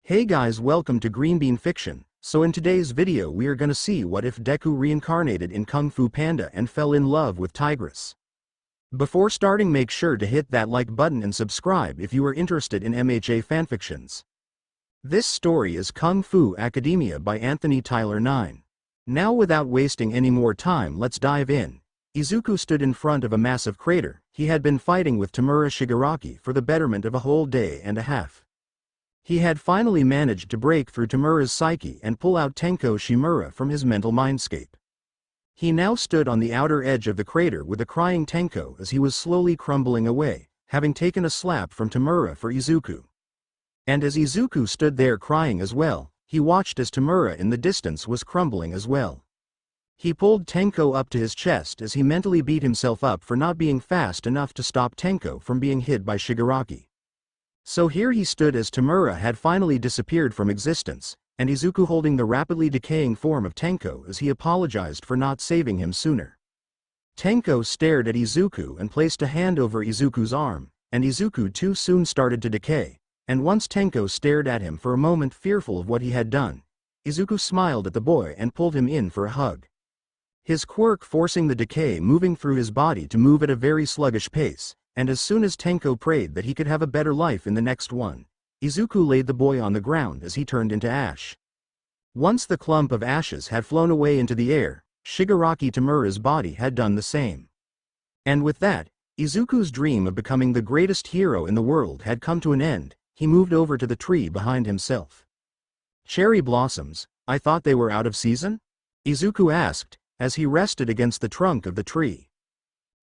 Hey guys, welcome to Green Bean Fiction. So in today's video we are gonna see what if Deku reincarnated in Kung Fu Panda and fell in love with Tigress. Before starting, make sure to hit that like button and subscribe if you are interested in MHA fanfictions. This story is Kung Fu Academia by Anthony Tyler 9. Now without wasting any more time, let's dive in. Izuku stood in front of a massive crater. He had been fighting with Tamura Shigaraki for the betterment of a whole day and a half. He had finally managed to break through Tamura's psyche and pull out Tenko Shimura from his mental mindscape. He now stood on the outer edge of the crater with a crying Tenko as he was slowly crumbling away, having taken a slap from Tamura for Izuku. And as Izuku stood there crying as well, he watched as Tamura in the distance was crumbling as well. He pulled Tenko up to his chest as he mentally beat himself up for not being fast enough to stop Tenko from being hit by Shigaraki. So here he stood as Tamura had finally disappeared from existence, and Izuku holding the rapidly decaying form of Tenko as he apologized for not saving him sooner. Tenko stared at Izuku and placed a hand over Izuku's arm, and Izuku too soon started to decay, and once Tenko stared at him for a moment fearful of what he had done, Izuku smiled at the boy and pulled him in for a hug. His quirk forcing the decay moving through his body to move at a very sluggish pace, and as soon as Tenko prayed that he could have a better life in the next one, Izuku laid the boy on the ground as he turned into ash. Once the clump of ashes had flown away into the air, Shigaraki Tamura's body had done the same. And with that, Izuku's dream of becoming the greatest hero in the world had come to an end. He moved over to the tree behind himself. "Cherry blossoms, I thought they were out of season?" Izuku asked, as he rested against the trunk of the tree.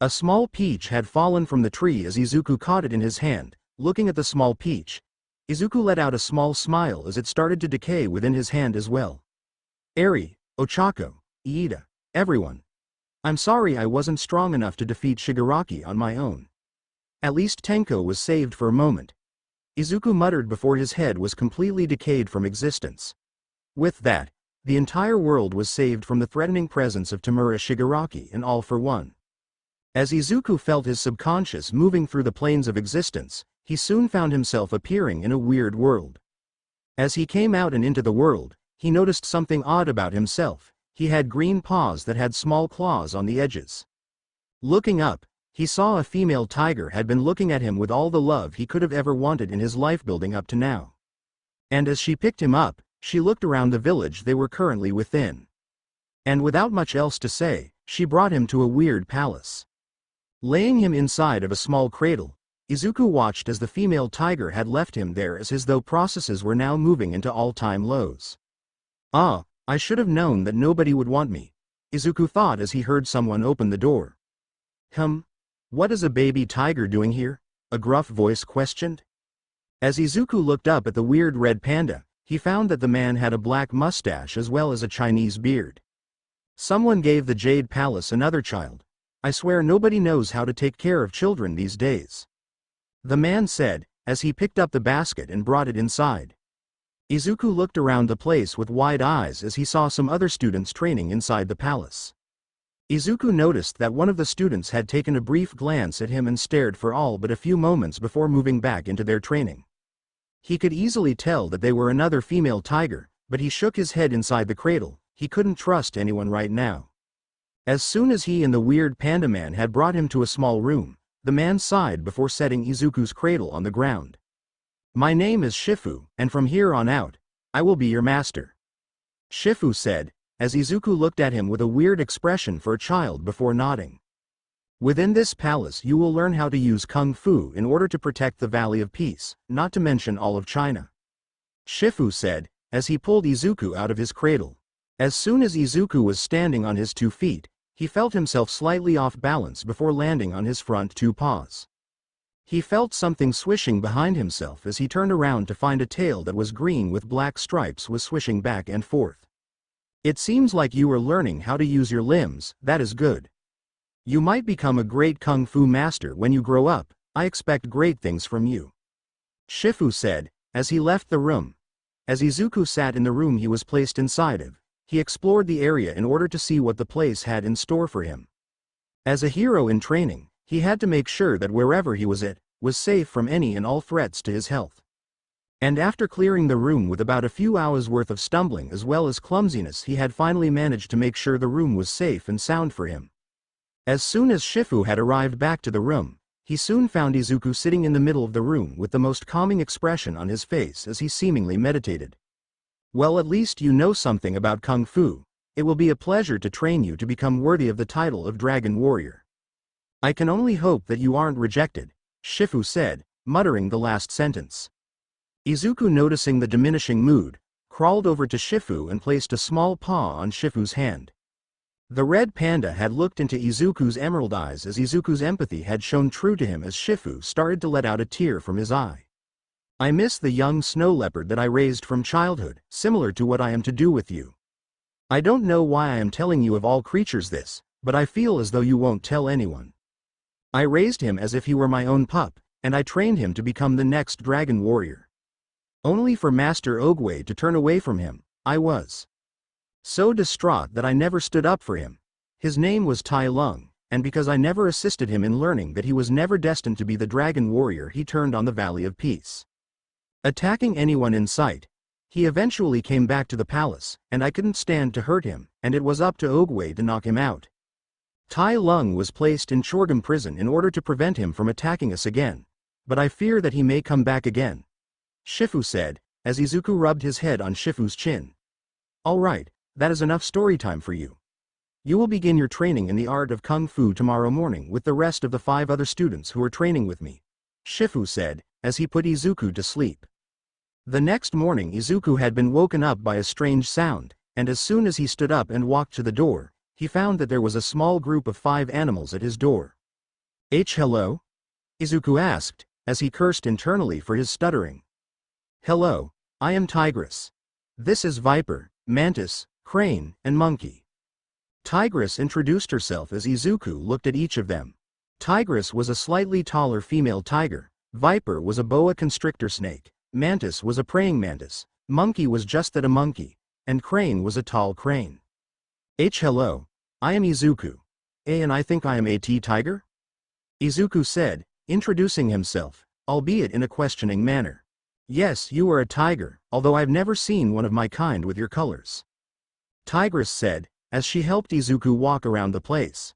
A small peach had fallen from the tree as Izuku caught it in his hand. Looking at the small peach, Izuku let out a small smile as it started to decay within his hand as well. "Eri, Ochako, Iida, everyone. I'm sorry I wasn't strong enough to defeat Shigaraki on my own." At least Tenko was saved for a moment, Izuku muttered before his head was completely decayed from existence. With that, the entire world was saved from the threatening presence of Tamura Shigaraki and all for one. As Izuku felt his subconscious moving through the planes of existence, he soon found himself appearing in a weird world. As he came out and into the world, he noticed something odd about himself. He had green paws that had small claws on the edges. Looking up, he saw a female tiger had been looking at him with all the love he could have ever wanted in his life building up to now. And as she picked him up, she looked around the village they were currently within. And without much else to say, she brought him to a weird palace. Laying him inside of a small cradle, Izuku watched as the female tiger had left him there as though processes were now moving into all-time lows. "Ah, I should have known that nobody would want me," Izuku thought as he heard someone open the door. What is a baby tiger doing here?" a gruff voice questioned. As Izuku looked up at the weird red panda, he found that the man had a black mustache as well as a Chinese beard. "Someone gave the Jade Palace another child. I swear nobody knows how to take care of children these days," the man said, as he picked up the basket and brought it inside. Izuku looked around the place with wide eyes as he saw some other students training inside the palace. Izuku noticed that one of the students had taken a brief glance at him and stared for all but a few moments before moving back into their training. He could easily tell that they were another female tiger, but he shook his head inside the cradle. He couldn't trust anyone right now. As soon as he and the weird panda man had brought him to a small room, the man sighed before setting Izuku's cradle on the ground. "My name is Shifu, and from here on out, I will be your master," Shifu said, as Izuku looked at him with a weird expression for a child before nodding. "Within this palace you will learn how to use Kung Fu in order to protect the Valley of Peace, not to mention all of China," Shifu said, as he pulled Izuku out of his cradle. As soon as Izuku was standing on his 2 feet, he felt himself slightly off balance before landing on his front 2 paws. He felt something swishing behind himself as he turned around to find a tail that was green with black stripes was swishing back and forth. "It seems like you are learning how to use your limbs. That is good. You might become a great Kung Fu master when you grow up. I expect great things from you," Shifu said, as he left the room. As Izuku sat in the room he was placed inside of, he explored the area in order to see what the place had in store for him. As a hero in training, he had to make sure that wherever he was at, was safe from any and all threats to his health. And after clearing the room with about a few hours worth of stumbling as well as clumsiness, he had finally managed to make sure the room was safe and sound for him. As soon as Shifu had arrived back to the room, he soon found Izuku sitting in the middle of the room with the most calming expression on his face as he seemingly meditated. "Well, at least you know something about Kung Fu. It will be a pleasure to train you to become worthy of the title of Dragon Warrior. I can only hope that you aren't rejected," Shifu said, muttering the last sentence. Izuku, noticing the diminishing mood, crawled over to Shifu and placed a small paw on Shifu's hand. The red panda had looked into Izuku's emerald eyes as Izuku's empathy had shown true to him as Shifu started to let out a tear from his eye. "I miss the young snow leopard that I raised from childhood, similar to what I am to do with you. I don't know why I am telling you of all creatures this, but I feel as though you won't tell anyone. I raised him as if he were my own pup, and I trained him to become the next dragon warrior. Only for Master Oogway to turn away from him, I was so distraught that I never stood up for him. His name was Tai Lung, and because I never assisted him in learning that he was never destined to be the dragon warrior, he turned on the Valley of Peace, attacking anyone in sight. He eventually came back to the palace, and I couldn't stand to hurt him, and it was up to Oogway to knock him out. Tai Lung was placed in Chorgum prison in order to prevent him from attacking us again, but I fear that he may come back again," Shifu said, as Izuku rubbed his head on Shifu's chin. "All right, that is enough story time for you. You will begin your training in the art of Kung Fu tomorrow morning with the rest of the 5 other students who are training with me," Shifu said, as he put Izuku to sleep. The next morning Izuku had been woken up by a strange sound, and as soon as he stood up and walked to the door, he found that there was a small group of 5 animals at his door. Hello?" Izuku asked, as he cursed internally for his stuttering. "Hello, I am Tigress. This is Viper, Mantis, Crane, and Monkey." Tigress introduced herself as Izuku looked at each of them. Tigress was a slightly taller female tiger, Viper was a boa constrictor snake, Mantis was a praying mantis, Monkey was just that, a monkey, and Crane was a tall crane. Hello, I am Izuku. And I think I am a tiger?" Izuku said, introducing himself, albeit in a questioning manner. "Yes, you are a tiger, although I've never seen one of my kind with your colors," Tigress said, as she helped Izuku walk around the place.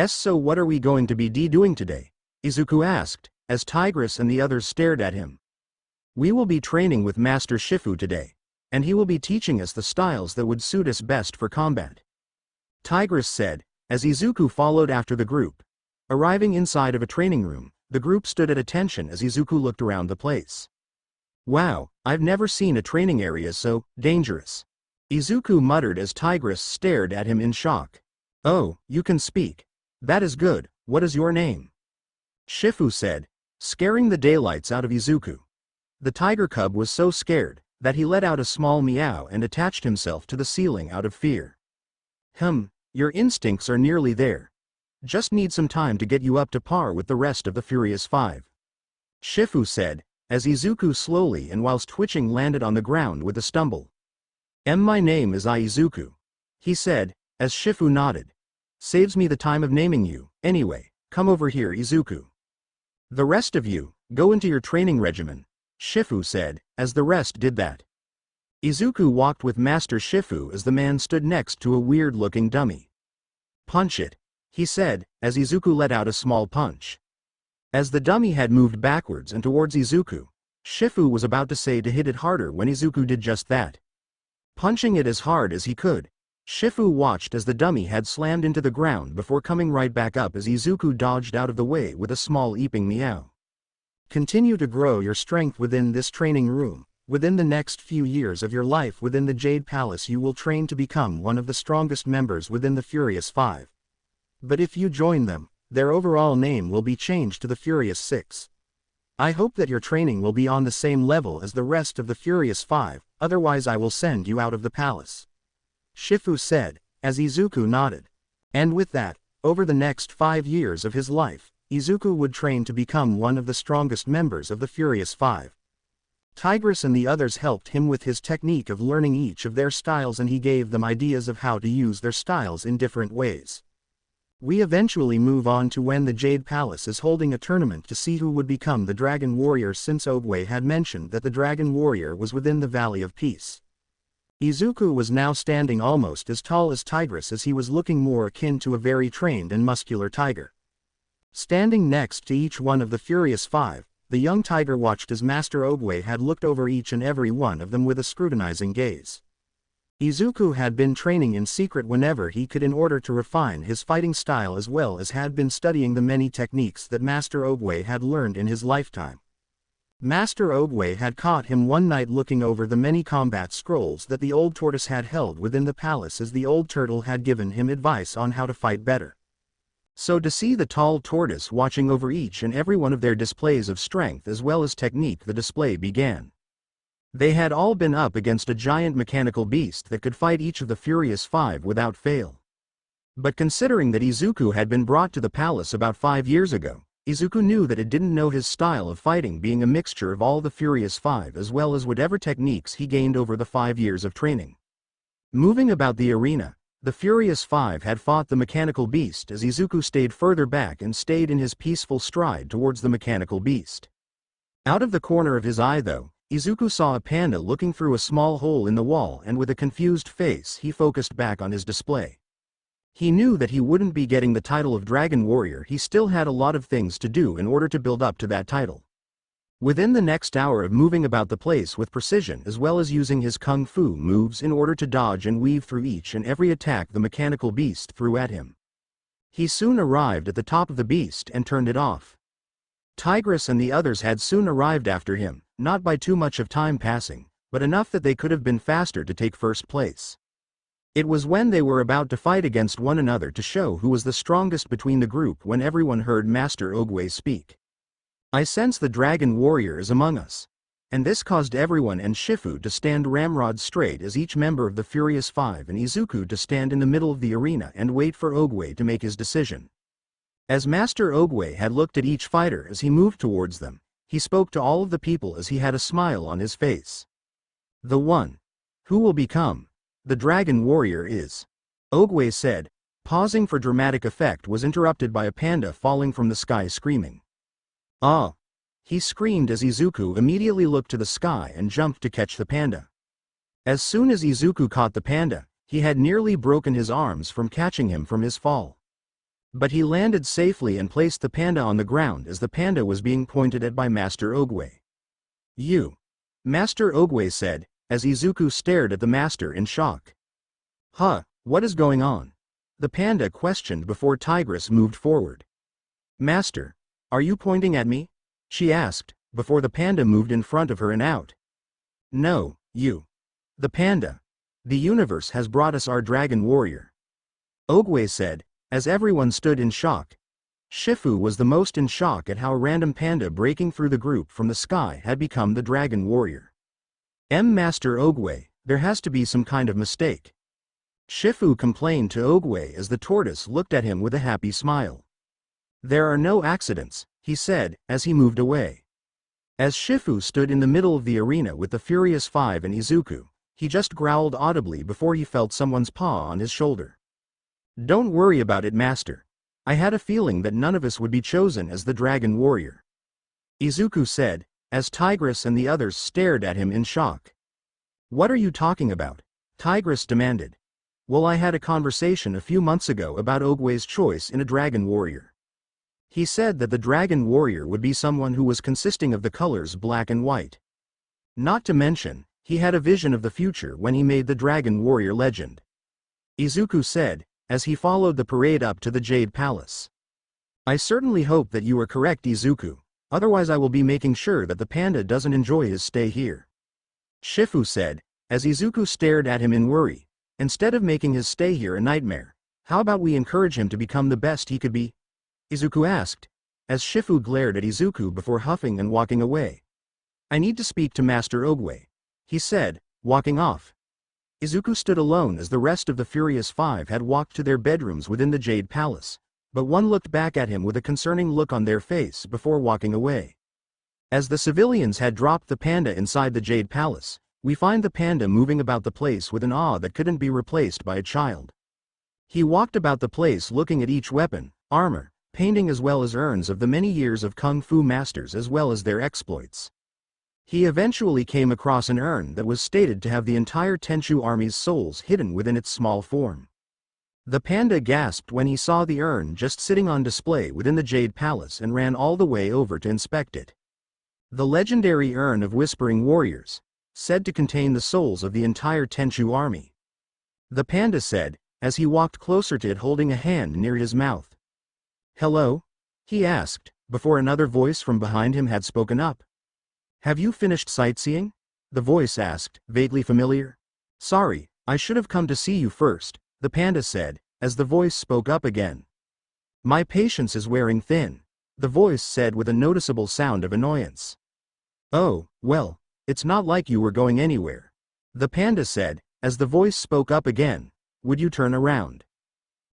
So what are we going to be doing today?" Izuku asked, as Tigress and the others stared at him. "We will be training with Master Shifu today, and he will be teaching us the styles that would suit us best for combat," Tigress said, as Izuku followed after the group. Arriving inside of a training room, the group stood at attention as Izuku looked around the place. "Wow, I've never seen a training area so dangerous," Izuku muttered as Tigress stared at him in shock. "Oh, you can speak. That is good. What is your name?" Shifu said, scaring the daylights out of Izuku. The tiger cub was so scared that he let out a small meow and attached himself to the ceiling out of fear. Your instincts are nearly there. Just need some time to get you up to par with the rest of the Furious 5. Shifu said, as Izuku slowly and whilst twitching landed on the ground with a stumble. My name is Izuku," he said, as Shifu nodded. "Saves me the time of naming you, anyway, come over here, Izuku. The rest of you, go into your training regimen," Shifu said, as the rest did that. Izuku walked with Master Shifu as the man stood next to a weird-looking dummy. "Punch it," he said, as Izuku let out a small punch. As the dummy had moved backwards and towards Izuku, Shifu was about to say to hit it harder when Izuku did just that. Punching it as hard as he could, Shifu watched as the dummy had slammed into the ground before coming right back up as Izuku dodged out of the way with a small eeping meow. Continue to grow your strength within this training room. Within the next few years of your life within the Jade Palace you will train to become one of the strongest members within the Furious 5. But if you join them, their overall name will be changed to the Furious 6. I hope that your training will be on the same level as the rest of the Furious 5, otherwise I will send you out of the palace," Shifu said, as Izuku nodded. And with that, over the next 5 years of his life, Izuku would train to become one of the strongest members of the Furious 5. Tigress and the others helped him with his technique of learning each of their styles, and he gave them ideas of how to use their styles in different ways. We eventually move on to when the Jade Palace is holding a tournament to see who would become the Dragon Warrior, since Oogway had mentioned that the Dragon Warrior was within the Valley of Peace. Izuku was now standing almost as tall as Tigress, as he was looking more akin to a very trained and muscular tiger. Standing next to each one of the Furious Five, the young tiger watched as Master Oogway had looked over each and every one of them with a scrutinizing gaze. Izuku had been training in secret whenever he could in order to refine his fighting style, as well as had been studying the many techniques that Master Oogway had learned in his lifetime. Master Oogway had caught him one night looking over the many combat scrolls that the old tortoise had held within the palace, as the old turtle had given him advice on how to fight better. So to see the tall tortoise watching over each and every one of their displays of strength as well as technique, the display began. They had all been up against a giant mechanical beast that could fight each of the Furious Five without fail. But considering that Izuku had been brought to the palace about 5 years ago, Izuku knew that it didn't know his style of fighting being a mixture of all the Furious Five as well as whatever techniques he gained over the 5 years of training. Moving about the arena, the Furious Five had fought the mechanical beast as Izuku stayed further back and stayed in his peaceful stride towards the mechanical beast. Out of the corner of his eye though, Izuku saw a panda looking through a small hole in the wall, and with a confused face he focused back on his display. He knew that he wouldn't be getting the title of Dragon Warrior. He still had a lot of things to do in order to build up to that title. Within the next hour of moving about the place with precision as well as using his kung fu moves in order to dodge and weave through each and every attack the mechanical beast threw at him, he soon arrived at the top of the beast and turned it off. Tigress and the others had soon arrived after him, not by too much of time passing, but enough that they could have been faster to take first place. It was when they were about to fight against one another to show who was the strongest between the group when everyone heard Master Oogway speak. "I sense the Dragon Warrior is among us." And this caused everyone and Shifu to stand ramrod straight as each member of the Furious Five and Izuku to stand in the middle of the arena and wait for Oogway to make his decision. As Master Oogway had looked at each fighter as he moved towards them, he spoke to all of the people as he had a smile on his face. "The one who will become the Dragon Warrior is," Oogway said. Pausing for dramatic effect was interrupted by a panda falling from the sky screaming. "Ah!" he screamed as Izuku immediately looked to the sky and jumped to catch the panda. As soon as Izuku caught the panda, he had nearly broken his arms from catching him from his fall. But he landed safely and placed the panda on the ground as the panda was being pointed at by Master Oogway. "You!" Master Oogway said, as Izuku stared at the master in shock. "Huh, what is going on?" the panda questioned before Tigress moved forward. "Master, are you pointing at me?" she asked, before the panda moved in front of her and out. "No, you." The panda. "The universe has brought us our Dragon Warrior," Oogway said, as everyone stood in shock. Shifu was the most in shock at how a random panda breaking through the group from the sky had become the Dragon Warrior. Master Oogway, there has to be some kind of mistake," Shifu complained to Oogway as the tortoise looked at him with a happy smile. "There are no accidents," he said, as he moved away. As Shifu stood in the middle of the arena with the Furious Five and Izuku, he just growled audibly before he felt someone's paw on his shoulder. "Don't worry about it, Master. I had a feeling that none of us would be chosen as the Dragon Warrior," Izuku said, as Tigress and the others stared at him in shock. "What are you talking about?" Tigress demanded. "Well, I had a conversation a few months ago about Oogway's choice in a Dragon Warrior. He said that the Dragon Warrior would be someone who was consisting of the colors black and white. Not to mention, he had a vision of the future when he made the Dragon Warrior legend," Izuku said, as he followed the parade up to the Jade Palace. "I certainly hope that you are correct, Izuku, otherwise I will be making sure that the panda doesn't enjoy his stay here," Shifu said, as Izuku stared at him in worry. "Instead of making his stay here a nightmare, how about we encourage him to become the best he could be?" Izuku asked, as Shifu glared at Izuku before huffing and walking away. "I need to speak to Master Oogway," he said, walking off. Izuku stood alone as the rest of the Furious Five had walked to their bedrooms within the Jade Palace, but one looked back at him with a concerning look on their face before walking away. As the civilians had dropped the panda inside the Jade Palace, we find the panda moving about the place with an awe that couldn't be replaced by a child. He walked about the place looking at each weapon, armor, painting as well as urns of the many years of kung fu masters as well as their exploits. He eventually came across an urn that was stated to have the entire Tenchu army's souls hidden within its small form. The panda gasped when he saw the urn just sitting on display within the Jade Palace and ran all the way over to inspect it. The legendary urn of Whispering Warriors, said to contain the souls of the entire Tenchu army. The panda said, as he walked closer to it holding a hand near his mouth. "Hello?" he asked, before another voice from behind him had spoken up. "Have you finished sightseeing?" the voice asked, vaguely familiar. "Sorry, I should have come to see you first," the panda said, as the voice spoke up again. "My patience is wearing thin," the voice said with a noticeable sound of annoyance. "Oh, well, it's not like you were going anywhere," the panda said, as the voice spoke up again. "Would you turn around?"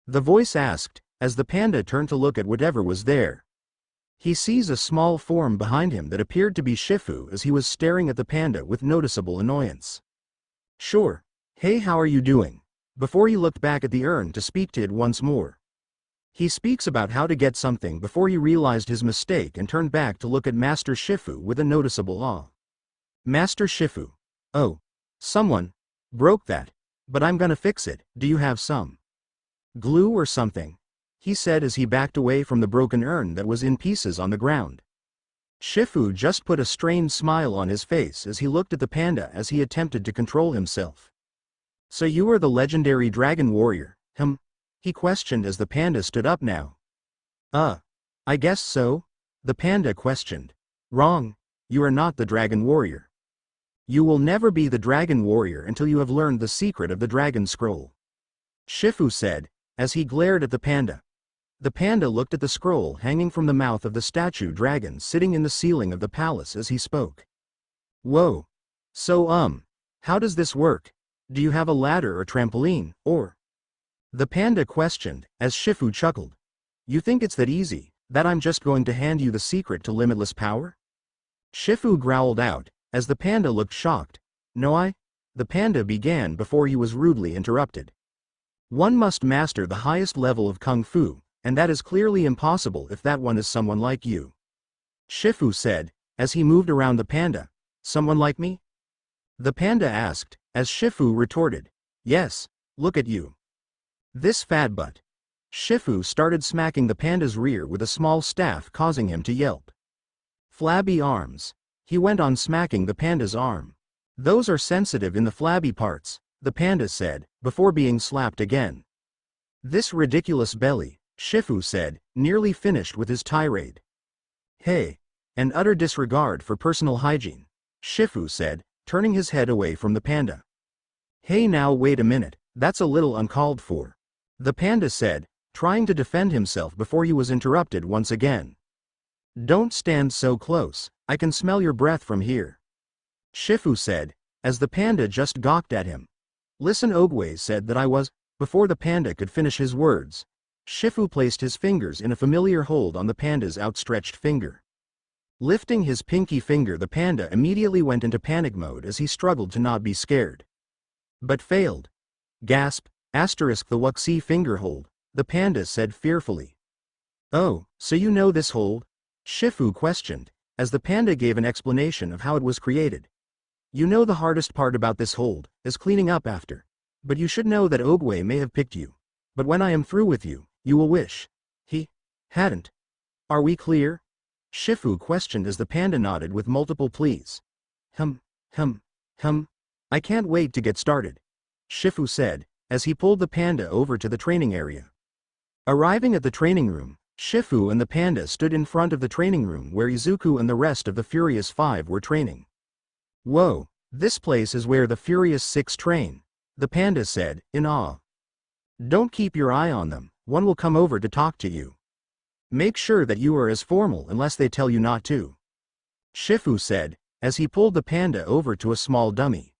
the voice asked, as the panda turned to look at whatever was there. He sees a small form behind him that appeared to be Shifu as he was staring at the panda with noticeable annoyance. "Sure. Hey, how are you doing?" Before he looked back at the urn to speak to it once more. He speaks about how to get something before he realized his mistake and turned back to look at Master Shifu with a noticeable awe. "Master Shifu. Oh. Someone broke that. But I'm gonna fix it. Do you have some glue or something?" he said as he backed away from the broken urn that was in pieces on the ground. Shifu just put a strained smile on his face as he looked at the panda as he attempted to control himself. "So you are the legendary dragon warrior, he questioned as the panda stood up now. I guess so," the panda questioned. "Wrong. You are not the dragon warrior. You will never be the dragon warrior until you have learned the secret of the dragon scroll," Shifu said, as he glared at the panda. The panda looked at the scroll hanging from the mouth of the statue dragon sitting in the ceiling of the palace as he spoke. "Whoa. So how does this work? Do you have a ladder or trampoline, or?" the panda questioned, as Shifu chuckled. "You think it's that easy, that I'm just going to hand you the secret to limitless power?" Shifu growled out, as the panda looked shocked. "No, the panda began before he was rudely interrupted. "One must master the highest level of kung fu, and that is clearly impossible if that one is someone like you," Shifu said, as he moved around the panda. "Someone like me?" the panda asked, as Shifu retorted. "Yes, look at you. This fat butt." Shifu started smacking the panda's rear with a small staff, causing him to yelp. "Flabby arms." He went on smacking the panda's arm. "Those are sensitive in the flabby parts," the panda said, before being slapped again. "This ridiculous belly," Shifu said, nearly finished with his tirade. "Hey, an utter disregard for personal hygiene," Shifu said, turning his head away from the panda. "Hey, now wait a minute, that's a little uncalled for," the panda said, trying to defend himself before he was interrupted once again. "Don't stand so close, I can smell your breath from here," Shifu said, as the panda just gawked at him. "Listen, Oogway said that I was..." Before the panda could finish his words, Shifu placed his fingers in a familiar hold on the panda's outstretched finger. Lifting his pinky finger, the panda immediately went into panic mode as he struggled to not be scared. But failed. "Gasp, asterisk the Wuxi finger hold," the panda said fearfully. "Oh, so you know this hold?" Shifu questioned, as the panda gave an explanation of how it was created. "You know the hardest part about this hold is cleaning up after. But you should know that Oogway may have picked you. But when I am through with you, you will wish he hadn't. Are we clear?" Shifu questioned as the panda nodded with multiple pleas. Hum. "I can't wait to get started," Shifu said, as he pulled the panda over to the training area. Arriving at the training room, Shifu and the panda stood in front of the training room where Izuku and the rest of the Furious Five were training. "Whoa, this place is where the Furious Six train," the panda said, in awe. "Don't keep your eye on them, one will come over to talk to you. Make sure that you are as formal unless they tell you not to," Shifu said, as he pulled the panda over to a small dummy.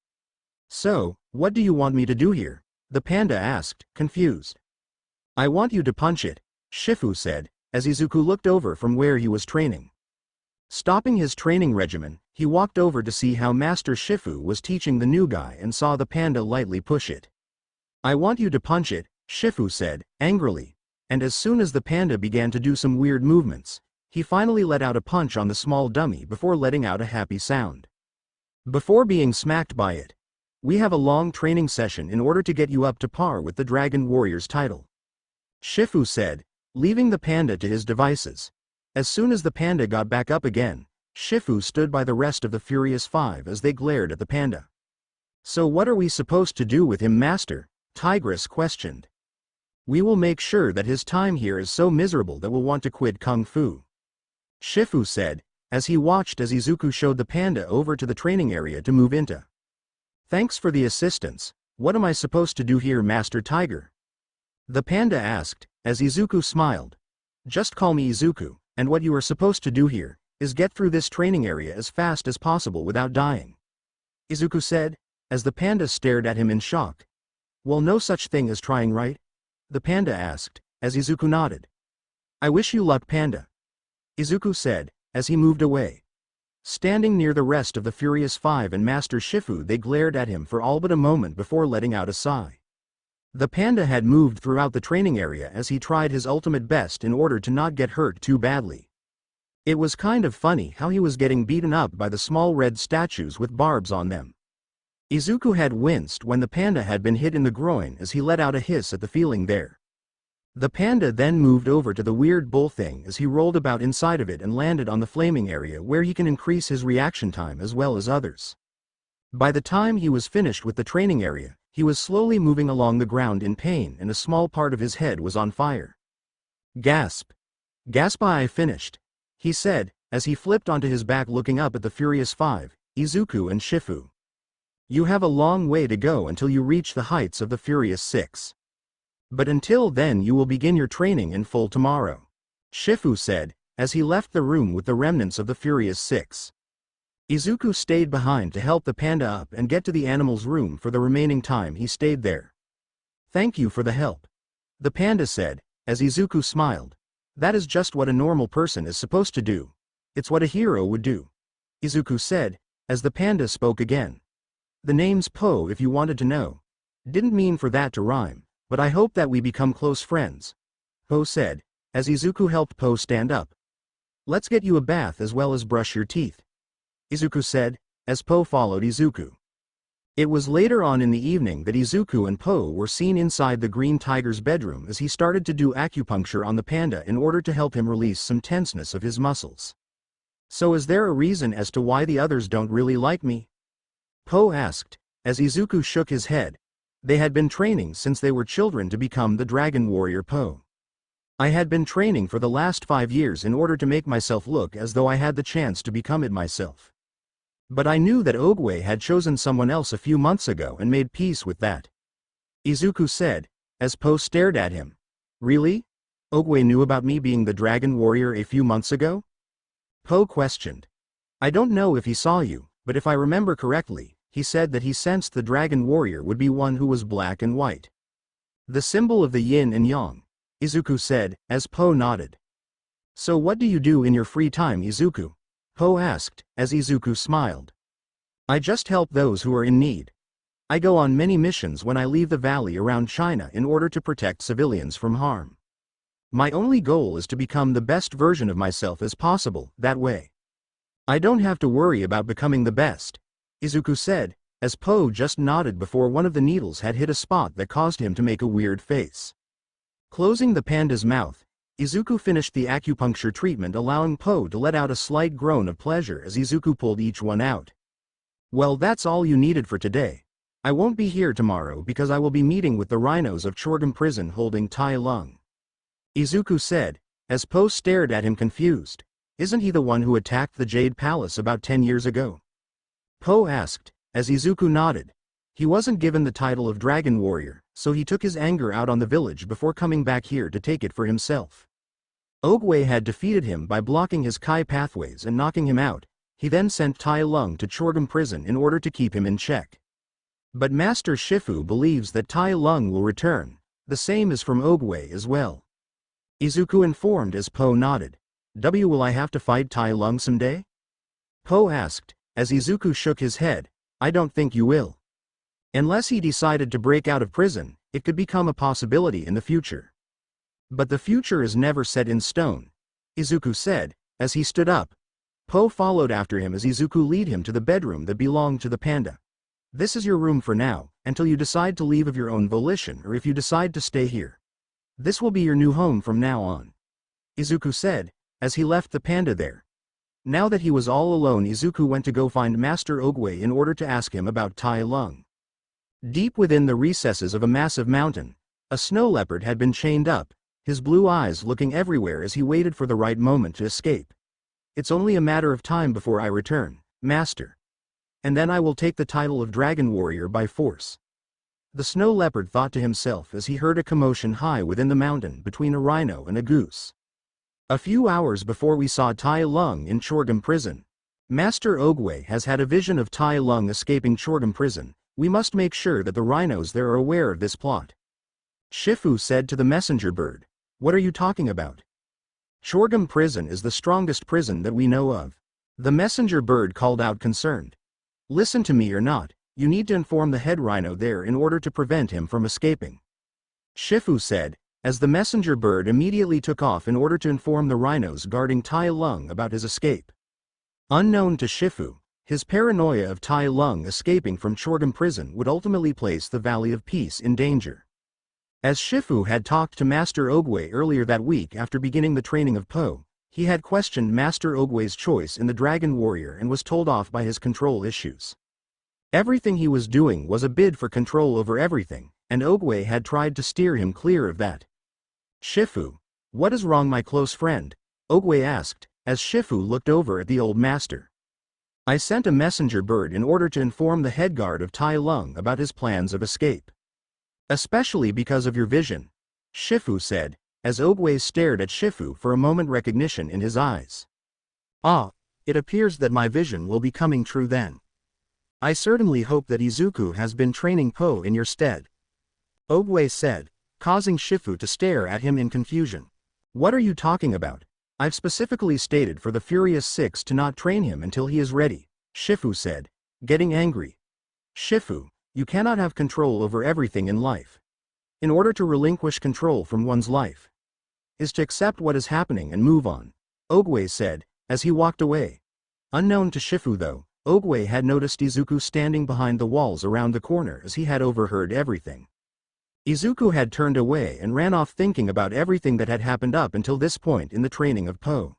"So, what do you want me to do here?" the panda asked, confused. "I want you to punch it," Shifu said, as Izuku looked over from where he was training. Stopping his training regimen, he walked over to see how Master Shifu was teaching the new guy and saw the panda lightly push it. "I want you to punch it," Shifu said, angrily. And as soon as the panda began to do some weird movements, he finally let out a punch on the small dummy before letting out a happy sound. Before being smacked by it, we have a long training session in order to get you up to par with the Dragon Warrior's title. Shifu said, leaving the panda to his devices. As soon as the panda got back up again, Shifu stood by the rest of the Furious Five as they glared at the panda. So what are we supposed to do with him, Master? Tigress questioned. We will make sure that his time here is so miserable that we'll want to quit Kung Fu. Shifu said, as he watched as Izuku showed the panda over to the training area to move into. Thanks for the assistance. What am I supposed to do here, Master Tiger? The panda asked, as Izuku smiled. Just call me Izuku, and what you are supposed to do here is get through this training area as fast as possible without dying. Izuku said, as the panda stared at him in shock. Well, no such thing as trying, right? The panda asked, as Izuku nodded. I wish you luck, Panda. Izuku said, as he moved away. Standing near the rest of the Furious Five and Master Shifu, they glared at him for all but a moment before letting out a sigh. The panda had moved throughout the training area as he tried his ultimate best in order to not get hurt too badly. It was kind of funny how he was getting beaten up by the small red statues with barbs on them. Izuku had winced when the panda had been hit in the groin as he let out a hiss at the feeling there. The panda then moved over to the weird bull thing as he rolled about inside of it and landed on the flaming area where he can increase his reaction time as well as others. By the time he was finished with the training area, he was slowly moving along the ground in pain and a small part of his head was on fire. Gasp. I finished, he said, as he flipped onto his back looking up at the Furious Five, Izuku and Shifu. You have a long way to go until you reach the heights of the Furious Six. But until then you will begin your training in full tomorrow, Shifu said, as he left the room with the remnants of the Furious Six. Izuku stayed behind to help the panda up and get to the animal's room for the remaining time he stayed there. Thank you for the help, the panda said, as Izuku smiled. That is just what a normal person is supposed to do. It's what a hero would do, Izuku said, as the panda spoke again. The name's Po, if you wanted to know. Didn't mean for that to rhyme, but I hope that we become close friends, Po said, as Izuku helped Po stand up. Let's get you a bath as well as brush your teeth, Izuku said, as Po followed Izuku. It was later on in the evening that Izuku and Po were seen inside the Green Tiger's bedroom as he started to do acupuncture on the panda in order to help him release some tenseness of his muscles. So is there a reason as to why the others don't really like me? Po asked, as Izuku shook his head. They had been training since they were children to become the Dragon Warrior Po. I had been training for the last 5 years in order to make myself look as though I had the chance to become it myself. But I knew that Oogway had chosen someone else a few months ago and made peace with that, Izuku said, as Po stared at him. Really? Oogway knew about me being the Dragon Warrior a few months ago? Po questioned. I don't know if he saw you, but if I remember correctly, he said that he sensed the Dragon Warrior would be one who was black and white. The symbol of the yin and yang, Izuku said, as Po nodded. So what do you do in your free time, Izuku? Po asked, as Izuku smiled. I just help those who are in need. I go on many missions when I leave the valley around China in order to protect civilians from harm. My only goal is to become the best version of myself as possible, that way. I don't have to worry about becoming the best, Izuku said, as Po just nodded before one of the needles had hit a spot that caused him to make a weird face. Closing the panda's mouth, Izuku finished the acupuncture treatment, allowing Po to let out a slight groan of pleasure as Izuku pulled each one out. Well, that's all you needed for today. I won't be here tomorrow because I will be meeting with the rhinos of Chorgum Prison holding Tai Lung, Izuku said, as Po stared at him confused. Isn't he the one who attacked the Jade Palace about 10 years ago? Po asked, as Izuku nodded. He wasn't given the title of Dragon Warrior, so he took his anger out on the village before coming back here to take it for himself. Oogway had defeated him by blocking his Kai pathways and knocking him out. He then sent Tai Lung to Chorgum Prison in order to keep him in check. But Master Shifu believes that Tai Lung will return. The same is from Oogway as well, Izuku informed as Po nodded. Will I have to fight Tai Lung someday? Po asked, as Izuku shook his head. I don't think you will. Unless he decided to break out of prison, it could become a possibility in the future. But the future is never set in stone, Izuku said, as he stood up. Po followed after him as Izuku led him to the bedroom that belonged to the panda. This is your room for now, until you decide to leave of your own volition or if you decide to stay here. This will be your new home from now on, Izuku said, as he left the panda there. Now that he was all alone, Izuku went to go find Master Oogway in order to ask him about Tai Lung. Deep within the recesses of a massive mountain, a snow leopard had been chained up, his blue eyes looking everywhere as he waited for the right moment to escape. It's only a matter of time before I return, Master. And then I will take the title of Dragon Warrior by force. The snow leopard thought to himself as he heard a commotion high within the mountain between a rhino and a goose. A few hours before we saw Tai Lung in Chorgum prison. Master Oogway has had a vision of Tai Lung escaping Chorgum prison. We must make sure that the rhinos there are aware of this plot. Shifu said to the messenger bird. What are you talking about? Chorgum prison is the strongest prison that we know of. The messenger bird called out concerned. Listen to me or not, you need to inform the head rhino there in order to prevent him from escaping. Shifu said, as the messenger bird immediately took off in order to inform the rhinos guarding Tai Lung about his escape. Unknown to Shifu, his paranoia of Tai Lung escaping from Chorgum prison would ultimately place the Valley of Peace in danger. As Shifu had talked to Master Oogway earlier that week after beginning the training of Po, he had questioned Master Oogway's choice in the Dragon Warrior and was told off by his control issues. Everything he was doing was a bid for control over everything, and Oogway had tried to steer him clear of that. Shifu, what is wrong, my close friend? Oogway asked, as Shifu looked over at the old master. I sent a messenger bird in order to inform the head guard of Tai Lung about his plans of escape. Especially because of your vision, Shifu said, as Oogway stared at Shifu for a moment, recognition in his eyes. Ah, it appears that my vision will be coming true then. I certainly hope that Izuku has been training Po in your stead. Oogway said, causing Shifu to stare at him in confusion. What are you talking about? I've specifically stated for the Furious Six to not train him until he is ready, Shifu said, getting angry. Shifu, you cannot have control over everything in life. In order to relinquish control from one's life, is to accept what is happening and move on, Oogway said, as he walked away. Unknown to Shifu though, Oogway had noticed Izuku standing behind the walls around the corner as he had overheard everything. Izuku had turned away and ran off thinking about everything that had happened up until this point in the training of Po.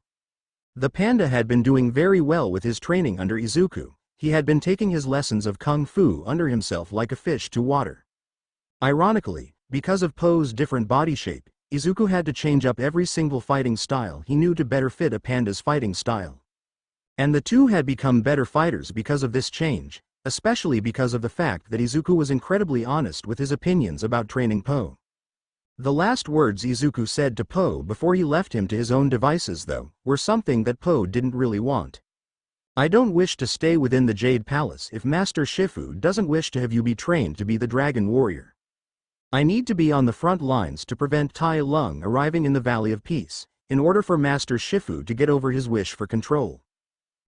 The panda had been doing very well with his training under Izuku. He had been taking his lessons of kung fu under himself like a fish to water. Ironically, because of Po's different body shape, Izuku had to change up every single fighting style he knew to better fit a panda's fighting style. And the two had become better fighters because of this change, especially because of the fact that Izuku was incredibly honest with his opinions about training Po. The last words Izuku said to Po before he left him to his own devices though, were something that Po didn't really want. I don't wish to stay within the Jade Palace if Master Shifu doesn't wish to have you be trained to be the Dragon Warrior. I need to be on the front lines to prevent Tai Lung arriving in the Valley of Peace, in order for Master Shifu to get over his wish for control.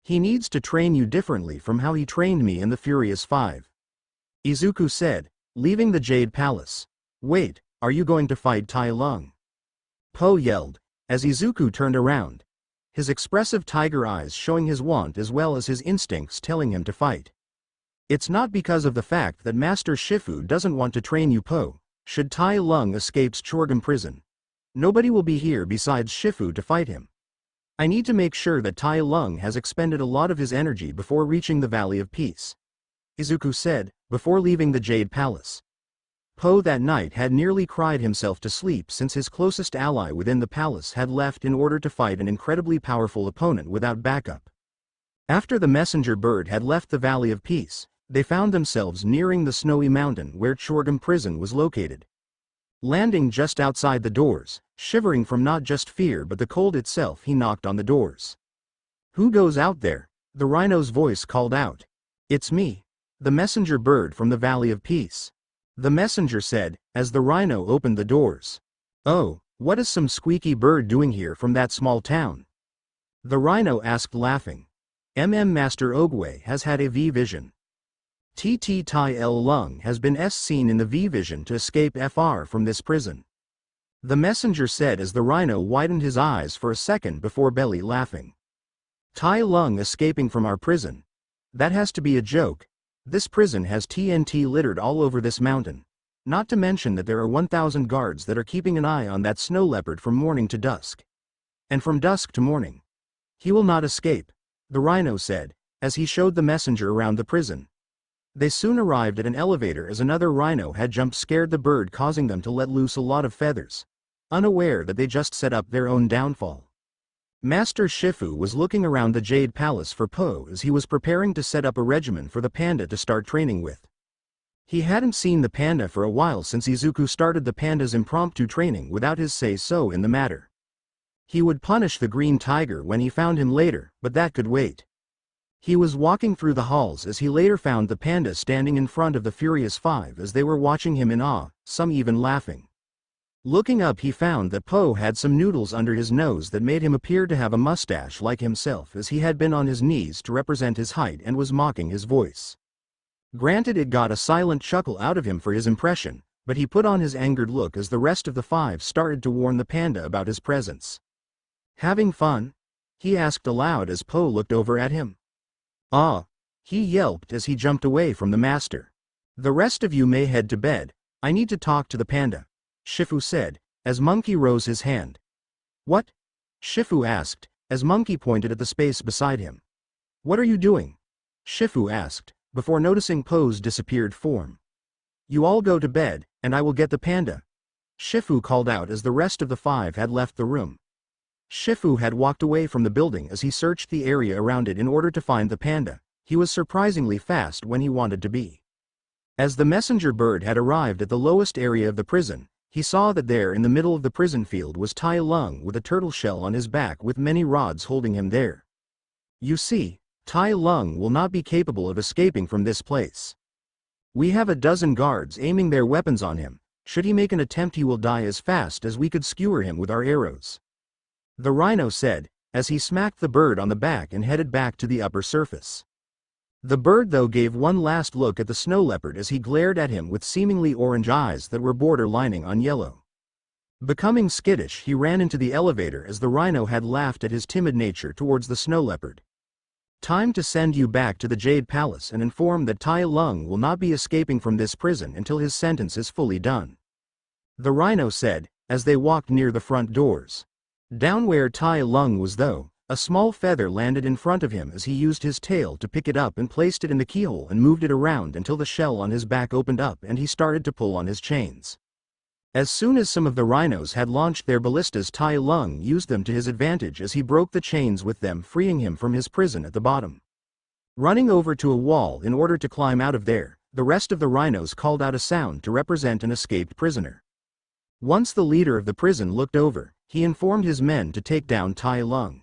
He needs to train you differently from how he trained me in the Furious Five. Izuku said, leaving the Jade Palace. Wait, are you going to fight Tai Lung? Po yelled, as Izuku turned around, his expressive tiger eyes showing his want as well as his instincts telling him to fight. It's not because of the fact that Master Shifu doesn't want to train you, Po. Should Tai Lung escapes Chorgum prison, nobody will be here besides Shifu to fight him. I need to make sure that Tai Lung has expended a lot of his energy before reaching the Valley of Peace, Izuku said, before leaving the Jade Palace. Po that night had nearly cried himself to sleep since his closest ally within the palace had left in order to fight an incredibly powerful opponent without backup. After the messenger bird had left the Valley of Peace, they found themselves nearing the snowy mountain where Chorgum prison was located. Landing just outside the doors, shivering from not just fear but the cold itself, he knocked on the doors. Who goes out there? The rhino's voice called out. It's me, the messenger bird from the Valley of Peace. The messenger said, as the rhino opened the doors. Oh, what is some squeaky bird doing here from that small town? The rhino asked laughing. Master Oogway has had a vision. Tai Lung has been seen in the V-Vision to escape FR from this prison. The messenger said as the rhino widened his eyes for a second before belly laughing. Tai Lung escaping from our prison? That has to be a joke. This prison has TNT littered all over this mountain. Not to mention that there are 1,000 guards that are keeping an eye on that snow leopard from morning to dusk. And from dusk to morning. He will not escape, the rhino said, as he showed the messenger around the prison. They soon arrived at an elevator as another rhino had jumped scared the bird, causing them to let loose a lot of feathers, unaware that they just set up their own downfall. Master Shifu was looking around the Jade Palace for Po as he was preparing to set up a regimen for the panda to start training with. He hadn't seen the panda for a while since Izuku started the panda's impromptu training without his say-so in the matter. He would punish the green tiger when he found him later, but that could wait. He was walking through the halls as he later found the panda standing in front of the Furious Five as they were watching him in awe, some even laughing. Looking up, he found that Po had some noodles under his nose that made him appear to have a mustache like himself, as he had been on his knees to represent his height and was mocking his voice. Granted, it got a silent chuckle out of him for his impression, but he put on his angered look as the rest of the five started to warn the panda about his presence. "Having fun?" he asked aloud as Po looked over at him. "Ah," he yelped as he jumped away from the master. "The rest of you may head to bed. I need to talk to the panda," Shifu said, as Monkey rose his hand. "What?" Shifu asked, as Monkey pointed at the space beside him. "What are you doing?" Shifu asked, before noticing Po's disappeared form. "You all go to bed, and I will get the panda," Shifu called out as the rest of the five had left the room. Shifu had walked away from the building as he searched the area around it in order to find the panda. He was surprisingly fast when he wanted to be. As the messenger bird had arrived at the lowest area of the prison, he saw that there in the middle of the prison field was Tai Lung with a turtle shell on his back with many rods holding him there. "You see, Tai Lung will not be capable of escaping from this place. We have a dozen guards aiming their weapons on him. Should he make an attempt, he will die as fast as we could skewer him with our arrows," the rhino said, as he smacked the bird on the back and headed back to the upper surface. The bird though gave one last look at the snow leopard as he glared at him with seemingly orange eyes that were borderlining on yellow. Becoming skittish, he ran into the elevator as the rhino had laughed at his timid nature towards the snow leopard. "Time to send you back to the Jade Palace and inform that Tai Lung will not be escaping from this prison until his sentence is fully done," the rhino said, as they walked near the front doors. Down where Tai Lung was though, a small feather landed in front of him as he used his tail to pick it up and placed it in the keyhole and moved it around until the shell on his back opened up and he started to pull on his chains. As soon as some of the rhinos had launched their ballistas, Tai Lung used them to his advantage as he broke the chains with them, freeing him from his prison at the bottom. Running over to a wall in order to climb out of there, the rest of the rhinos called out a sound to represent an escaped prisoner. Once the leader of the prison looked over, he informed his men to take down Tai Lung.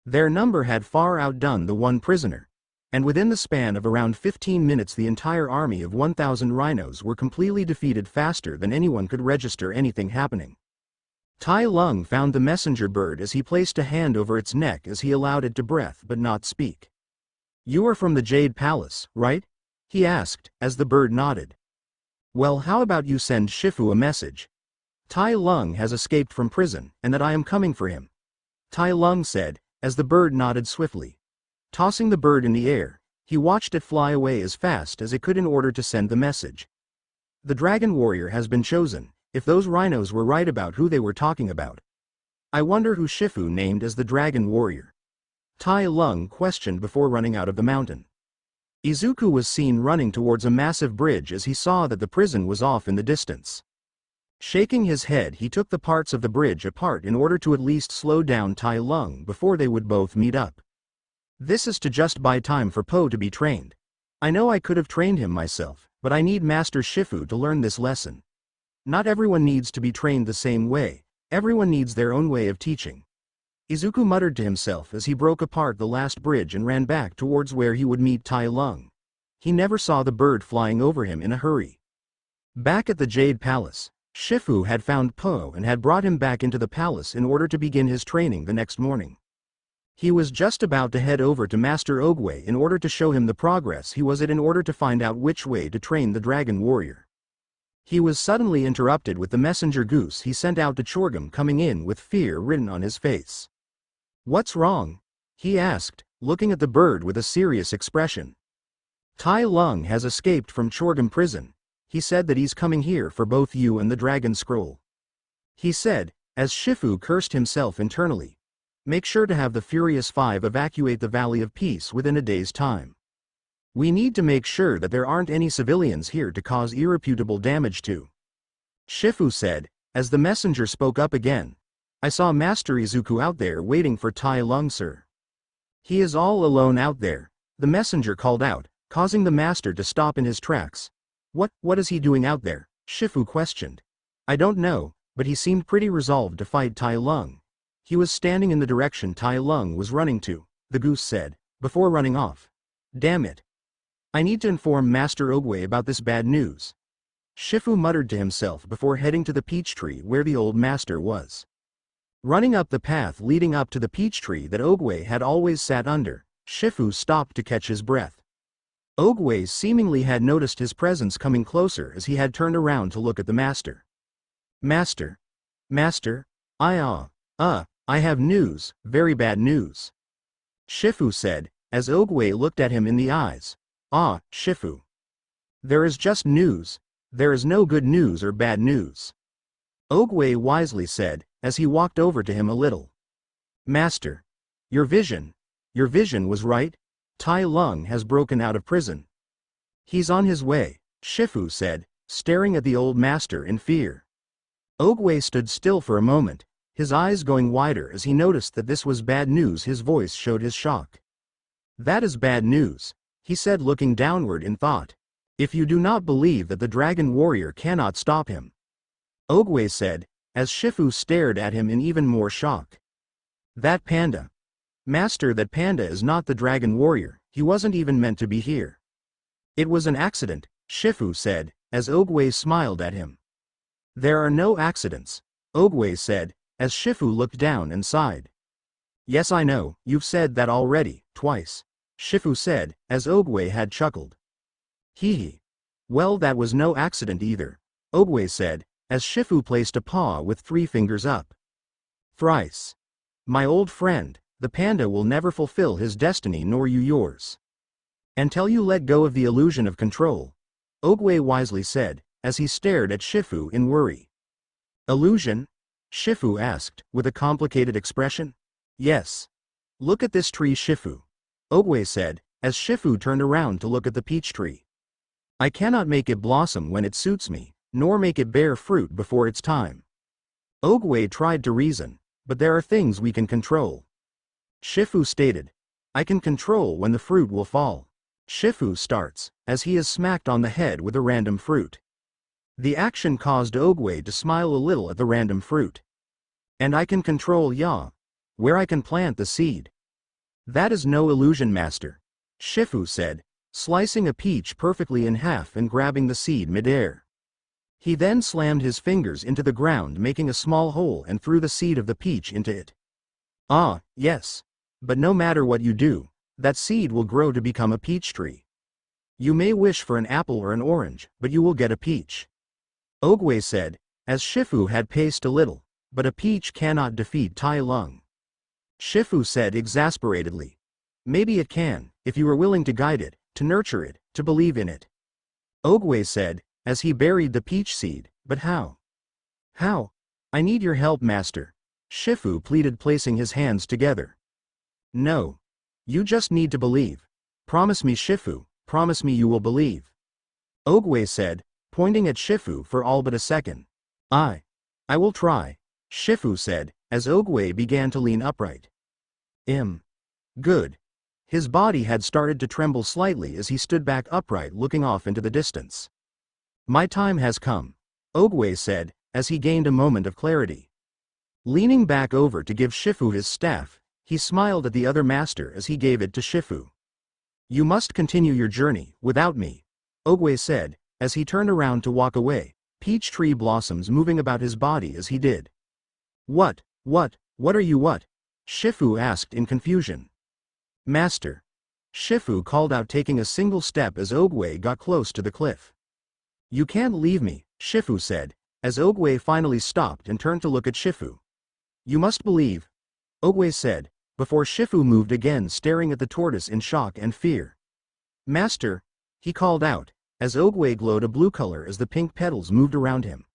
Their number had far outdone the one prisoner, and within the span of around 15 minutes the entire army of 1,000 rhinos were completely defeated faster than anyone could register anything happening. Tai Lung found the messenger bird as he placed a hand over its neck as he allowed it to breathe but not speak. "You are from the Jade Palace, right?" he asked, as the bird nodded. "Well, how about you send Shifu a message? Tai Lung has escaped from prison, and that I am coming for him," Tai Lung said, as the bird nodded swiftly. Tossing the bird in the air, he watched it fly away as fast as it could in order to send the message. "The Dragon Warrior has been chosen, if those rhinos were right about who they were talking about. I wonder who Shifu named as the Dragon Warrior?" Tai Lung questioned before running out of the mountain. Izuku was seen running towards a massive bridge as he saw that the prison was off in the distance. Shaking his head, he took the parts of the bridge apart in order to at least slow down Tai Lung before they would both meet up. "This is to just buy time for Po to be trained. I know I could have trained him myself, but I need Master Shifu to learn this lesson. Not everyone needs to be trained the same way, everyone needs their own way of teaching," Izuku muttered to himself as he broke apart the last bridge and ran back towards where he would meet Tai Lung. He never saw the bird flying over him in a hurry. Back at the Jade Palace, Shifu had found Po and had brought him back into the palace in order to begin his training the next morning. He was just about to head over to Master Oogway in order to show him the progress he was at in order to find out which way to train the dragon warrior. He was suddenly interrupted with the messenger goose he sent out to Chorgum coming in with fear written on his face. "What's wrong?" he asked, looking at the bird with a serious expression. "Tai Lung has escaped from Chorgum prison. He said that he's coming here for both you and the dragon scroll," he said, as Shifu cursed himself internally. "Make sure to have the Furious Five evacuate the Valley of Peace within a day's time. We need to make sure that there aren't any civilians here to cause irreputable damage to," Shifu said, as the messenger spoke up again. "I saw Master Izuku out there waiting for Tai Lung, sir." "He is all alone out there," the messenger called out, causing the master to stop in his tracks. What is he doing out there?" Shifu questioned. "I don't know, but he seemed pretty resolved to fight Tai Lung. He was standing in the direction Tai Lung was running to," the goose said, before running off. "Damn it. I need to inform Master Oogway about this bad news," Shifu muttered to himself before heading to the peach tree where the old master was. Running up the path leading up to the peach tree that Oogway had always sat under, Shifu stopped to catch his breath. Oogway seemingly had noticed his presence coming closer as he had turned around to look at the master. Master, I have news, very bad news," Shifu said, as Oogway looked at him in the eyes. Shifu. "There is just news, there is no good news or bad news," Oogway wisely said, as he walked over to him a little. "Master, your vision was right. Tai Lung has broken out of prison. He's on his way," Shifu said, staring at the old master in fear. Oogway stood still for a moment, his eyes going wider as he noticed that this was bad news. His voice showed his shock. "That is bad news," he said, looking downward in thought. "If you do not believe that the dragon warrior cannot stop him," Oogway said, as Shifu stared at him in even more shock. "That Panda. Master, that Panda is not the dragon warrior, he wasn't even meant to be here. It was an accident," Shifu said, as Oogway smiled at him. "There are no accidents," Oogway said, as Shifu looked down and sighed. "Yes, I know, you've said that already, twice," Shifu said, as Oogway had chuckled. Hee. "Well, that was no accident either," Oogway said, as Shifu placed a paw with 3 fingers up. "Thrice. My old friend, the panda will never fulfill his destiny nor you yours. Until you let go of the illusion of control," Oogway wisely said, as he stared at Shifu in worry. "Illusion?" Shifu asked, with a complicated expression. "Yes. Look at this tree, Shifu," Oogway said, as Shifu turned around to look at the peach tree. "I cannot make it blossom when it suits me, nor make it bear fruit before its time." Oogway tried to reason, "But there are things we can control," Shifu stated. "I can control when the fruit will fall." Shifu starts, as he is smacked on the head with a random fruit. The action caused Oogway to smile a little at the random fruit. "And I can control where I can plant the seed." "That is no illusion, master," Shifu said, slicing a peach perfectly in half and grabbing the seed mid-air. He then slammed his fingers into the ground, making a small hole, and threw the seed of the peach into it. Yes. But no matter what you do, that seed will grow to become a peach tree. You may wish for an apple or an orange, but you will get a peach," Oogway said, as Shifu had paced a little. "But a peach cannot defeat Tai Lung," Shifu said exasperatedly. "Maybe it can, if you are willing to guide it, to nurture it, to believe in it," Oogway said, as he buried the peach seed. "But how? How? I need your help, master," Shifu pleaded, placing his hands together. "No. You just need to believe. Promise me, Shifu, promise me you will believe," Oogway said, pointing at Shifu for all but a second. I will try," Shifu said, as Oogway began to lean upright. Good. His body had started to tremble slightly as he stood back upright, looking off into the distance. "My time has come," Oogway said, as he gained a moment of clarity. Leaning back over to give Shifu his staff, he smiled at the other master as he gave it to Shifu. "You must continue your journey, without me," Oogway said, as he turned around to walk away, peach tree blossoms moving about his body as he did. What are you?" Shifu asked in confusion. Master. Shifu called out, taking a single step as Oogway got close to the cliff. You can't leave me, Shifu said, as Oogway finally stopped and turned to look at Shifu. You must believe, Oogway said, before Shifu moved again, staring at the tortoise in shock and fear. Master, he called out, as Oogway glowed a blue color as the pink petals moved around him.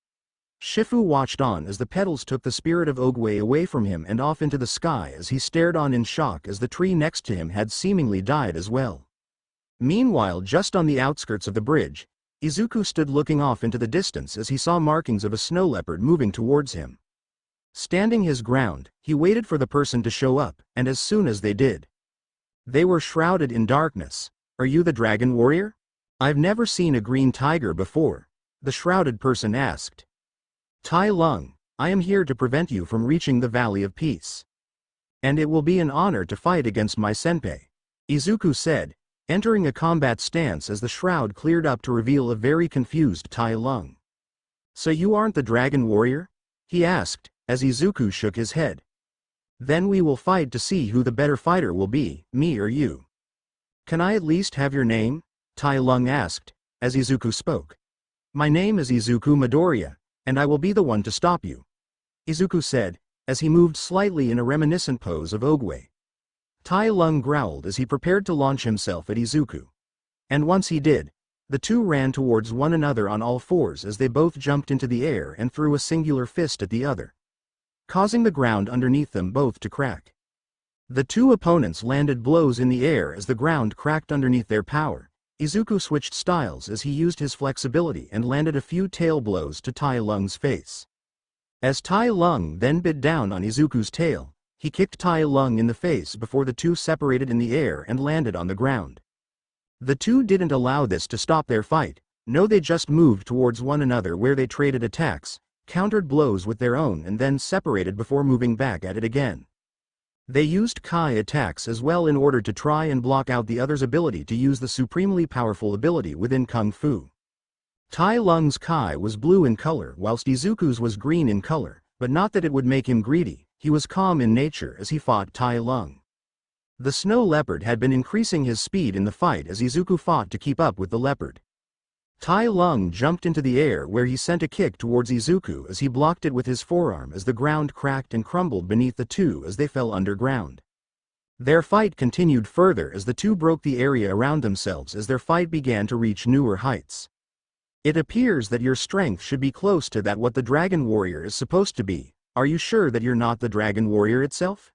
Shifu watched on as the petals took the spirit of Oogway away from him and off into the sky as he stared on in shock as the tree next to him had seemingly died as well. Meanwhile, just on the outskirts of the bridge, Izuku stood looking off into the distance as he saw markings of a snow leopard moving towards him. Standing his ground, he waited for the person to show up, and as soon as they did, they were shrouded in darkness. Are you the dragon warrior? I've never seen a green tiger before, the shrouded person asked. Tai Lung, I am here to prevent you from reaching the Valley of Peace. And it will be an honor to fight against my senpai, Izuku said, entering a combat stance as the shroud cleared up to reveal a very confused Tai Lung. So you aren't the dragon warrior? He asked, as Izuku shook his head. Then we will fight to see who the better fighter will be, me or you. Can I at least have your name? Tai Lung asked, as Izuku spoke. My name is Izuku Midoriya, and I will be the one to stop you, Izuku said, as he moved slightly in a reminiscent pose of Oogway. Tai Lung growled as he prepared to launch himself at Izuku. And once he did, the two ran towards one another on all fours as they both jumped into the air and threw a singular fist at the other, causing the ground underneath them both to crack. The two opponents landed blows in the air as the ground cracked underneath their power. Izuku switched styles as he used his flexibility and landed a few tail blows to Tai Lung's face. As Tai Lung then bit down on Izuku's tail, he kicked Tai Lung in the face before the two separated in the air and landed on the ground. The two didn't allow this to stop their fight. No, they just moved towards one another where they traded attacks, countered blows with their own and then separated before moving back at it again. They used Kai attacks as well in order to try and block out the other's ability to use the supremely powerful ability within Kung Fu. Tai Lung's Kai was blue in color whilst Izuku's was green in color, but not that it would make him greedy. He was calm in nature as he fought Tai Lung. The snow leopard had been increasing his speed in the fight as Izuku fought to keep up with the leopard. Tai Lung jumped into the air where he sent a kick towards Izuku as he blocked it with his forearm as the ground cracked and crumbled beneath the two as they fell underground. Their fight continued further as the two broke the area around themselves as their fight began to reach newer heights. It appears that your strength should be close to that what the dragon warrior is supposed to be. Are you sure that you're not the dragon warrior itself?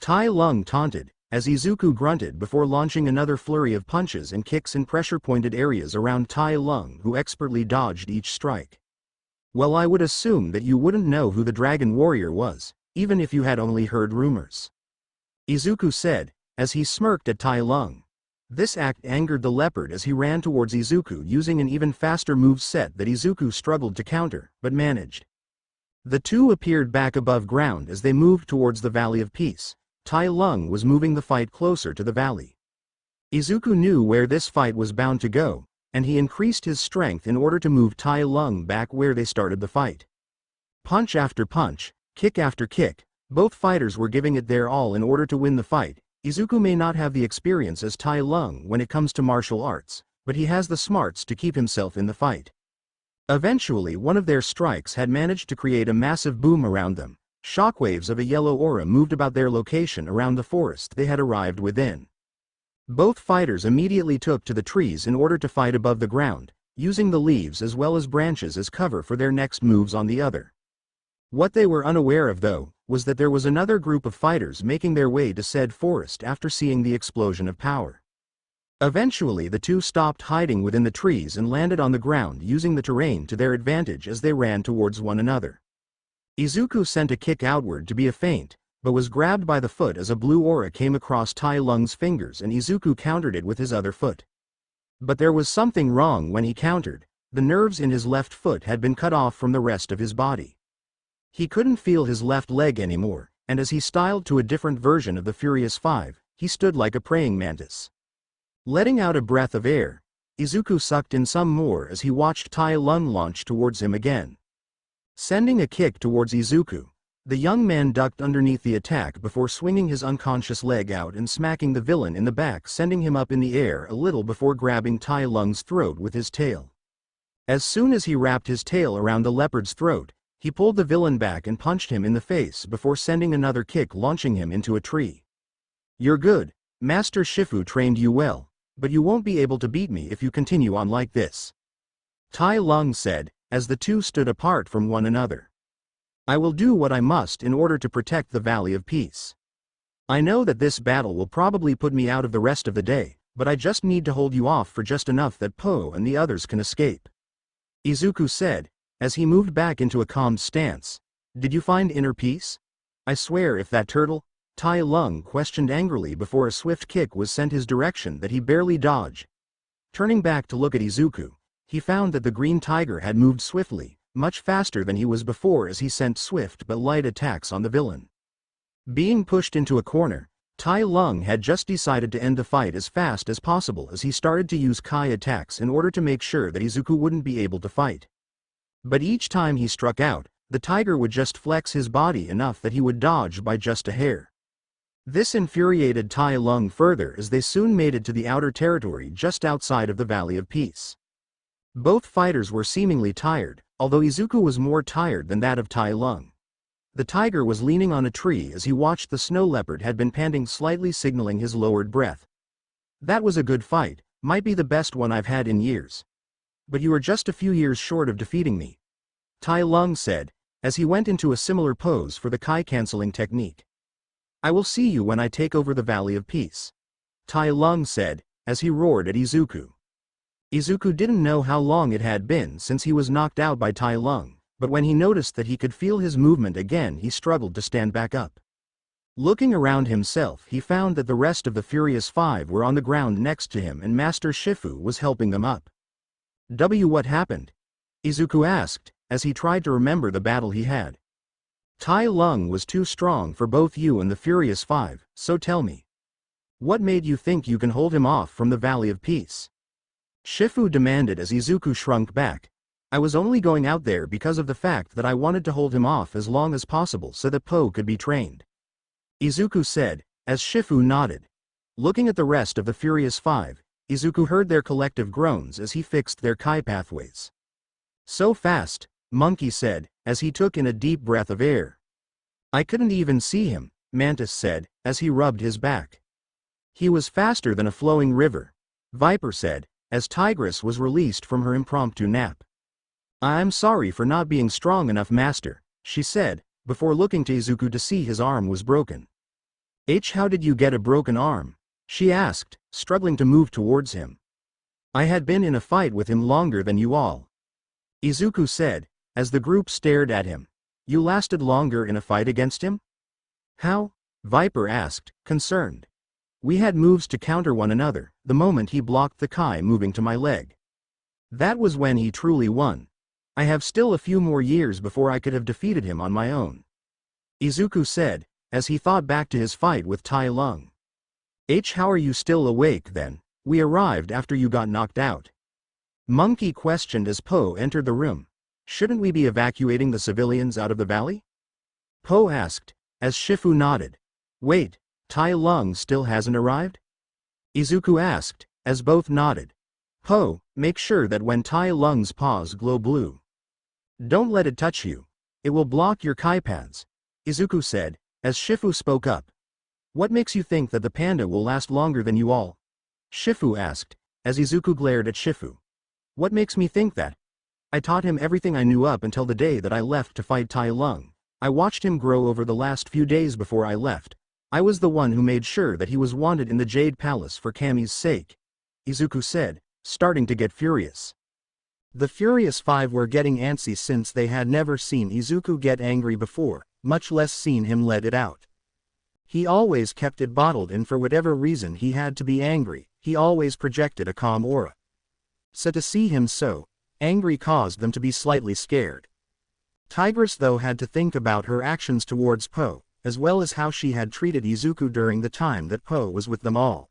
Tai Lung taunted, as Izuku grunted before launching another flurry of punches and kicks in pressure-pointed areas around Tai Lung, who expertly dodged each strike. Well, I would assume that you wouldn't know who the dragon warrior was, even if you had only heard rumors, Izuku said, as he smirked at Tai Lung. This act angered the leopard as he ran towards Izuku using an even faster move set that Izuku struggled to counter, but managed. The two appeared back above ground as they moved towards the Valley of Peace. Tai Lung was moving the fight closer to the valley. Izuku knew where this fight was bound to go, and he increased his strength in order to move Tai Lung back where they started the fight. Punch after punch, kick after kick, both fighters were giving it their all in order to win the fight. Izuku may not have the experience as Tai Lung when it comes to martial arts, but he has the smarts to keep himself in the fight. Eventually, one of their strikes had managed to create a massive boom around them. Shockwaves of a yellow aura moved about their location around the forest they had arrived within. Both fighters immediately took to the trees in order to fight above the ground, using the leaves as well as branches as cover for their next moves on the other. What they were unaware of, though, was that there was another group of fighters making their way to said forest after seeing the explosion of power. Eventually, the two stopped hiding within the trees and landed on the ground using the terrain to their advantage as they ran towards one another. Izuku sent a kick outward to be a feint, but was grabbed by the foot as a blue aura came across Tai Lung's fingers and Izuku countered it with his other foot. But there was something wrong when he countered. The nerves in his left foot had been cut off from the rest of his body. He couldn't feel his left leg anymore, and as he styled to a different version of the Furious Five, he stood like a praying mantis. Letting out a breath of air, Izuku sucked in some more as he watched Tai Lung launch towards him again. Sending a kick towards Izuku, The young man ducked underneath the attack before swinging his unconscious leg out and smacking the villain in the back, sending him up in the air a little before grabbing Tai Lung's throat with his tail. As soon as he wrapped his tail around the leopard's throat, he pulled the villain back and punched him in the face before sending another kick, launching him into a tree. "You're good. Master Shifu trained you well, but you won't be able to beat me if you continue on like this," Tai Lung said, as the two stood apart from one another. "I will do what I must in order to protect the Valley of Peace. I know that this battle will probably put me out of the rest of the day, but I just need to hold you off for just enough that Po and the others can escape," Izuku said, as he moved back into a calm stance. "Did you find inner peace? I swear if that turtle," Tai Lung questioned angrily before a swift kick was sent his direction that he barely dodged. Turning back to look at Izuku, he found that the green tiger had moved swiftly, much faster than he was before, as he sent swift but light attacks on the villain. Being pushed into a corner, Tai Lung had just decided to end the fight as fast as possible as he started to use Kai attacks in order to make sure that Izuku wouldn't be able to fight. But each time he struck out, the tiger would just flex his body enough that he would dodge by just a hair. This infuriated Tai Lung further as they soon made it to the outer territory just outside of the Valley of Peace. Both fighters were seemingly tired, although Izuku was more tired than that of Tai Lung. The tiger was leaning on a tree as he watched the snow leopard had been panting slightly, signaling his lowered breath. "That was a good fight, might be the best one I've had in years. But you are just a few years short of defeating me," Tai Lung said, as he went into a similar pose for the Kai canceling technique. "I will see you when I take over the Valley of Peace," Tai Lung said, as he roared at Izuku. Izuku didn't know how long it had been since he was knocked out by Tai Lung, but when he noticed that he could feel his movement again, he struggled to stand back up. Looking around himself, he found that the rest of the Furious Five were on the ground next to him and Master Shifu was helping them up. What happened?" Izuku asked, as he tried to remember the battle he had. "Tai Lung was too strong for both you and the Furious Five, so tell me. What made you think you can hold him off from the Valley of Peace?" Shifu demanded as Izuku shrunk back. "I was only going out there because of the fact that I wanted to hold him off as long as possible so that Po could be trained," Izuku said, as Shifu nodded. Looking at the rest of the Furious Five, Izuku heard their collective groans as he fixed their Kai pathways. "So fast," Monkey said, as he took in a deep breath of air. "I couldn't even see him," Mantis said, as he rubbed his back. "He was faster than a flowing river," Viper said, as Tigress was released from her impromptu nap. "I'm sorry for not being strong enough, Master," she said, before looking to Izuku to see his arm was broken. How did you get a broken arm?" she asked, struggling to move towards him. "I had been in a fight with him longer than you all," Izuku said, as the group stared at him. "You lasted longer in a fight against him?" "How?" Viper asked, concerned. "We had moves to counter one another, the moment he blocked the Kai moving to my leg. That was when he truly won. I have still a few more years before I could have defeated him on my own," Izuku said, as he thought back to his fight with Tai Lung. How are you still awake then? We arrived after you got knocked out," Monkey questioned as Po entered the room. "Shouldn't we be evacuating the civilians out of the valley?" Po asked, as Shifu nodded. "Wait, Tai Lung still hasn't arrived?" Izuku asked, as both nodded. "Po, make sure that when Tai Lung's paws glow blue, don't let it touch you. It will block your Kai paths," Izuku said, as Shifu spoke up. "What makes you think that the panda will last longer than you all?" Shifu asked, as Izuku glared at Shifu. "What makes me think that? I taught him everything I knew up until the day that I left to fight Tai Lung. I watched him grow over the last few days before I left. I was the one who made sure that he was wanted in the Jade Palace for Kami's sake," Izuku said, starting to get furious. The Furious Five were getting antsy since they had never seen Izuku get angry before, much less seen him let it out. He always kept it bottled in. For whatever reason he had to be angry, he always projected a calm aura. So to see him so angry caused them to be slightly scared. Tigress though had to think about her actions towards Po, as well as how she had treated Izuku during the time that Po was with them all.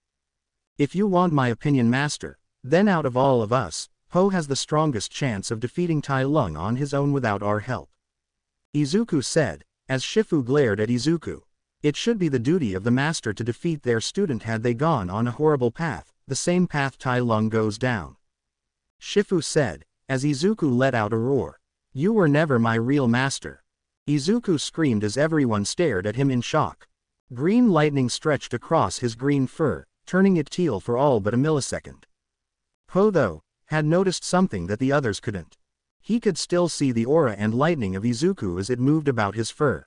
"If you want my opinion, Master, then out of all of us, Po has the strongest chance of defeating Tai Lung on his own without our help," Izuku said, as Shifu glared at Izuku. It should be the duty of the master to defeat their student had they gone on a horrible path, the same path Tai Lung goes down. Shifu said, as Izuku let out a roar. You were never my real master. Izuku screamed as everyone stared at him in shock. Green lightning stretched across his green fur, turning it teal for all but a millisecond. Po, though, had noticed something that the others couldn't. He could still see the aura and lightning of Izuku as it moved about his fur.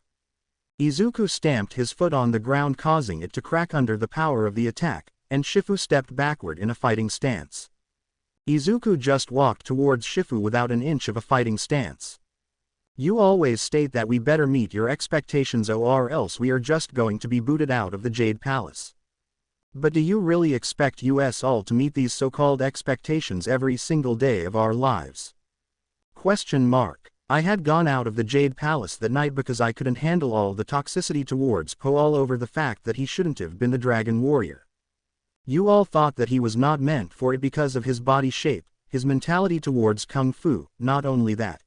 Izuku stamped his foot on the ground, causing it to crack under the power of the attack, and Shifu stepped backward in a fighting stance. Izuku just walked towards Shifu without an inch of a fighting stance. You always state that we better meet your expectations or else we are just going to be booted out of the Jade Palace. But do you really expect us all to meet these so-called expectations every single day of our lives? I had gone out of the Jade Palace that night because I couldn't handle all the toxicity towards Po, all over the fact that he shouldn't have been the Dragon Warrior. You all thought that he was not meant for it because of his body shape, his mentality towards Kung Fu, not only that.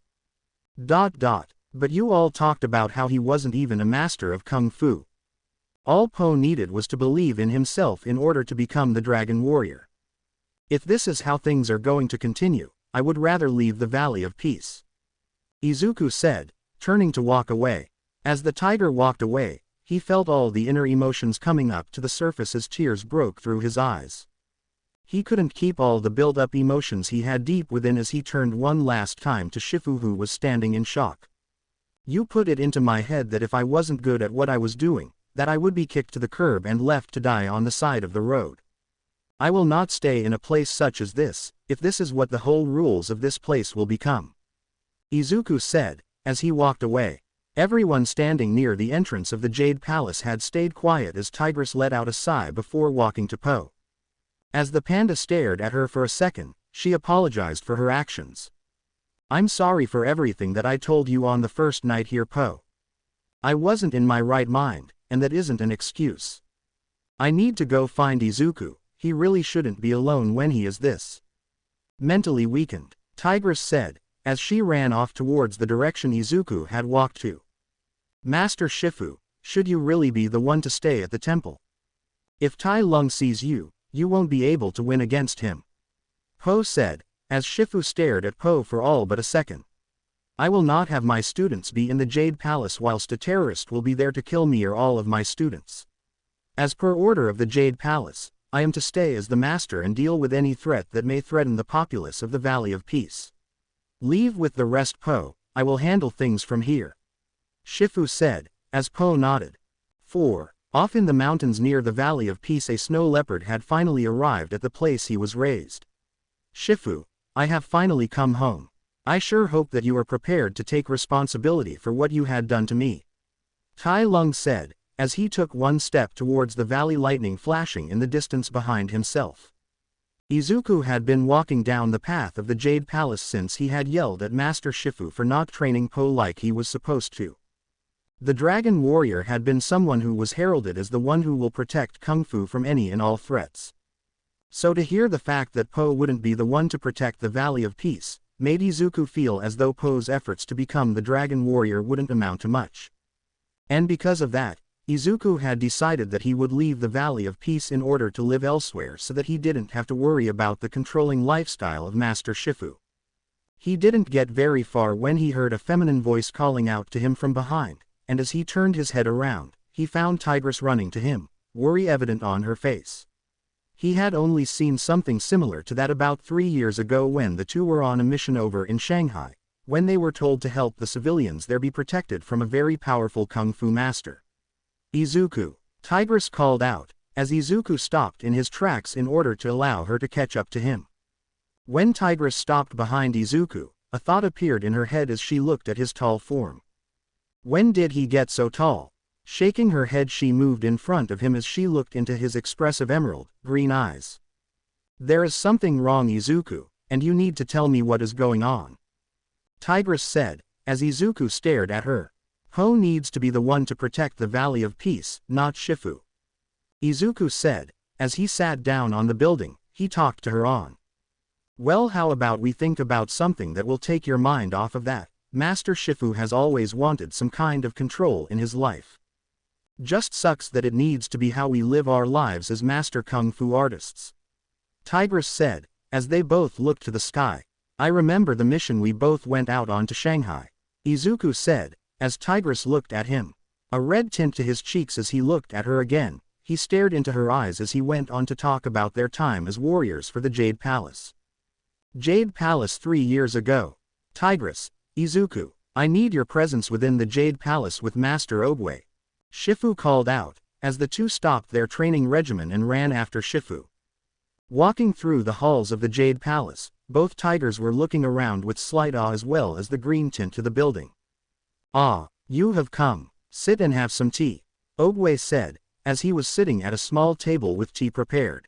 But you all talked about how he wasn't even a master of Kung Fu. All Po needed was to believe in himself in order to become the Dragon Warrior. If this is how things are going to continue, I would rather leave the Valley of Peace. Izuku said, turning to walk away. As the tiger walked away, he felt all the inner emotions coming up to the surface as tears broke through his eyes. He couldn't keep all the built-up emotions he had deep within as he turned one last time to Shifu, who was standing in shock. You put it into my head that if I wasn't good at what I was doing, that I would be kicked to the curb and left to die on the side of the road. I will not stay in a place such as this, if this is what the whole rules of this place will become. Izuku said, as he walked away. Everyone standing near the entrance of the Jade Palace had stayed quiet as Tigress let out a sigh before walking to Po. As the panda stared at her for a second, she apologized for her actions. I'm sorry for everything that I told you on the first night here, Po. I wasn't in my right mind, and that isn't an excuse. I need to go find Izuku, he really shouldn't be alone when he is this mentally weakened, Tigress said, as she ran off towards the direction Izuku had walked to. Master Shifu, should you really be the one to stay at the temple? If Tai Lung sees you, you won't be able to win against him. Po said, as Shifu stared at Po for all but a second. I will not have my students be in the Jade Palace whilst a terrorist will be there to kill me or all of my students. As per order of the Jade Palace, I am to stay as the master and deal with any threat that may threaten the populace of the Valley of Peace. Leave with the rest, Po, I will handle things from here. Shifu said, as Po nodded. 4. Off in the mountains near the Valley of Peace, a snow leopard had finally arrived at the place he was raised. Shifu, I have finally come home. I sure hope that you are prepared to take responsibility for what you had done to me. Tai Lung said, as he took one step towards the valley, lightning flashing in the distance behind himself. Izuku had been walking down the path of the Jade Palace since he had yelled at Master Shifu for not training Po like he was supposed to. The Dragon Warrior had been someone who was heralded as the one who will protect Kung Fu from any and all threats. So to hear the fact that Po wouldn't be the one to protect the Valley of Peace, made Izuku feel as though Po's efforts to become the Dragon Warrior wouldn't amount to much. And because of that, Izuku had decided that he would leave the Valley of Peace in order to live elsewhere so that he didn't have to worry about the controlling lifestyle of Master Shifu. He didn't get very far when he heard a feminine voice calling out to him from behind, and as he turned his head around, he found Tigress running to him, worry evident on her face. He had only seen something similar to that about 3 years ago when the two were on a mission over in Shanghai, when they were told to help the civilians there be protected from a very powerful Kung Fu master. Izuku, Tigress called out, as Izuku stopped in his tracks in order to allow her to catch up to him. When Tigress stopped behind Izuku, a thought appeared in her head as she looked at his tall form. When did he get so tall? Shaking her head, she moved in front of him as she looked into his expressive emerald green eyes. There is something wrong, Izuku, and you need to tell me what is going on. Tigress said, as Izuku stared at her. Po needs to be the one to protect the Valley of Peace, not Shifu. Izuku said, as he sat down on the building, he talked to her on. Well, how about we think about something that will take your mind off of that, Master Shifu has always wanted some kind of control in his life. Just sucks that it needs to be how we live our lives as master kung fu artists. Tigress said, as they both looked to the sky. I remember the mission we both went out on to Shanghai. Izuku said, as Tigress looked at him. A red tint to his cheeks as he looked at her again. He stared into her eyes as he went on to talk about their time as warriors for the Jade Palace. Jade Palace 3 years ago. Tigress, Izuku, I need your presence within the Jade Palace with Master Oogway. Shifu called out, as the two stopped their training regimen and ran after Shifu. Walking through the halls of the Jade Palace, both tigers were looking around with slight awe as well as the green tint to the building. Ah, you have come. Sit and have some tea, Oogway said, as he was sitting at a small table with tea prepared.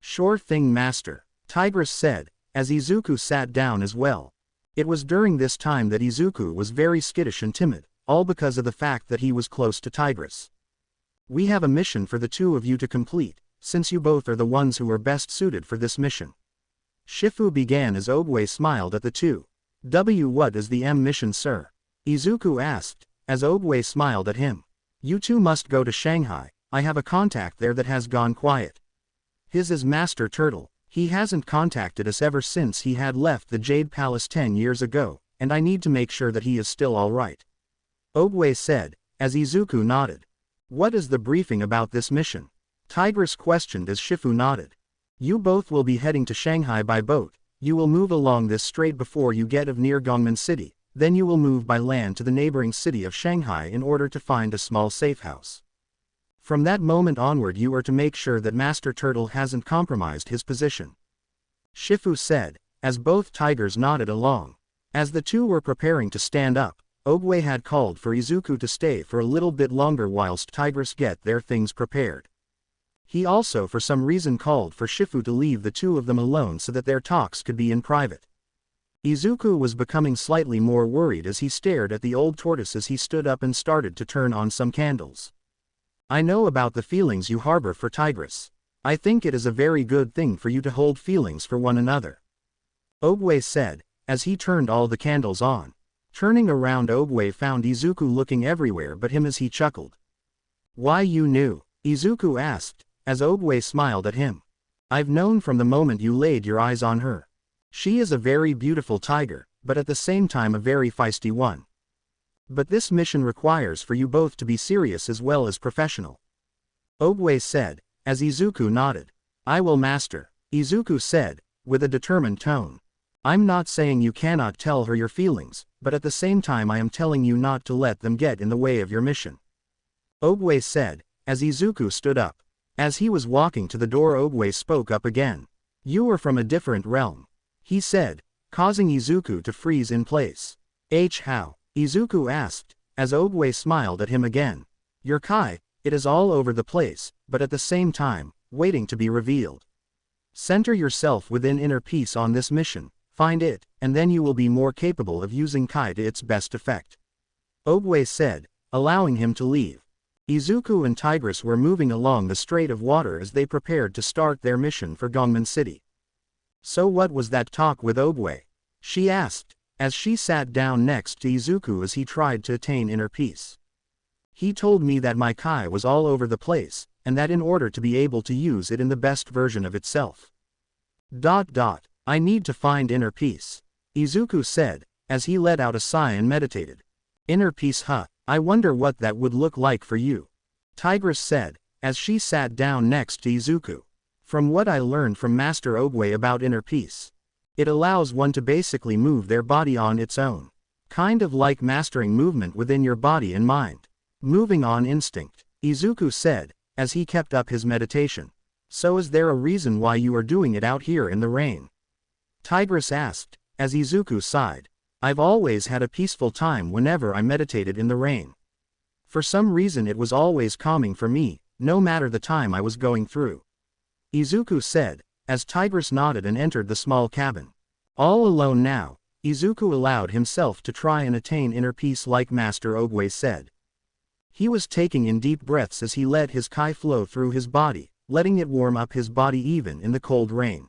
Sure thing, master, Tigress said, as Izuku sat down as well. It was during this time that Izuku was very skittish and timid, all because of the fact that he was close to Tigress. We have a mission for the two of you to complete, since you both are the ones who are best suited for this mission. Shifu began as Oogway smiled at the two. What is the mission, sir? Izuku asked, as Oogway smiled at him. You two must go to Shanghai. I have a contact there that has gone quiet. His is Master Turtle. He hasn't contacted us ever since he had left the Jade Palace 10 years ago, and I need to make sure that he is still alright. Oogway said, as Izuku nodded. What is the briefing about this mission? Tigress questioned as Shifu nodded. You both will be heading to Shanghai by boat. You will move along this strait before you get of near Gongmen City, then you will move by land to the neighboring city of Shanghai in order to find a small safe house. From that moment onward you are to make sure that Master Turtle hasn't compromised his position. Shifu said, as both tigers nodded along. As the two were preparing to stand up, Oogway had called for Izuku to stay for a little bit longer whilst Tigress get their things prepared. He also for some reason called for Shifu to leave the two of them alone so that their talks could be in private. Izuku was becoming slightly more worried as he stared at the old tortoise as he stood up and started to turn on some candles. I know about the feelings you harbor for Tigress. I think it is a very good thing for you to hold feelings for one another. Oogway said, as he turned all the candles on. Turning around, Oogway found Izuku looking everywhere but him as he chuckled. Why, you knew? Izuku asked, as Oogway smiled at him. I've known from the moment you laid your eyes on her. She is a very beautiful tiger, but at the same time a very feisty one. But this mission requires for you both to be serious as well as professional. Oogway said, as Izuku nodded. I will, master, Izuku said, with a determined tone. I'm not saying you cannot tell her your feelings, but at the same time I am telling you not to let them get in the way of your mission. Oogway said, as Izuku stood up. As he was walking to the door, Oogway spoke up again. You are from a different realm, he said, causing Izuku to freeze in place. How? Izuku asked, as Oogway smiled at him again. Your Kai, it is all over the place, but at the same time, waiting to be revealed. Center yourself within inner peace on this mission, find it, and then you will be more capable of using Kai to its best effect. Oogway said, allowing him to leave. Izuku and Tigress were moving along the Strait of Water as they prepared to start their mission for Gongmen City. So what was that talk with Oogway? She asked, as she sat down next to Izuku as he tried to attain inner peace. He told me that my Kai was all over the place, and that in order to be able to use it in the best version of itself. I need to find inner peace, Izuku said, as he let out a sigh and meditated. Inner peace, huh? I wonder what that would look like for you. Tigress said, as she sat down next to Izuku. From what I learned from Master Oogway about inner peace, it allows one to basically move their body on its own. Kind of like mastering movement within your body and mind. Moving on instinct, Izuku said, as he kept up his meditation. So is there a reason why you are doing it out here in the rain? Tigress asked, as Izuku sighed. I've always had a peaceful time whenever I meditated in the rain. For some reason it was always calming for me, no matter the time I was going through. Izuku said, as Tigress nodded and entered the small cabin. All alone now, Izuku allowed himself to try and attain inner peace like Master Oogway said. He was taking in deep breaths as he let his Kai flow through his body, letting it warm up his body even in the cold rain.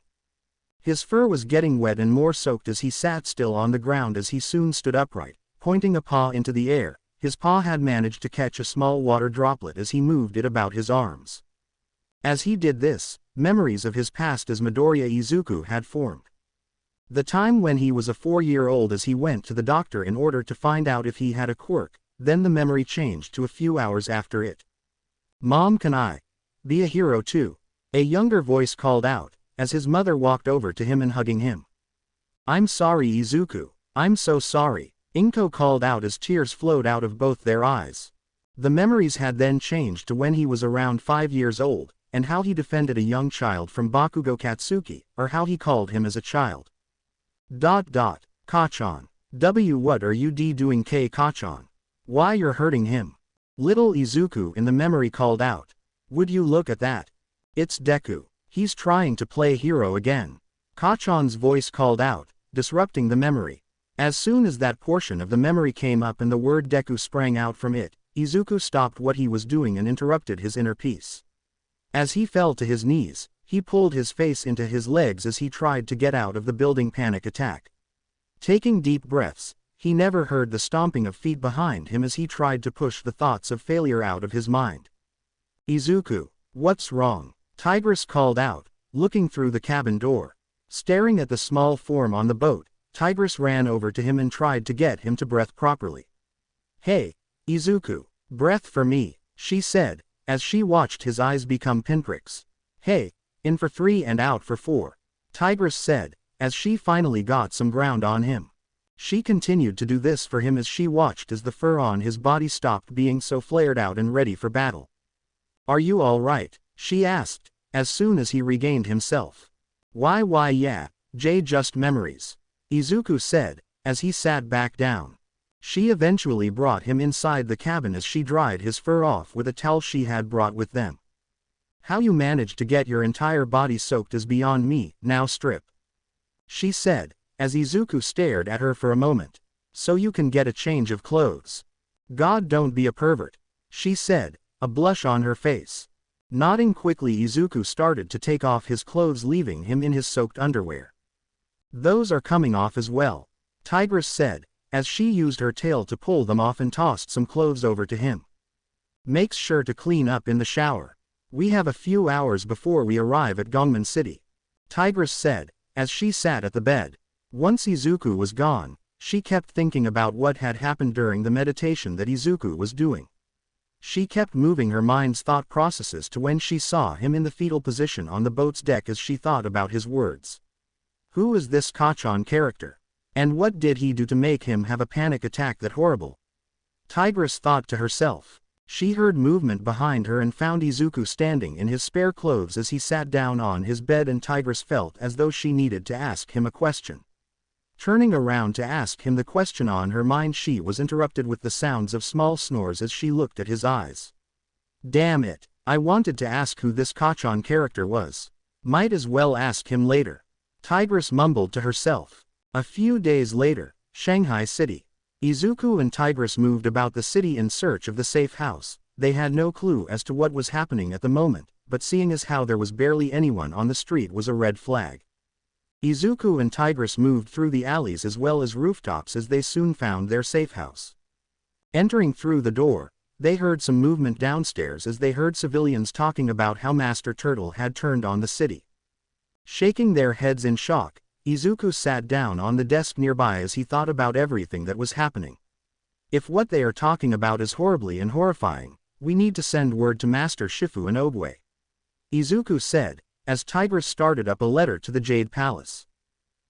His fur was getting wet and more soaked as he sat still on the ground as he soon stood upright, pointing a paw into the air. His paw had managed to catch a small water droplet as he moved it about his arms. As he did this, memories of his past as Midoriya Izuku had formed. The time when he was a 4-year-old as he went to the doctor in order to find out if he had a quirk, then the memory changed to a few hours after it. "Mom, can I be a hero too?" A younger voice called out, as his mother walked over to him and hugging him. "I'm sorry Izuku, I'm so sorry," Inko called out as tears flowed out of both their eyes. The memories had then changed to when he was around 5 years old, and how he defended a young child from Bakugo Katsuki, or how he called him as a child. Kachan. What are you doing Kachan? Why you're hurting him? Little Izuku in the memory called out. Would you look at that? It's Deku. He's trying to play hero again. Kachan's voice called out, disrupting the memory. As soon as that portion of the memory came up and the word Deku sprang out from it, Izuku stopped what he was doing and interrupted his inner peace. As he fell to his knees, he pulled his face into his legs as he tried to get out of the building panic attack. Taking deep breaths, he never heard the stomping of feet behind him as he tried to push the thoughts of failure out of his mind. "Izuku, what's wrong?" Tigress called out, looking through the cabin door. Staring at the small form on the boat, Tigress ran over to him and tried to get him to breathe properly. "Hey, Izuku, breath for me," she said, as she watched his eyes become pinpricks. "Hey, in for 3 and out for 4, Tigress said, as she finally got some ground on him. She continued to do this for him as she watched as the fur on his body stopped being so flared out and ready for battle. "Are you all right?" she asked, as soon as he regained himself. Why yeah, Jade, just memories," Izuku said, as he sat back down. She eventually brought him inside the cabin as she dried his fur off with a towel she had brought with them. "How you managed to get your entire body soaked is beyond me, now strip," she said, as Izuku stared at her for a moment. "So you can get a change of clothes." "God, don't be a pervert," she said, a blush on her face. Nodding quickly, Izuku started to take off his clothes, leaving him in his soaked underwear. "Those are coming off as well," Tigress said, as she used her tail to pull them off and tossed some clothes over to him. "Makes sure to clean up in the shower. We have a few hours before we arrive at Gongman City," Tigress said, as she sat at the bed. Once Izuku was gone, she kept thinking about what had happened during the meditation that Izuku was doing. She kept moving her mind's thought processes to when she saw him in the fetal position on the boat's deck as she thought about his words. Who is this Kachan character? And what did he do to make him have a panic attack that horrible? Tigress thought to herself. She heard movement behind her and found Izuku standing in his spare clothes as he sat down on his bed, and Tigress felt as though she needed to ask him a question. Turning around to ask him the question on her mind, she was interrupted with the sounds of small snores as she looked at his eyes. Damn it, I wanted to ask who this Kachan character was. Might as well ask him later. Tigress mumbled to herself. A few days later, Shanghai City. Izuku and Tigress moved about the city in search of the safe house. They had no clue as to what was happening at the moment, but seeing as how there was barely anyone on the street was a red flag. Izuku and Tigress moved through the alleys as well as rooftops as they soon found their safe house. Entering through the door, they heard some movement downstairs as they heard civilians talking about how Master Turtle had turned on the city. Shaking their heads in shock, Izuku sat down on the desk nearby as he thought about everything that was happening. If what they are talking about is horribly and horrifying, we need to send word to Master Shifu and Oogway, Izuku said, as Tigress started up a letter to the Jade Palace.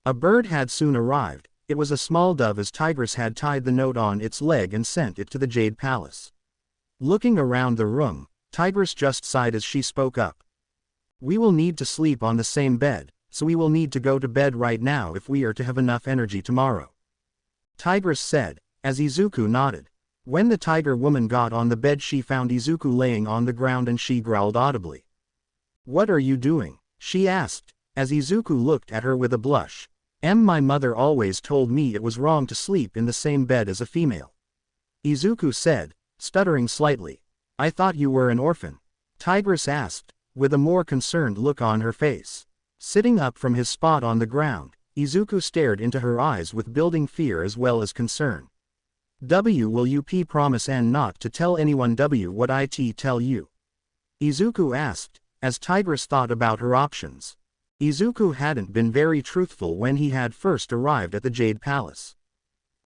A bird had soon arrived. It was a small dove as Tigress had tied the note on its leg and sent it to the Jade Palace. Looking around the room, Tigress just sighed as she spoke up. We will need to sleep on the same bed, so we will need to go to bed right now if we are to have enough energy tomorrow, Tigress said, as Izuku nodded. When the tiger woman got on the bed, she found Izuku laying on the ground and she growled audibly. What are you doing? She asked, as Izuku looked at her with a blush. My mother always told me it was wrong to sleep in the same bed as a female, Izuku said, stuttering slightly. I thought you were an orphan, Tigress asked, with a more concerned look on her face. Sitting up from his spot on the ground, Izuku stared into her eyes with building fear as well as concern. Will you promise and not to tell anyone what it tell you? Izuku asked, as Tigress thought about her options. Izuku hadn't been very truthful when he had first arrived at the Jade Palace.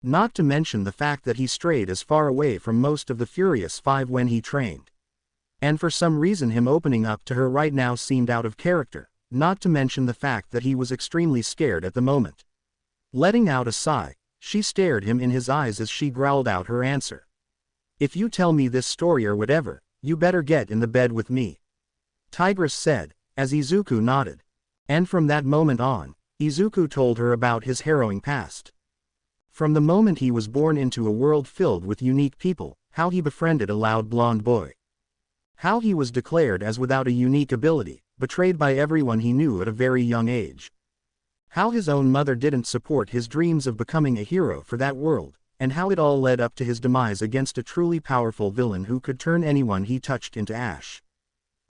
Not to mention the fact that he strayed as far away from most of the Furious Five when he trained. And for some reason him opening up to her right now seemed out of character, not to mention the fact that he was extremely scared at the moment. Letting out a sigh, she stared him in his eyes as she growled out her answer. If you tell me this story or whatever, you better get in the bed with me. Tigress said, as Izuku nodded. And from that moment on, Izuku told her about his harrowing past. From the moment he was born into a world filled with unique people, how he befriended a loud blonde boy. How he was declared as without a unique ability, betrayed by everyone he knew at a very young age. How his own mother didn't support his dreams of becoming a hero for that world, and how it all led up to his demise against a truly powerful villain who could turn anyone he touched into ash.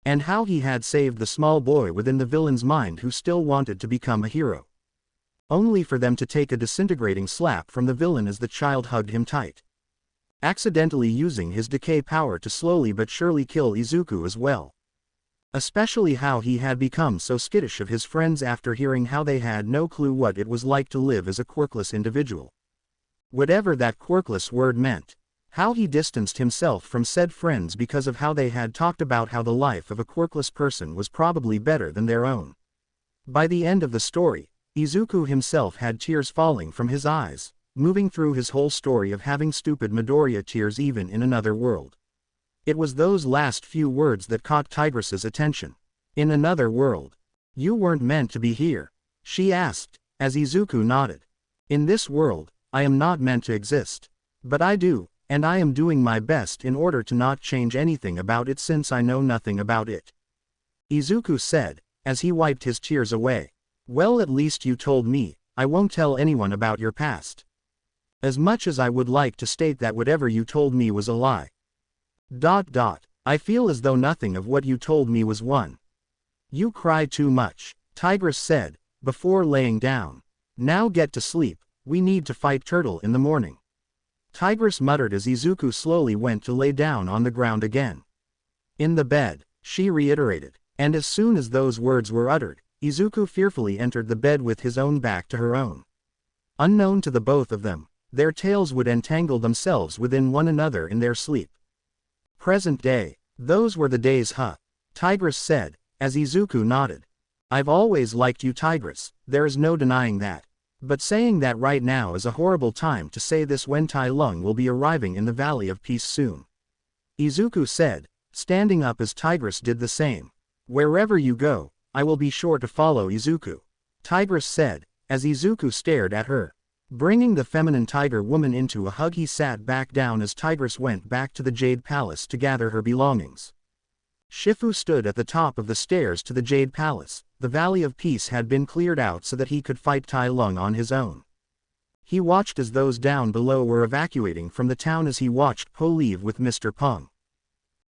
And how he had saved the small boy within the villain's mind who still wanted to become a hero. Only for them to take a disintegrating slap from the villain as the child hugged him tight. Accidentally using his decay power to slowly but surely kill Izuku as well. Especially how he had become so skittish of his friends after hearing how they had no clue what it was like to live as a quirkless individual. Whatever that quirkless word meant. How he distanced himself from said friends because of how they had talked about how the life of a quirkless person was probably better than their own. By the end of the story, Izuku himself had tears falling from his eyes, moving through his whole story of having stupid Midoriya tears even in another world. It was those last few words that caught Tigress's attention. In another world. You weren't meant to be here, she asked, as Izuku nodded. In this world, I am not meant to exist. But I do, and I am doing my best in order to not change anything about it since I know nothing about it. Izuku said, as he wiped his tears away. Well, at least you told me. I won't tell anyone about your past. As much as I would like to state that whatever you told me was a lie. I feel as though nothing of what you told me was one. You cry too much, Tigress said, before laying down. Now get to sleep, we need to fight Turtle in the morning. Tigress muttered as Izuku slowly went to lay down on the ground again. In the bed, she reiterated, and as soon as those words were uttered, Izuku fearfully entered the bed with his own back to her own. Unknown to the both of them, their tails would entangle themselves within one another in their sleep. Present day, those were the days, huh? Tigress said, as Izuku nodded. I've always liked you, Tigress, there is no denying that. But saying that right now is a horrible time to say this when Tai Lung will be arriving in the Valley of Peace soon. Izuku said, standing up as Tigress did the same. Wherever you go, I will be sure to follow Izuku. Tigress said, as Izuku stared at her. Bringing the feminine tiger woman into a hug, he sat back down as Tigress went back to the Jade Palace to gather her belongings. Shifu stood at the top of the stairs to the Jade Palace. The Valley of Peace had been cleared out so that he could fight Tai Lung on his own. He watched as those down below were evacuating from the town as he watched Po leave with Mr. Peng.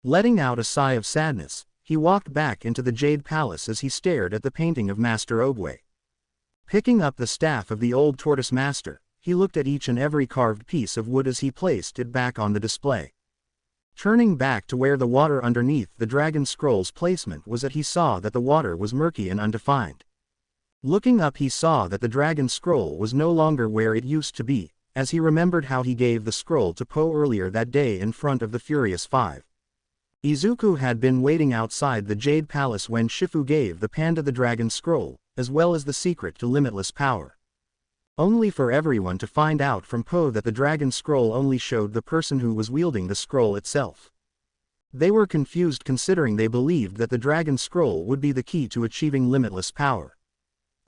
Letting out a sigh of sadness, he walked back into the Jade Palace as he stared at the painting of Master Oogway. Picking up the staff of the old tortoise master, he looked at each and every carved piece of wood as he placed it back on the display. Turning back to where the water underneath the dragon scroll's placement was, he saw that the water was murky and undefined. Looking up, he saw that the dragon scroll was no longer where it used to be, as he remembered how he gave the scroll to Po earlier that day in front of the Furious Five. Izuku had been waiting outside the Jade Palace when Shifu gave the Panda the dragon scroll, as well as the secret to limitless power. Only for everyone to find out from Po that the dragon scroll only showed the person who was wielding the scroll itself. They were confused considering they believed that the dragon scroll would be the key to achieving limitless power.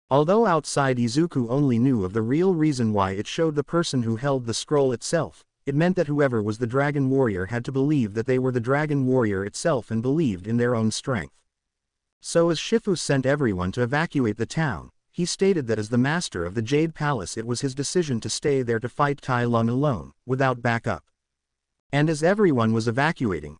Although outside Izuku only knew of the real reason why it showed the person who held the scroll itself, it meant that whoever was the dragon warrior had to believe that they were the dragon warrior itself and believed in their own strength. So as Shifu sent everyone to evacuate the town, he stated that as the master of the Jade Palace it was his decision to stay there to fight Tai Lung alone, without backup. And as everyone was evacuating,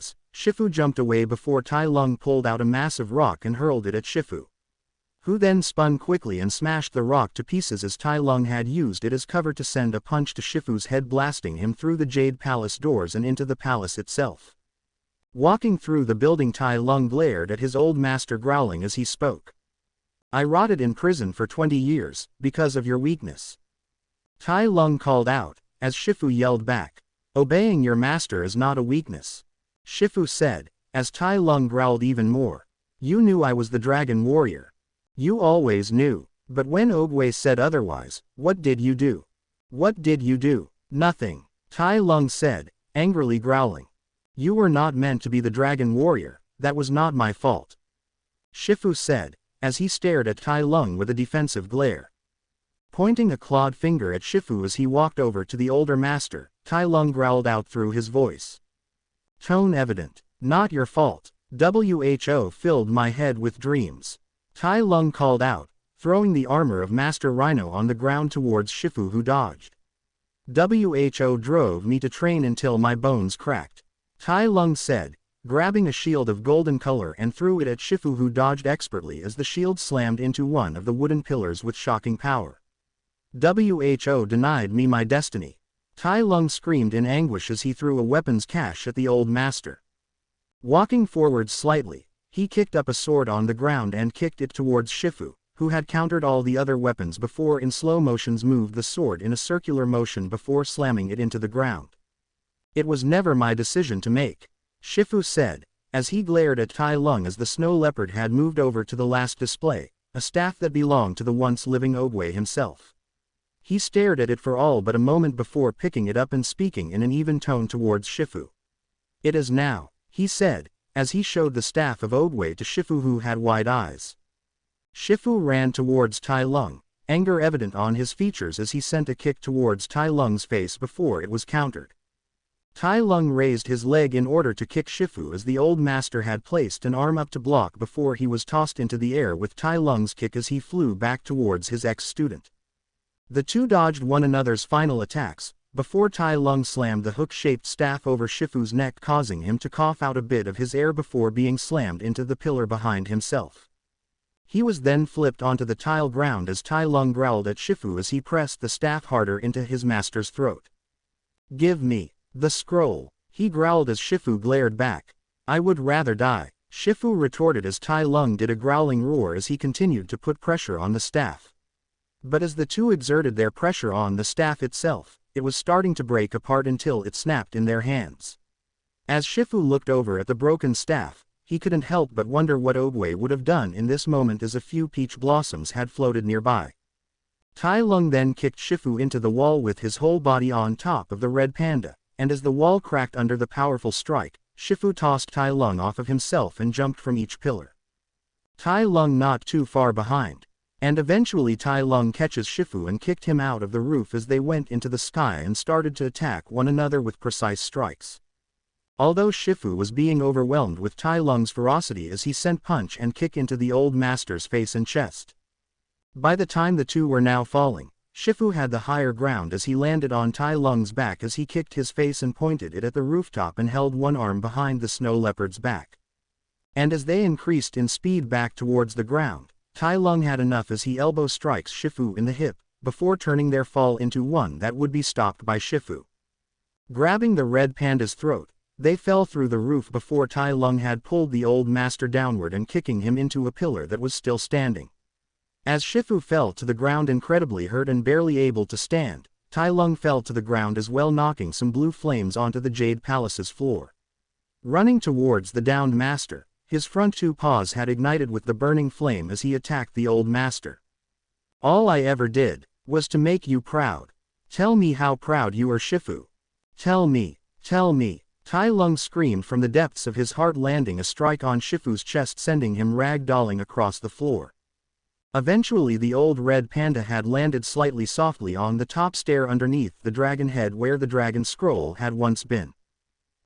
punches, Shifu jumped away before Tai Lung pulled out a massive rock and hurled it at Shifu, who then spun quickly and smashed the rock to pieces as Tai Lung had used it as cover to send a punch to Shifu's head, blasting him through the Jade Palace doors and into the palace itself. Walking through the building, Tai Lung glared at his old master, growling as he spoke. "I rotted in prison for 20 years, because of your weakness," Tai Lung called out, as Shifu yelled back. "Obeying your master is not a weakness," Shifu said, as Tai Lung growled even more. "You knew I was the Dragon Warrior. You always knew, but when Oogway said otherwise, what did you do?" "What did you do?" "Nothing," Tai Lung said, angrily growling. "You were not meant to be the Dragon Warrior, that was not my fault," Shifu said, as he stared at Tai Lung with a defensive glare. Pointing a clawed finger at Shifu as he walked over to the older master, Tai Lung growled out through his voice. Tone evident. "Not your fault. Who filled my head with dreams," Tai Lung called out, throwing the armor of Master Rhino on the ground towards Shifu, who dodged. "Who drove me to train until my bones cracked," Tai Lung said, grabbing a shield of golden color and threw it at Shifu, who dodged expertly as the shield slammed into one of the wooden pillars with shocking power. "Who denied me my destiny," Tai Lung screamed in anguish as he threw a weapons cache at the old master. Walking forward slightly, he kicked up a sword on the ground and kicked it towards Shifu, who had countered all the other weapons before in slow motions moved the sword in a circular motion before slamming it into the ground. "It was never my decision to make," Shifu said, as he glared at Tai Lung as the snow leopard had moved over to the last display, a staff that belonged to the once living Oogway himself. He stared at it for all but a moment before picking it up and speaking in an even tone towards Shifu. "It is now," he said, as he showed the staff of Oogway to Shifu, who had wide eyes. Shifu ran towards Tai Lung, anger evident on his features as he sent a kick towards Tai Lung's face before it was countered. Tai Lung raised his leg in order to kick Shifu as the old master had placed an arm up to block before he was tossed into the air with Tai Lung's kick as he flew back towards his ex-student. The two dodged one another's final attacks, before Tai Lung slammed the hook-shaped staff over Shifu's neck, causing him to cough out a bit of his air before being slammed into the pillar behind himself. He was then flipped onto the tile ground as Tai Lung growled at Shifu as he pressed the staff harder into his master's throat. "Give me the scroll," he growled as Shifu glared back. "I would rather die," Shifu retorted as Tai Lung did a growling roar as he continued to put pressure on the staff. But as the two exerted their pressure on the staff itself, it was starting to break apart until it snapped in their hands. As Shifu looked over at the broken staff, he couldn't help but wonder what Oogway would have done in this moment, as a few peach blossoms had floated nearby. Tai Lung then kicked Shifu into the wall with his whole body on top of the red panda, and as the wall cracked under the powerful strike, Shifu tossed Tai Lung off of himself and jumped from each pillar. Tai Lung not too far behind. And eventually Tai Lung catches Shifu and kicked him out of the roof as they went into the sky and started to attack one another with precise strikes. Although Shifu was being overwhelmed with Tai Lung's ferocity as he sent punch and kick into the old master's face and chest. By the time the two were now falling, Shifu had the higher ground as he landed on Tai Lung's back as he kicked his face and pointed it at the rooftop and held one arm behind the snow leopard's back. And as they increased in speed back towards the ground, Tai Lung had enough as he elbow strikes Shifu in the hip, before turning their fall into one that would be stopped by Shifu. Grabbing the red panda's throat, they fell through the roof before Tai Lung had pulled the old master downward and kicking him into a pillar that was still standing. As Shifu fell to the ground incredibly hurt and barely able to stand, Tai Lung fell to the ground as well, knocking some blue flames onto the Jade Palace's floor. Running towards the downed master, his front two paws had ignited with the burning flame as he attacked the old master. "All I ever did was to make you proud. Tell me how proud you are, Shifu. Tell me, tell me." Tai Lung screamed from the depths of his heart, landing a strike on Shifu's chest, sending him ragdolling across the floor. Eventually the old red panda had landed slightly softly on the top stair underneath the dragon head where the dragon scroll had once been.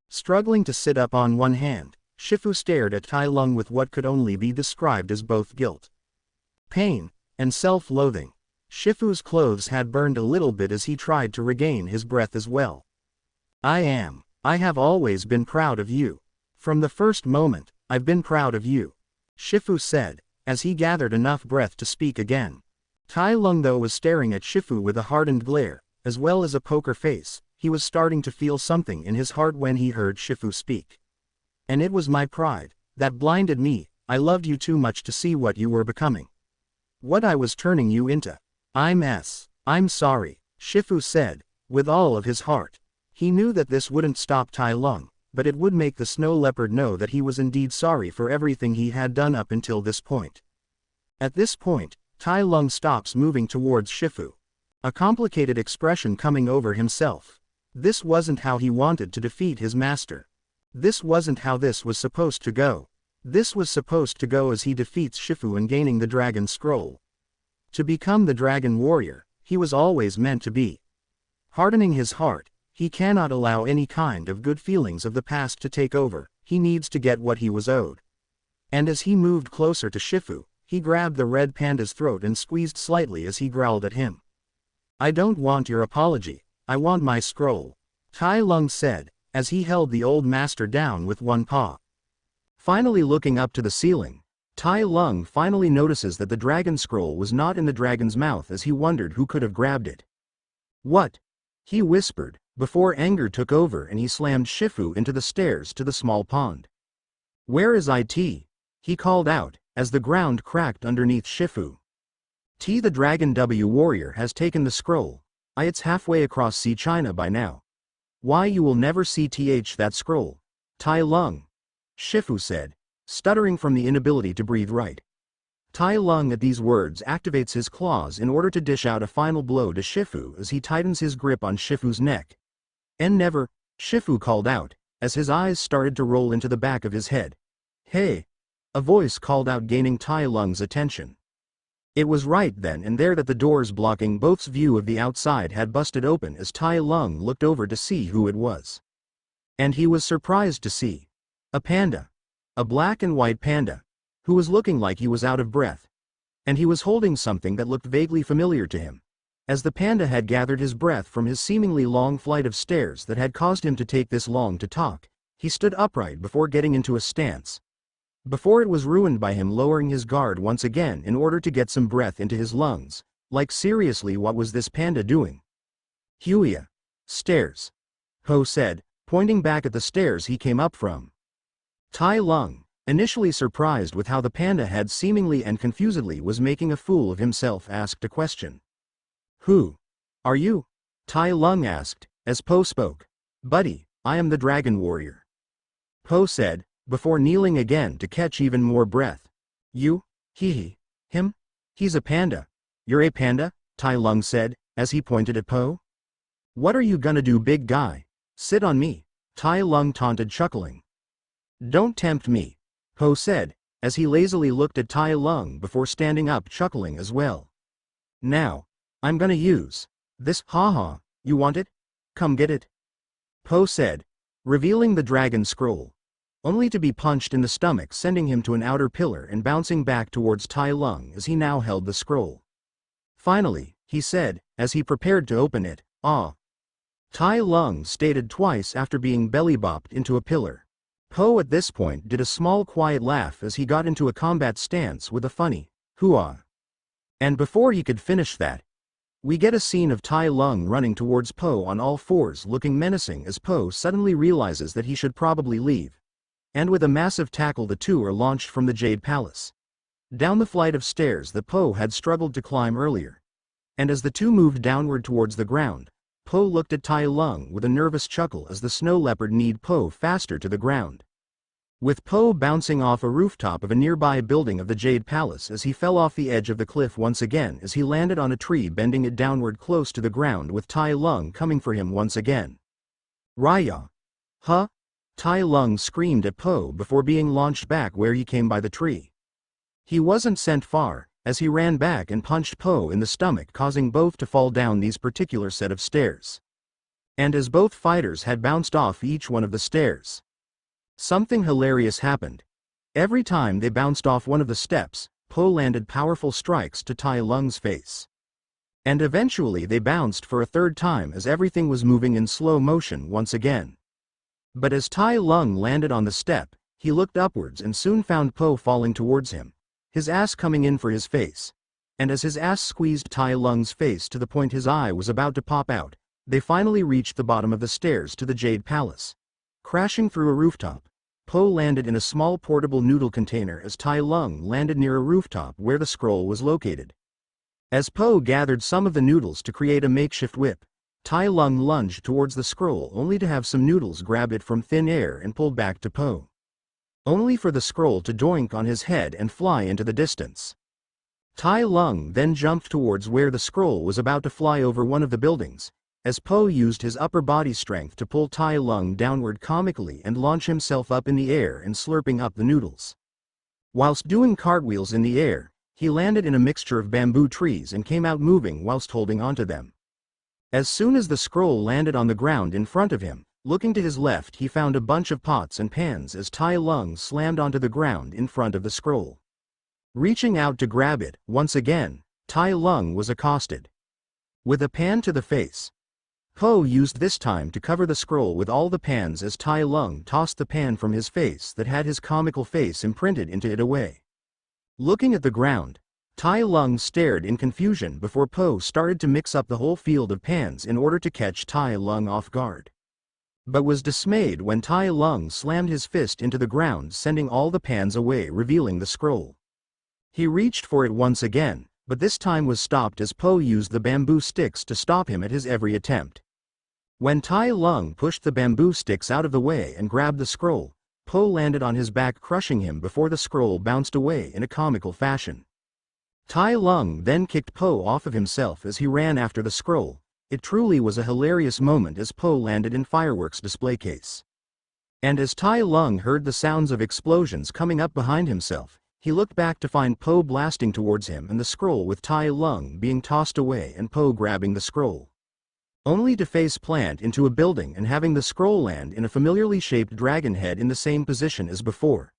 Struggling to sit up on one hand, Shifu stared at Tai Lung with what could only be described as both guilt, pain, and self-loathing. Shifu's clothes had burned a little bit as he tried to regain his breath as well. I have always been proud of you. From the first moment, I've been proud of you," Shifu said, as he gathered enough breath to speak again. Tai Lung though was staring at Shifu with a hardened glare, as well as a poker face. He was starting to feel something in his heart when he heard Shifu speak. "And it was my pride that blinded me. I loved you too much to see what you were becoming. What I was turning you into. I'm sorry," Shifu said, with all of his heart. He knew that this wouldn't stop Tai Lung, but it would make the snow leopard know that he was indeed sorry for everything he had done up until this point. At this point, Tai Lung stops moving towards Shifu, a complicated expression coming over himself. This wasn't how he wanted to defeat his master. This wasn't how this was supposed to go. This was supposed to go as he defeats Shifu and gaining the dragon scroll. To become the dragon warrior he was always meant to be. Hardening his heart, he cannot allow any kind of good feelings of the past to take over. He needs to get what he was owed. And as he moved closer to Shifu, he grabbed the red panda's throat and squeezed slightly as he growled at him. "I don't want your apology, I want my scroll," Tai Lung said, as he held the old master down with one paw. Finally looking up to the ceiling, Tai Lung finally notices that the dragon scroll was not in the dragon's mouth as he wondered who could have grabbed it. "What?" he whispered, before anger took over and he slammed Shifu into the stairs to the small pond. "Where is it?" he called out, as the ground cracked underneath Shifu. "The Dragon W warrior has taken the scroll. It's halfway across Sea China by now. Why you will never see that scroll, Tai Lung," Shifu said, stuttering from the inability to breathe right. Tai Lung at these words activates his claws in order to dish out a final blow to Shifu as he tightens his grip on Shifu's neck. "And never," Shifu called out, as his eyes started to roll into the back of his head. "Hey!" a voice called out, gaining Tai Lung's attention. It was right then and there that the doors blocking both's view of the outside had busted open as Tai Lung looked over to see who it was. And he was surprised to see a panda. A black and white panda, who was looking like he was out of breath. And he was holding something that looked vaguely familiar to him. As the panda had gathered his breath from his seemingly long flight of stairs that had caused him to take this long to talk, he stood upright before getting into a stance. Before it was ruined by him lowering his guard once again in order to get some breath into his lungs. Like seriously, what was this panda doing? "Huia. Stairs," Ho said, pointing back at the stairs he came up from. Tai Lung, initially surprised with how the panda had seemingly and confusedly was making a fool of himself, asked a question. "Who are you?" Tai Lung asked, as Po spoke. "Buddy, I am the dragon warrior," Po said, before kneeling again to catch even more breath. "You? Him? He's a panda." "You're a panda?" Tai Lung said, as he pointed at Po. "What are you gonna do, big guy? Sit on me?" Tai Lung taunted, chuckling. "Don't tempt me," Po said, as he lazily looked at Tai Lung before standing up, chuckling as well. "Now, I'm gonna use this, haha, you want it? Come get it," Po said, revealing the dragon scroll. Only to be punched in the stomach, sending him to an outer pillar and bouncing back towards Tai Lung as he now held the scroll. "Finally," he said, as he prepared to open it. "Ah." Tai Lung stated twice after being belly-bopped into a pillar. Po at this point did a small quiet laugh as he got into a combat stance with a funny, hoo-ah. And before he could finish that, we get a scene of Tai Lung running towards Po on all fours looking menacing as Po suddenly realizes that he should probably leave. And with a massive tackle the two are launched from the Jade Palace. Down the flight of stairs that Po had struggled to climb earlier. And as the two moved downward towards the ground, Po looked at Tai Lung with a nervous chuckle as the snow leopard kneed Po faster to the ground. With Po bouncing off a rooftop of a nearby building of the Jade Palace as he fell off the edge of the cliff once again as he landed on a tree bending it downward close to the ground with Tai Lung coming for him once again. Raya! Huh? Tai Lung screamed at Po before being launched back where he came by the tree. He wasn't sent far, as he ran back and punched Po in the stomach causing both to fall down these particular set of stairs. And as both fighters had bounced off each one of the stairs, something hilarious happened. Every time they bounced off one of the steps, Po landed powerful strikes to Tai Lung's face. And eventually they bounced for a third time as everything was moving in slow motion once again. But as Tai Lung landed on the step, he looked upwards and soon found Po falling towards him, his ass coming in for his face. And as his ass squeezed Tai Lung's face to the point his eye was about to pop out, they finally reached the bottom of the stairs to the Jade Palace. Crashing through a rooftop, Po landed in a small portable noodle container as Tai Lung landed near a rooftop where the scroll was located. As Po gathered some of the noodles to create a makeshift whip, Tai Lung lunged towards the scroll only to have some noodles grab it from thin air and pulled back to Po. Only for the scroll to doink on his head and fly into the distance. Tai Lung then jumped towards where the scroll was about to fly over one of the buildings, as Po used his upper body strength to pull Tai Lung downward comically and launch himself up in the air and slurping up the noodles. Whilst doing cartwheels in the air, he landed in a mixture of bamboo trees and came out moving whilst holding onto them. As soon as the scroll landed on the ground in front of him, looking to his left he found a bunch of pots and pans as Tai Lung slammed onto the ground in front of the scroll. Reaching out to grab it, once again, Tai Lung was accosted. With a pan to the face, Po used this time to cover the scroll with all the pans as Tai Lung tossed the pan from his face that had his comical face imprinted into it away. Looking at the ground, Tai Lung stared in confusion before Po started to mix up the whole field of pans in order to catch Tai Lung off guard. But was dismayed when Tai Lung slammed his fist into the ground sending all the pans away revealing the scroll. He reached for it once again, but this time was stopped as Po used the bamboo sticks to stop him at his every attempt. When Tai Lung pushed the bamboo sticks out of the way and grabbed the scroll, Po landed on his back crushing him before the scroll bounced away in a comical fashion. Tai Lung then kicked Po off of himself as he ran after the scroll. It truly was a hilarious moment as Po landed in fireworks display case. And as Tai Lung heard the sounds of explosions coming up behind himself, he looked back to find Po blasting towards him and the scroll with Tai Lung being tossed away and Po grabbing the scroll. Only to face plant into a building and having the scroll land in a familiarly shaped dragon head in the same position as before.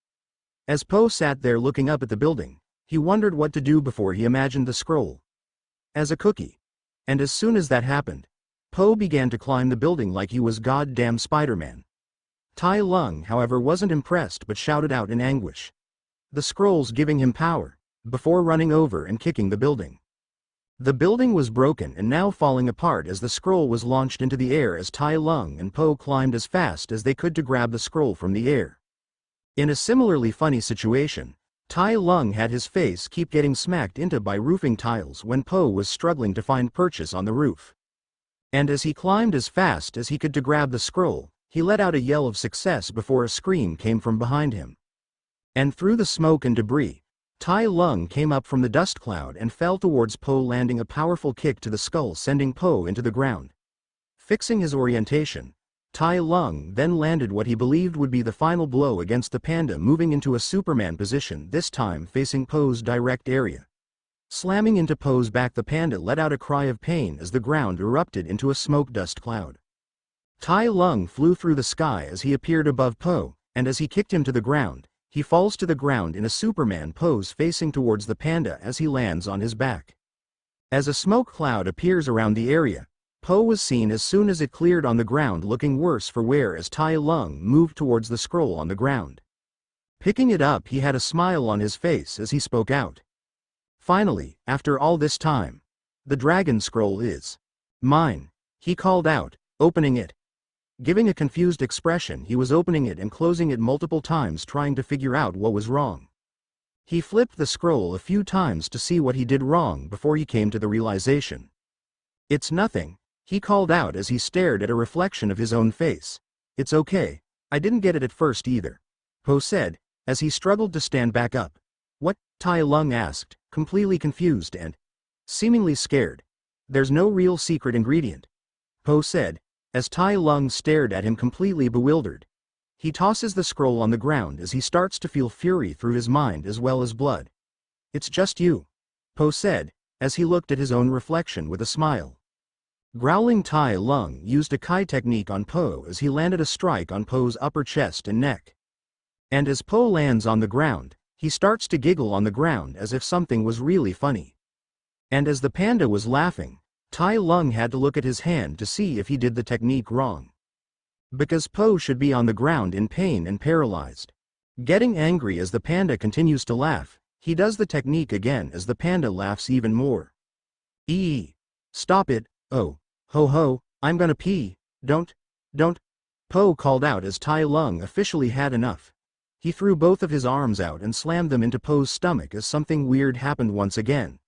As Po sat there looking up at the building, he wondered what to do before he imagined the scroll as a cookie. And as soon as that happened, Po began to climb the building like he was goddamn Spider-Man. Tai Lung, however, wasn't impressed but shouted out in anguish. The scroll's giving him power, before running over and kicking the building. The building was broken and now falling apart as the scroll was launched into the air as Tai Lung and Po climbed as fast as they could to grab the scroll from the air. In a similarly funny situation, Tai Lung had his face keep getting smacked into by roofing tiles when Po was struggling to find purchase on the roof. And as he climbed as fast as he could to grab the scroll, he let out a yell of success before a scream came from behind him. And through the smoke and debris, Tai Lung came up from the dust cloud and fell towards Po, landing a powerful kick to the skull sending Po into the ground. Fixing his orientation, Tai Lung then landed what he believed would be the final blow against the panda, moving into a Superman position, this time facing Po's direct area. Slamming into Po's back, the panda let out a cry of pain as the ground erupted into a smoke dust cloud. Tai Lung flew through the sky as he appeared above Po, and as he kicked him to the ground, he falls to the ground in a Superman pose facing towards the panda as he lands on his back. As a smoke cloud appears around the area, Po was seen as soon as it cleared on the ground, looking worse for wear as Tai Lung moved towards the scroll on the ground. Picking it up, he had a smile on his face as he spoke out. "Finally, after all this time. The dragon scroll is mine," he called out, opening it. Giving a confused expression, he was opening it and closing it multiple times, trying to figure out what was wrong. He flipped the scroll a few times to see what he did wrong before he came to the realization. "It's nothing," he called out as he stared at a reflection of his own face. "It's okay. I didn't get it at first either," Po said, as he struggled to stand back up. "What?" Tai Lung asked, completely confused and seemingly scared. "There's no real secret ingredient," Po said, as Tai Lung stared at him completely bewildered. He tosses the scroll on the ground as he starts to feel fury through his mind as well as blood. "It's just you," Po said, as he looked at his own reflection with a smile. Growling, Tai Lung used a Kai technique on Po as he landed a strike on Po's upper chest and neck. And as Po lands on the ground, he starts to giggle on the ground as if something was really funny. And as the panda was laughing, Tai Lung had to look at his hand to see if he did the technique wrong. Because Po should be on the ground in pain and paralyzed. Getting angry as the panda continues to laugh, he does the technique again as the panda laughs even more. Stop it, oh, ho ho, I'm gonna pee, don't, Po called out as Tai Lung officially had enough. He threw both of his arms out and slammed them into Po's stomach as something weird happened once again.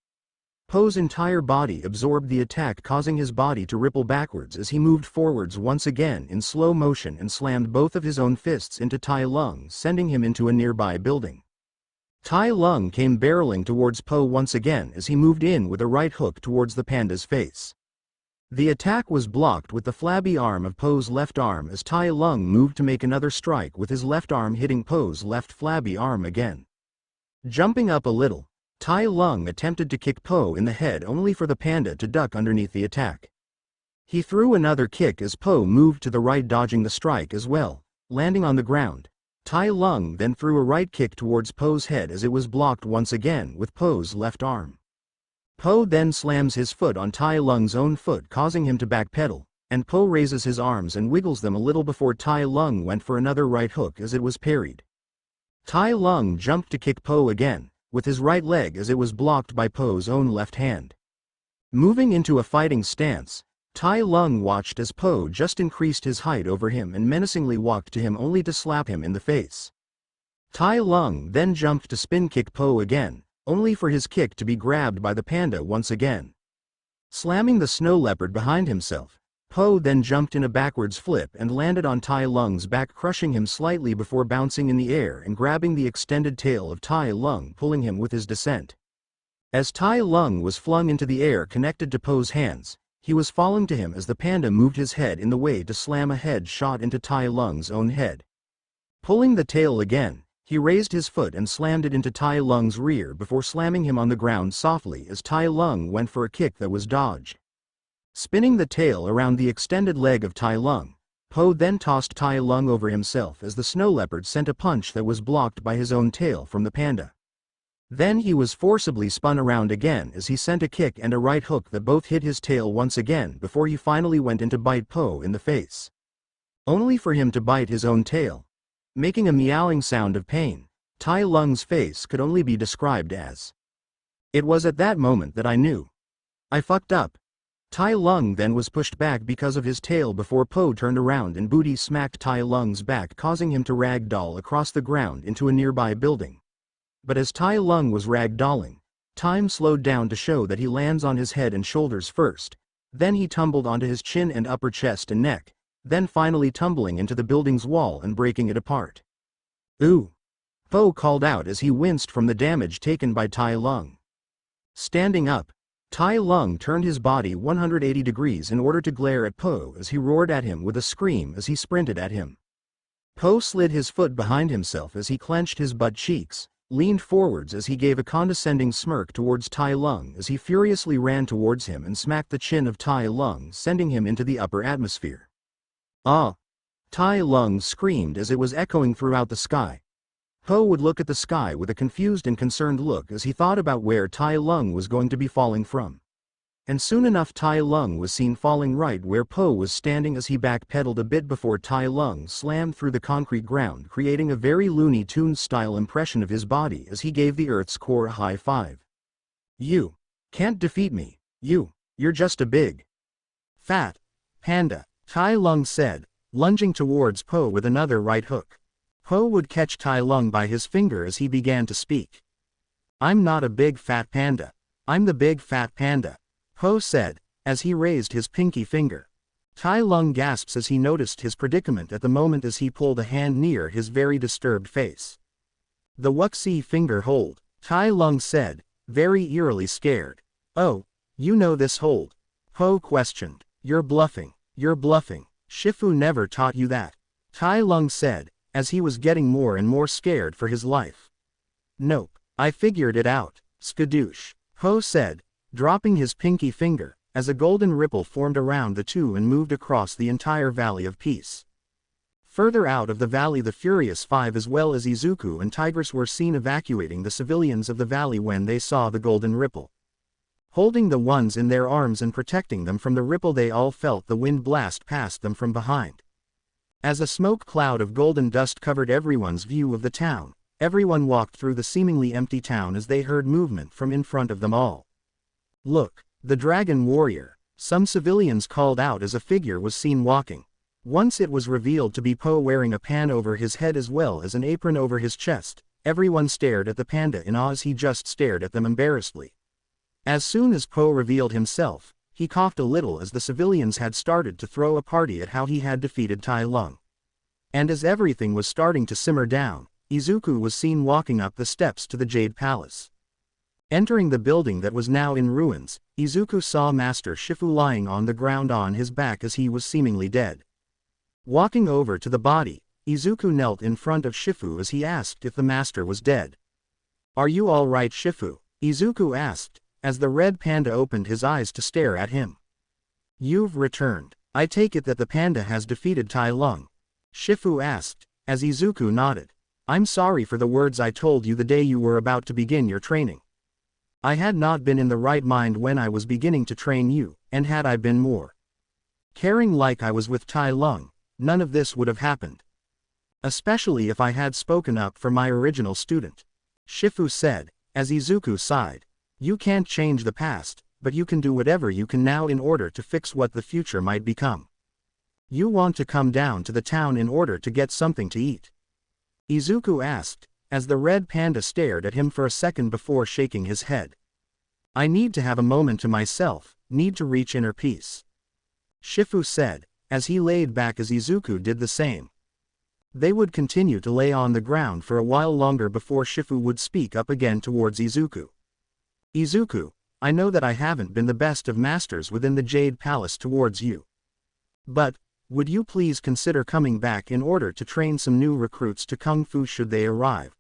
Po's entire body absorbed the attack, causing his body to ripple backwards as he moved forwards once again in slow motion and slammed both of his own fists into Tai Lung, sending him into a nearby building. Tai Lung came barreling towards Po once again as he moved in with a right hook towards the panda's face. The attack was blocked with the flabby arm of Po's left arm as Tai Lung moved to make another strike with his left arm, hitting Po's left flabby arm again. Jumping up a little, Tai Lung attempted to kick Po in the head only for the panda to duck underneath the attack. He threw another kick as Po moved to the right, dodging the strike as well, landing on the ground. Tai Lung then threw a right kick towards Po's head as it was blocked once again with Po's left arm. Po then slams his foot on Tai Lung's own foot, causing him to backpedal, and Po raises his arms and wiggles them a little before Tai Lung went for another right hook as it was parried. Tai Lung jumped to kick Po again, with his right leg as it was blocked by Po's own left hand. Moving into a fighting stance, Tai Lung watched as Po just increased his height over him and menacingly walked to him only to slap him in the face. Tai Lung then jumped to spin kick Po again, only for his kick to be grabbed by the panda once again. Slamming the snow leopard behind himself, Po then jumped in a backwards flip and landed on Tai Lung's back, crushing him slightly before bouncing in the air and grabbing the extended tail of Tai Lung, pulling him with his descent. As Tai Lung was flung into the air connected to Po's hands, he was falling to him as the panda moved his head in the way to slam a head shot into Tai Lung's own head. Pulling the tail again, he raised his foot and slammed it into Tai Lung's rear before slamming him on the ground softly as Tai Lung went for a kick that was dodged. Spinning the tail around the extended leg of Tai Lung, Po then tossed Tai Lung over himself as the snow leopard sent a punch that was blocked by his own tail from the panda. Then he was forcibly spun around again as he sent a kick and a right hook that both hit his tail once again before he finally went in to bite Po in the face. Only for him to bite his own tail, making a meowing sound of pain. Tai Lung's face could only be described as. It was at that moment that I knew. I fucked up. Tai Lung then was pushed back because of his tail before Po turned around and booty smacked Tai Lung's back, causing him to ragdoll across the ground into a nearby building. But as Tai Lung was ragdolling, time slowed down to show that he lands on his head and shoulders first, then he tumbled onto his chin and upper chest and neck, then finally tumbling into the building's wall and breaking it apart. "Ooh!" Po called out as he winced from the damage taken by Tai Lung. Standing up, Tai Lung turned his body 180 degrees in order to glare at Po as he roared at him with a scream as he sprinted at him. Po slid his foot behind himself as he clenched his butt cheeks, leaned forwards as he gave a condescending smirk towards Tai Lung as he furiously ran towards him and smacked the chin of Tai Lung, sending him into the upper atmosphere. "Ah!" Tai Lung screamed as it was echoing throughout the sky. Po would look at the sky with a confused and concerned look as he thought about where Tai Lung was going to be falling from. And soon enough Tai Lung was seen falling right where Po was standing as he backpedaled a bit before Tai Lung slammed through the concrete ground, creating a very Looney Tunes style impression of his body as he gave the Earth's core a high five. You can't defeat me, you're just a big fat panda, Tai Lung said, lunging towards Po with another right hook. Po would catch Tai Lung by his finger as he began to speak. I'm not a big fat panda. I'm the big fat panda, Po said, as he raised his pinky finger. Tai Lung gasps as he noticed his predicament at the moment as he pulled a hand near his very disturbed face. The Wuxi finger hold, Tai Lung said, very eerily scared. Oh, you know this hold? Po questioned. You're bluffing. Shifu never taught you that, Tai Lung said, as he was getting more and more scared for his life. Nope, I figured it out, skadoosh, Po said, dropping his pinky finger, as a golden ripple formed around the two and moved across the entire Valley of Peace. Further out of the valley, the Furious Five as well as Izuku and Tigress were seen evacuating the civilians of the valley when they saw the golden ripple. Holding the ones in their arms and protecting them from the ripple, they all felt the wind blast past them from behind. As a smoke cloud of golden dust covered everyone's view of the town, everyone walked through the seemingly empty town as they heard movement from in front of them all. Look, the Dragon Warrior, some civilians called out as a figure was seen walking. Once it was revealed to be Po wearing a pan over his head as well as an apron over his chest. Everyone stared at the panda in awe as he just stared at them embarrassedly. As soon as Po revealed himself, he coughed a little as the civilians had started to throw a party at how he had defeated Tai Lung. And as everything was starting to simmer down, Izuku was seen walking up the steps to the Jade Palace. Entering the building that was now in ruins, Izuku saw Master Shifu lying on the ground on his back as he was seemingly dead. Walking over to the body, Izuku knelt in front of Shifu as he asked if the master was dead. Are you all right, Shifu? Izuku asked, as the red panda opened his eyes to stare at him. You've returned. I take it that the panda has defeated Tai Lung? Shifu asked, as Izuku nodded. I'm sorry for the words I told you the day you were about to begin your training. I had not been in the right mind when I was beginning to train you, and had I been more caring like I was with Tai Lung, none of this would have happened. Especially if I had spoken up for my original student. Shifu said, as Izuku sighed. You can't change the past, but you can do whatever you can now in order to fix what the future might become. You want to come down to the town in order to get something to eat? Izuku asked, as the red panda stared at him for a second before shaking his head. I need to have a moment to myself, need to reach inner peace. Shifu said, as he laid back as Izuku did the same. They would continue to lay on the ground for a while longer before Shifu would speak up again towards Izuku. Izuku, I know that I haven't been the best of masters within the Jade Palace towards you. But, would you please consider coming back in order to train some new recruits to Kung Fu should they arrive?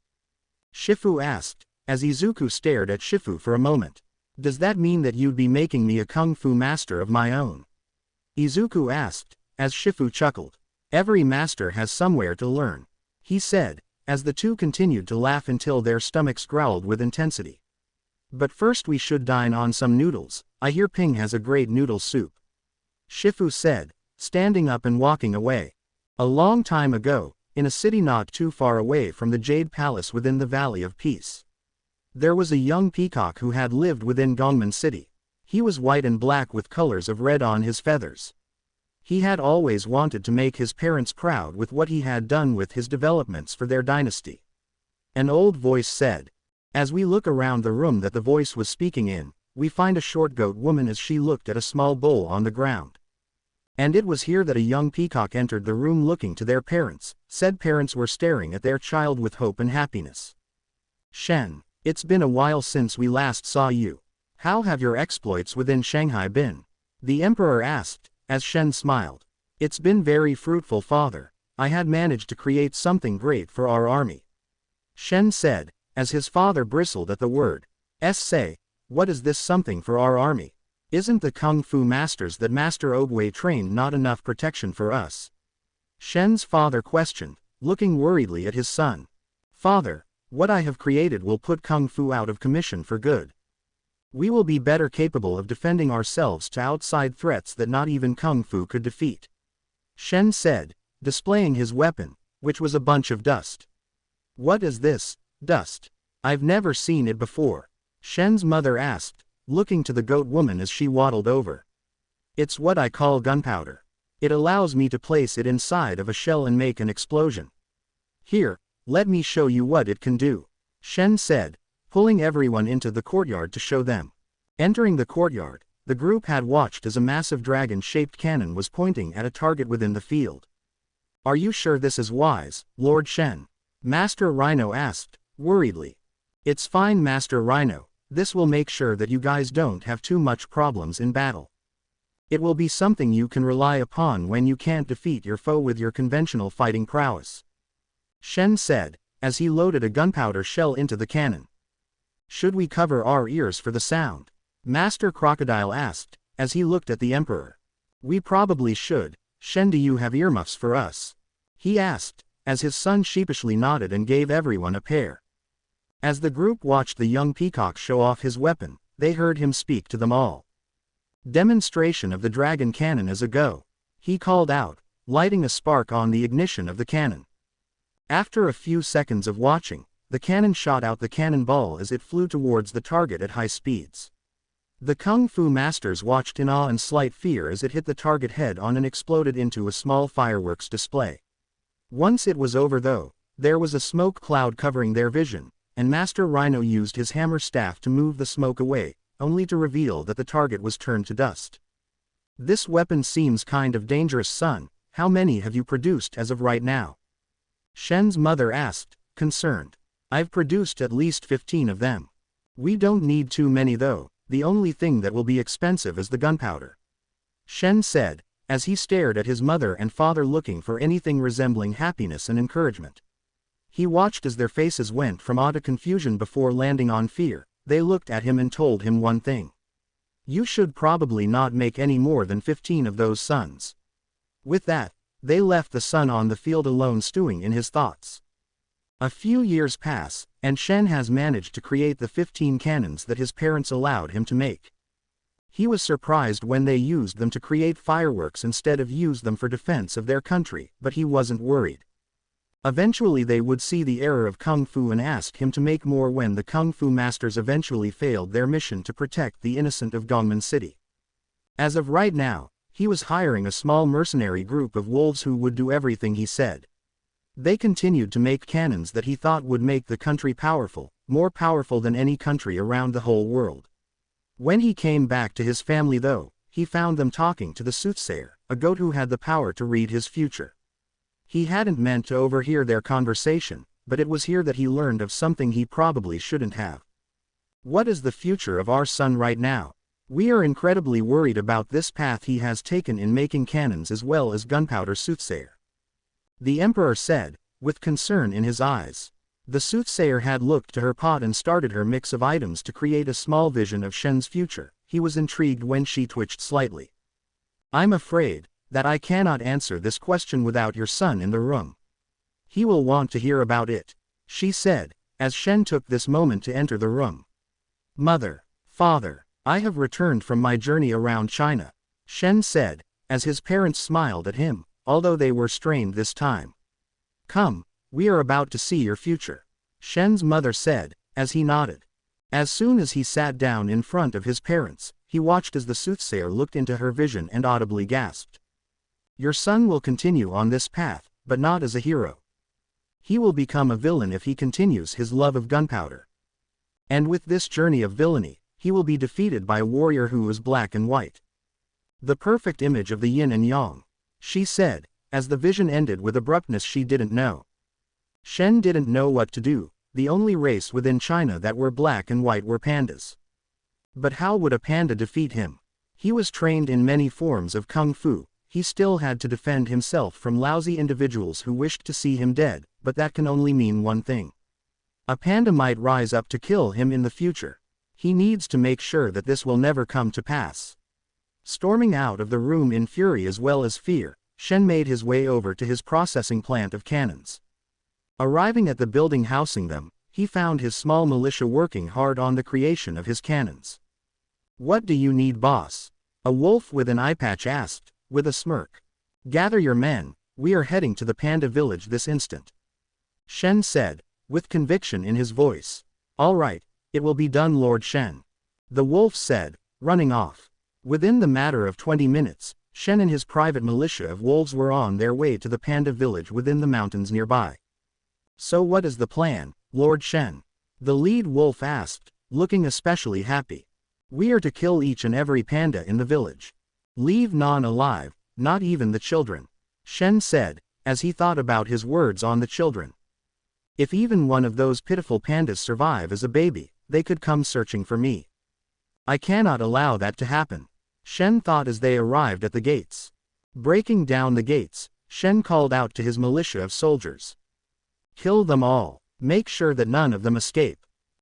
Shifu asked, as Izuku stared at Shifu for a moment. Does that mean that you'd be making me a Kung Fu master of my own? Izuku asked, as Shifu chuckled. Every master has somewhere to learn, he said, as the two continued to laugh until their stomachs growled with intensity. But first we should dine on some noodles. I hear Ping has a great noodle soup. Shifu said, standing up and walking away. A long time ago, in a city not too far away from the Jade Palace within the Valley of Peace, there was a young peacock who had lived within Gongman City. He was white and black with colors of red on his feathers. He had always wanted to make his parents proud with what he had done with his developments for their dynasty. An old voice said. As we look around the room that the voice was speaking in, we find a short goat woman as she looked at a small bowl on the ground. And it was here that a young peacock entered the room looking to their parents. Said parents were staring at their child with hope and happiness. Shen, it's been a while since we last saw you. How have your exploits within Shanghai been? The emperor asked, as Shen smiled. It's been very fruitful, father. I had managed to create something great for our army. Shen said, as his father bristled at the word. Say, what is this something for our army? Isn't the Kung Fu masters that Master Oogway trained not enough protection for us? Shen's father questioned, looking worriedly at his son. Father, what I have created will put Kung Fu out of commission for good. We will be better capable of defending ourselves to outside threats that not even Kung Fu could defeat. Shen said, displaying his weapon, which was a bunch of dust. What is this, dust? I've never seen it before. Shen's mother asked, looking to the goat woman as she waddled over. It's what I call gunpowder. It allows me to place it inside of a shell and make an explosion. Here, let me show you what it can do, Shen said, pulling everyone into the courtyard to show them. Entering the courtyard, the group had watched as a massive dragon-shaped cannon was pointing at a target within the field. Are you sure this is wise, Lord Shen? Master Rhino asked, worriedly. It's fine, Master Rhino, this will make sure that you guys don't have too much problems in battle. It will be something you can rely upon when you can't defeat your foe with your conventional fighting prowess. Shen said, as he loaded a gunpowder shell into the cannon. Should we cover our ears for the sound? Master Crocodile asked, as he looked at the Emperor. We probably should. Shen, do you have earmuffs for us? He asked, as his son sheepishly nodded and gave everyone a pair. As the group watched the young peacock show off his weapon, they heard him speak to them all. Demonstration of the dragon cannon as a go, he called out, lighting a spark on the ignition of the cannon. After a few seconds of watching, the cannon shot out the cannonball as it flew towards the target at high speeds. The Kung Fu masters watched in awe and slight fear as it hit the target head-on and exploded into a small fireworks display. Once it was over though, there was a smoke cloud covering their vision, and Master Rhino used his hammer staff to move the smoke away, only to reveal that the target was turned to dust. This weapon seems kind of dangerous, son. How many have you produced as of right now? Shen's mother asked, concerned. I've produced at least 15 of them. We don't need too many though. The only thing that will be expensive is the gunpowder. Shen said, as he stared at his mother and father looking for anything resembling happiness and encouragement. He watched as their faces went from awe to confusion before landing on fear. They looked at him and told him one thing. You should probably not make any more than 15 of those sons. With that, they left the son on the field alone stewing in his thoughts. A few years pass, and Shen has managed to create the 15 cannons that his parents allowed him to make. He was surprised when they used them to create fireworks instead of use them for defense of their country, but he wasn't worried. Eventually they would see the error of Kung Fu and ask him to make more when the Kung Fu masters eventually failed their mission to protect the innocent of Gongmen City. As of right now, he was hiring a small mercenary group of wolves who would do everything he said. They continued to make cannons that he thought would make the country powerful, more powerful than any country around the whole world. When he came back to his family though, he found them talking to the soothsayer, a goat who had the power to read his future. He hadn't meant to overhear their conversation, but it was here that he learned of something he probably shouldn't have. What is the future of our son right now? We are incredibly worried about this path he has taken in making cannons as well as gunpowder, soothsayer. The Emperor said, with concern in his eyes. The soothsayer had looked to her pot and started her mix of items to create a small vision of Shen's future. He was intrigued when she twitched slightly. I'm afraid that I cannot answer this question without your son in the room. He will want to hear about it, she said, as Shen took this moment to enter the room. Mother, father, I have returned from my journey around China, Shen said, as his parents smiled at him, although they were strained this time. Come, we are about to see your future, Shen's mother said, as he nodded. As soon as he sat down in front of his parents, he watched as the soothsayer looked into her vision and audibly gasped. Your son will continue on this path, but not as a hero. He will become a villain if he continues his love of gunpowder. And with this journey of villainy, he will be defeated by a warrior who is black and white. The perfect image of the yin and yang, she said, as the vision ended with abruptness she didn't know. Shen didn't know what to do. The only race within China that were black and white were pandas. But how would a panda defeat him? He was trained in many forms of Kung Fu. He still had to defend himself from lousy individuals who wished to see him dead, but that can only mean one thing. A panda might rise up to kill him in the future. He needs to make sure that this will never come to pass. Storming out of the room in fury as well as fear, Shen made his way over to his processing plant of cannons. Arriving at the building housing them, he found his small militia working hard on the creation of his cannons. "What do you need, boss?" a wolf with an eye patch asked, with a smirk. "Gather your men, we are heading to the Panda village this instant," Shen said, with conviction in his voice. "All right, it will be done, Lord Shen," the wolf said, running off. Within the matter of 20 minutes, Shen and his private militia of wolves were on their way to the Panda village within the mountains nearby. "So what is the plan, Lord Shen?" the lead wolf asked, looking especially happy. "We are to kill each and every panda in the village. Leave none alive, not even the children," Shen said, as he thought about his words on the children. "If even one of those pitiful pandas survive as a baby, they could come searching for me. I cannot allow that to happen," Shen thought as they arrived at the gates. Breaking down the gates, Shen called out to his militia of soldiers. "Kill them all, make sure that none of them escape."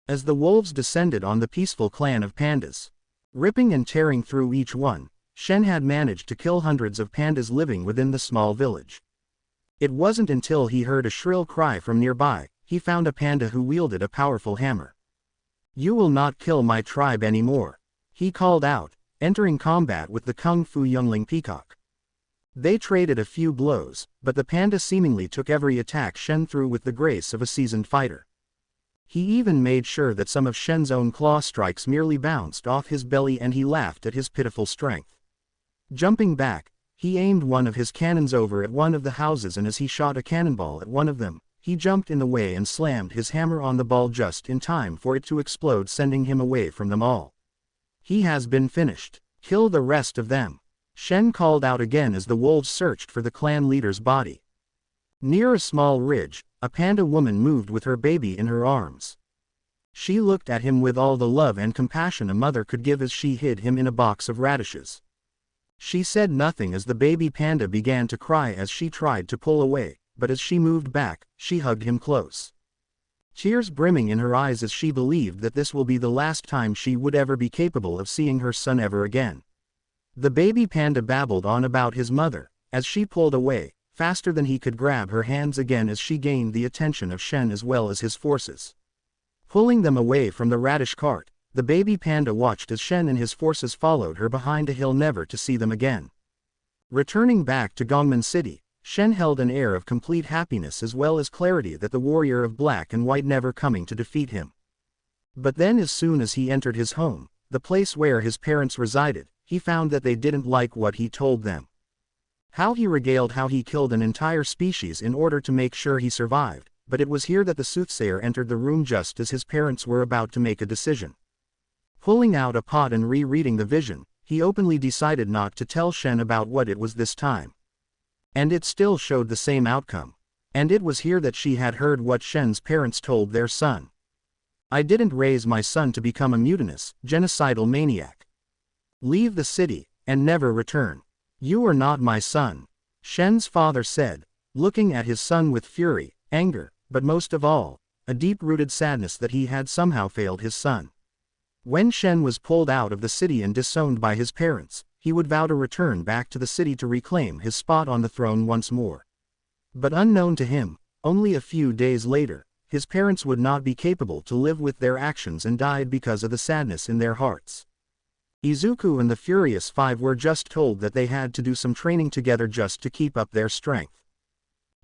As the wolves descended on the peaceful clan of pandas, ripping and tearing through each one, Shen had managed to kill hundreds of pandas living within the small village. It wasn't until he heard a shrill cry from nearby, he found a panda who wielded a powerful hammer. "You will not kill my tribe anymore," he called out, entering combat with the Kung Fu youngling peacock. They traded a few blows, but the panda seemingly took every attack Shen threw with the grace of a seasoned fighter. He even made sure that some of Shen's own claw strikes merely bounced off his belly, and he laughed at his pitiful strength. Jumping back, he aimed one of his cannons over at one of the houses, and as he shot a cannonball at one of them, he jumped in the way and slammed his hammer on the ball just in time for it to explode, sending him away from them all. "He has been finished. Kill the rest of them," Shen called out again as the wolves searched for the clan leader's body. Near a small ridge, a panda woman moved with her baby in her arms. She looked at him with all the love and compassion a mother could give as she hid him in a box of radishes. She said nothing as the baby panda began to cry as she tried to pull away, but as she moved back, she hugged him close. Tears brimming in her eyes as she believed that this will be the last time she would ever be capable of seeing her son ever again. The baby panda babbled on about his mother, as she pulled away, faster than he could grab her hands again as she gained the attention of Shen as well as his forces. Pulling them away from the radish cart, the baby panda watched as Shen and his forces followed her behind a hill, never to see them again. Returning back to Gongman City, Shen held an air of complete happiness as well as clarity that the warrior of black and white never coming to defeat him. But then as soon as he entered his home, the place where his parents resided, he found that they didn't like what he told them. How he regaled how he killed an entire species in order to make sure he survived, but it was here that the soothsayer entered the room just as his parents were about to make a decision. Pulling out a pot and rereading the vision, he openly decided not to tell Shen about what it was this time. And it still showed the same outcome. And it was here that she had heard what Shen's parents told their son. "I didn't raise my son to become a mutinous, genocidal maniac. Leave the city, and never return. You are not my son," Shen's father said, looking at his son with fury, anger, but most of all, a deep-rooted sadness that he had somehow failed his son. When Shen was pulled out of the city and disowned by his parents, he would vow to return back to the city to reclaim his spot on the throne once more. But unknown to him, only a few days later, his parents would not be capable to live with their actions and died because of the sadness in their hearts. Izuku and the Furious Five were just told that they had to do some training together just to keep up their strength.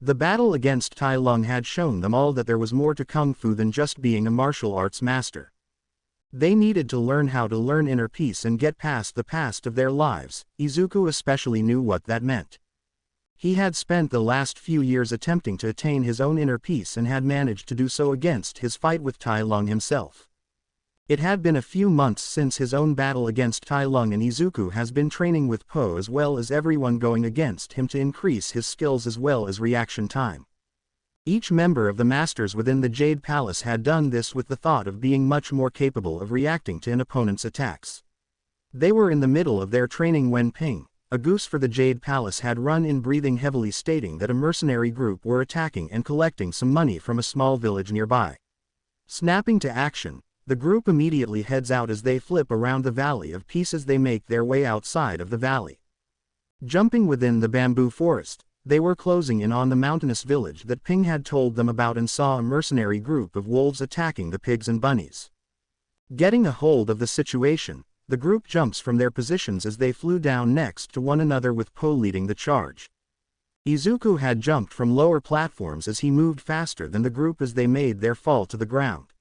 The battle against Tai Lung had shown them all that there was more to Kung Fu than just being a martial arts master. They needed to learn how to learn inner peace and get past the past of their lives. Izuku especially knew what that meant. He had spent the last few years attempting to attain his own inner peace and had managed to do so against his fight with Tai Lung himself. It had been a few months since his own battle against Tai Lung, and Izuku has been training with Po as well as everyone going against him to increase his skills as well as reaction time. Each member of the masters within the Jade Palace had done this with the thought of being much more capable of reacting to an opponent's attacks. They were in the middle of their training when Ping, a goose for the Jade Palace, had run in breathing heavily, stating that a mercenary group were attacking and collecting some money from a small village nearby. Snapping to action, the group immediately heads out as they flip around the Valley of Peace as they make their way outside of the valley. Jumping within the bamboo forest, they were closing in on the mountainous village that Ping had told them about and saw a mercenary group of wolves attacking the pigs and bunnies. Getting a hold of the situation, the group jumps from their positions as they flew down next to one another with Po leading the charge. Izuku had jumped from lower platforms as he moved faster than the group as they made their fall to the ground.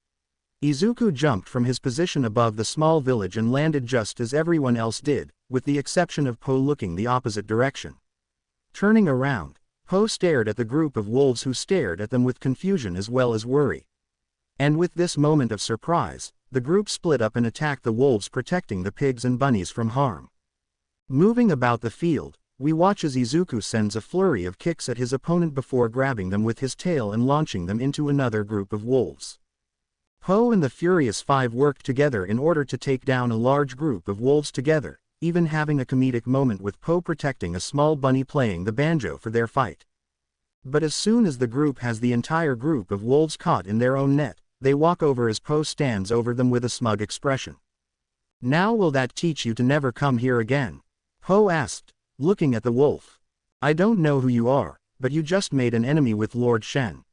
Izuku jumped from his position above the small village and landed just as everyone else did, with the exception of Po looking the opposite direction. Turning around, Po stared at the group of wolves who stared at them with confusion as well as worry. And with this moment of surprise, the group split up and attacked the wolves, protecting the pigs and bunnies from harm. Moving about the field, we watch as Izuku sends a flurry of kicks at his opponent before grabbing them with his tail and launching them into another group of wolves. Po and the Furious Five worked together in order to take down a large group of wolves together, even having a comedic moment with Po protecting a small bunny playing the banjo for their fight. But as soon as the group has the entire group of wolves caught in their own net, they walk over as Po stands over them with a smug expression. "Now will that teach you to never come here again?" Po asked, looking at the wolf. "I don't know who you are, but you just made an enemy with Lord Shen."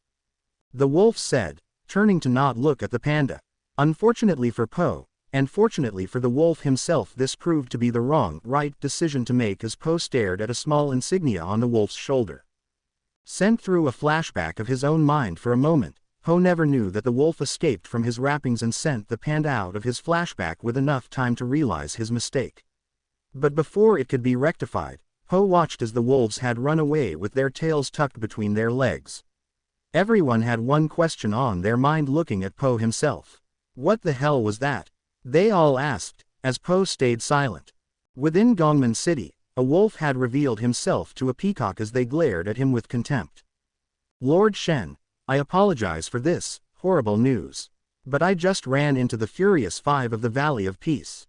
The wolf said, turning to not look at the panda. Unfortunately for Po, and fortunately for the wolf himself, this proved to be the right decision to make as Po stared at a small insignia on the wolf's shoulder. Sent through a flashback of his own mind for a moment, Po never knew that the wolf escaped from his wrappings and sent the panda out of his flashback with enough time to realize his mistake. But before it could be rectified, Po watched as the wolves had run away with their tails tucked between their legs. Everyone had one question on their mind, looking at Po himself. What the hell was that? They all asked, as Po stayed silent. Within Gongman City, a wolf had revealed himself to a peacock as they glared at him with contempt. "Lord Shen, I apologize for this horrible news. But I just ran into the Furious Five of the Valley of Peace."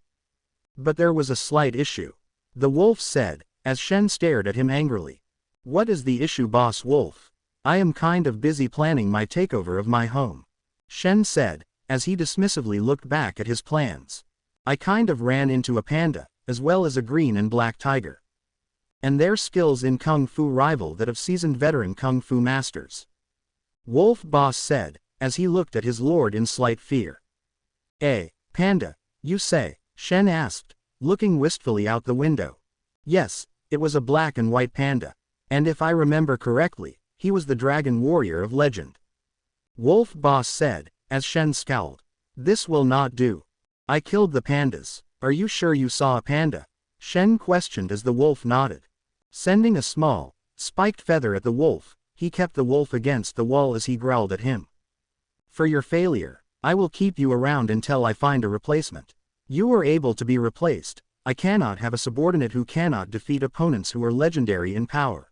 "But there was a slight issue," the wolf said, as Shen stared at him angrily. "What is the issue, boss wolf?" "I am kind of busy planning my takeover of my home," Shen said, as he dismissively looked back at his plans. "I kind of ran into a panda, as well as a green and black tiger. And their skills in kung fu rival that of seasoned veteran kung fu masters," Wolf Boss said, as he looked at his lord in slight fear. Panda, you say?" Shen asked, looking wistfully out the window. "Yes, it was a black and white panda. And if I remember correctly, he was the dragon warrior of legend," Wolf Boss said, as Shen scowled. "This will not do. I killed the pandas." "Are you sure you saw a panda?" Shen questioned as the wolf nodded. Sending a small, spiked feather at the wolf, he kept the wolf against the wall as he growled at him. "For your failure, I will keep you around until I find a replacement. You were able to be replaced. I cannot have a subordinate who cannot defeat opponents who are legendary in power,"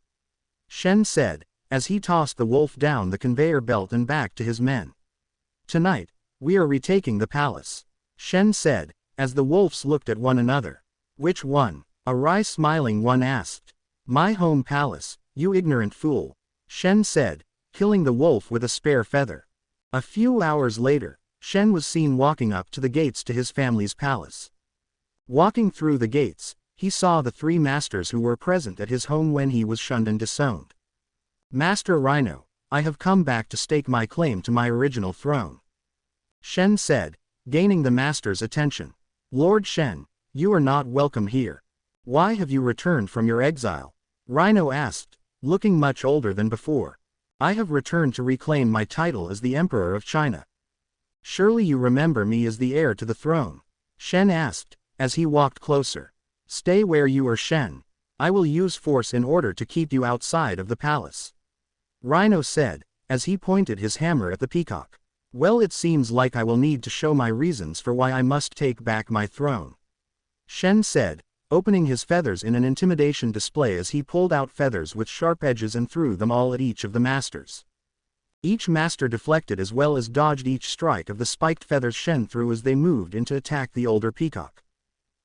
Shen said, as he tossed the wolf down the conveyor belt and back to his men. "Tonight, we are retaking the palace," Shen said, as the wolves looked at one another. "Which one?" a wry smiling one asked. "My home palace, you ignorant fool," Shen said, killing the wolf with a spare feather. A few hours later, Shen was seen walking up to the gates to his family's palace. Walking through the gates, he saw the three masters who were present at his home when he was shunned and disowned. "Master Rhino, I have come back to stake my claim to my original throne," Shen said, gaining the master's attention. "Lord Shen, you are not welcome here. Why have you returned from your exile?" Rhino asked, looking much older than before. "I have returned to reclaim my title as the Emperor of China." "Surely you remember me as the heir to the throne?" Shen asked, as he walked closer. "Stay where you are, Shen. I will use force in order to keep you outside of the palace," Rhino said, as he pointed his hammer at the peacock. "Well, it seems like I will need to show my reasons for why I must take back my throne," Shen said, opening his feathers in an intimidation display as he pulled out feathers with sharp edges and threw them all at each of the masters. Each master deflected as well as dodged each strike of the spiked feathers Shen threw as they moved in to attack the older peacock.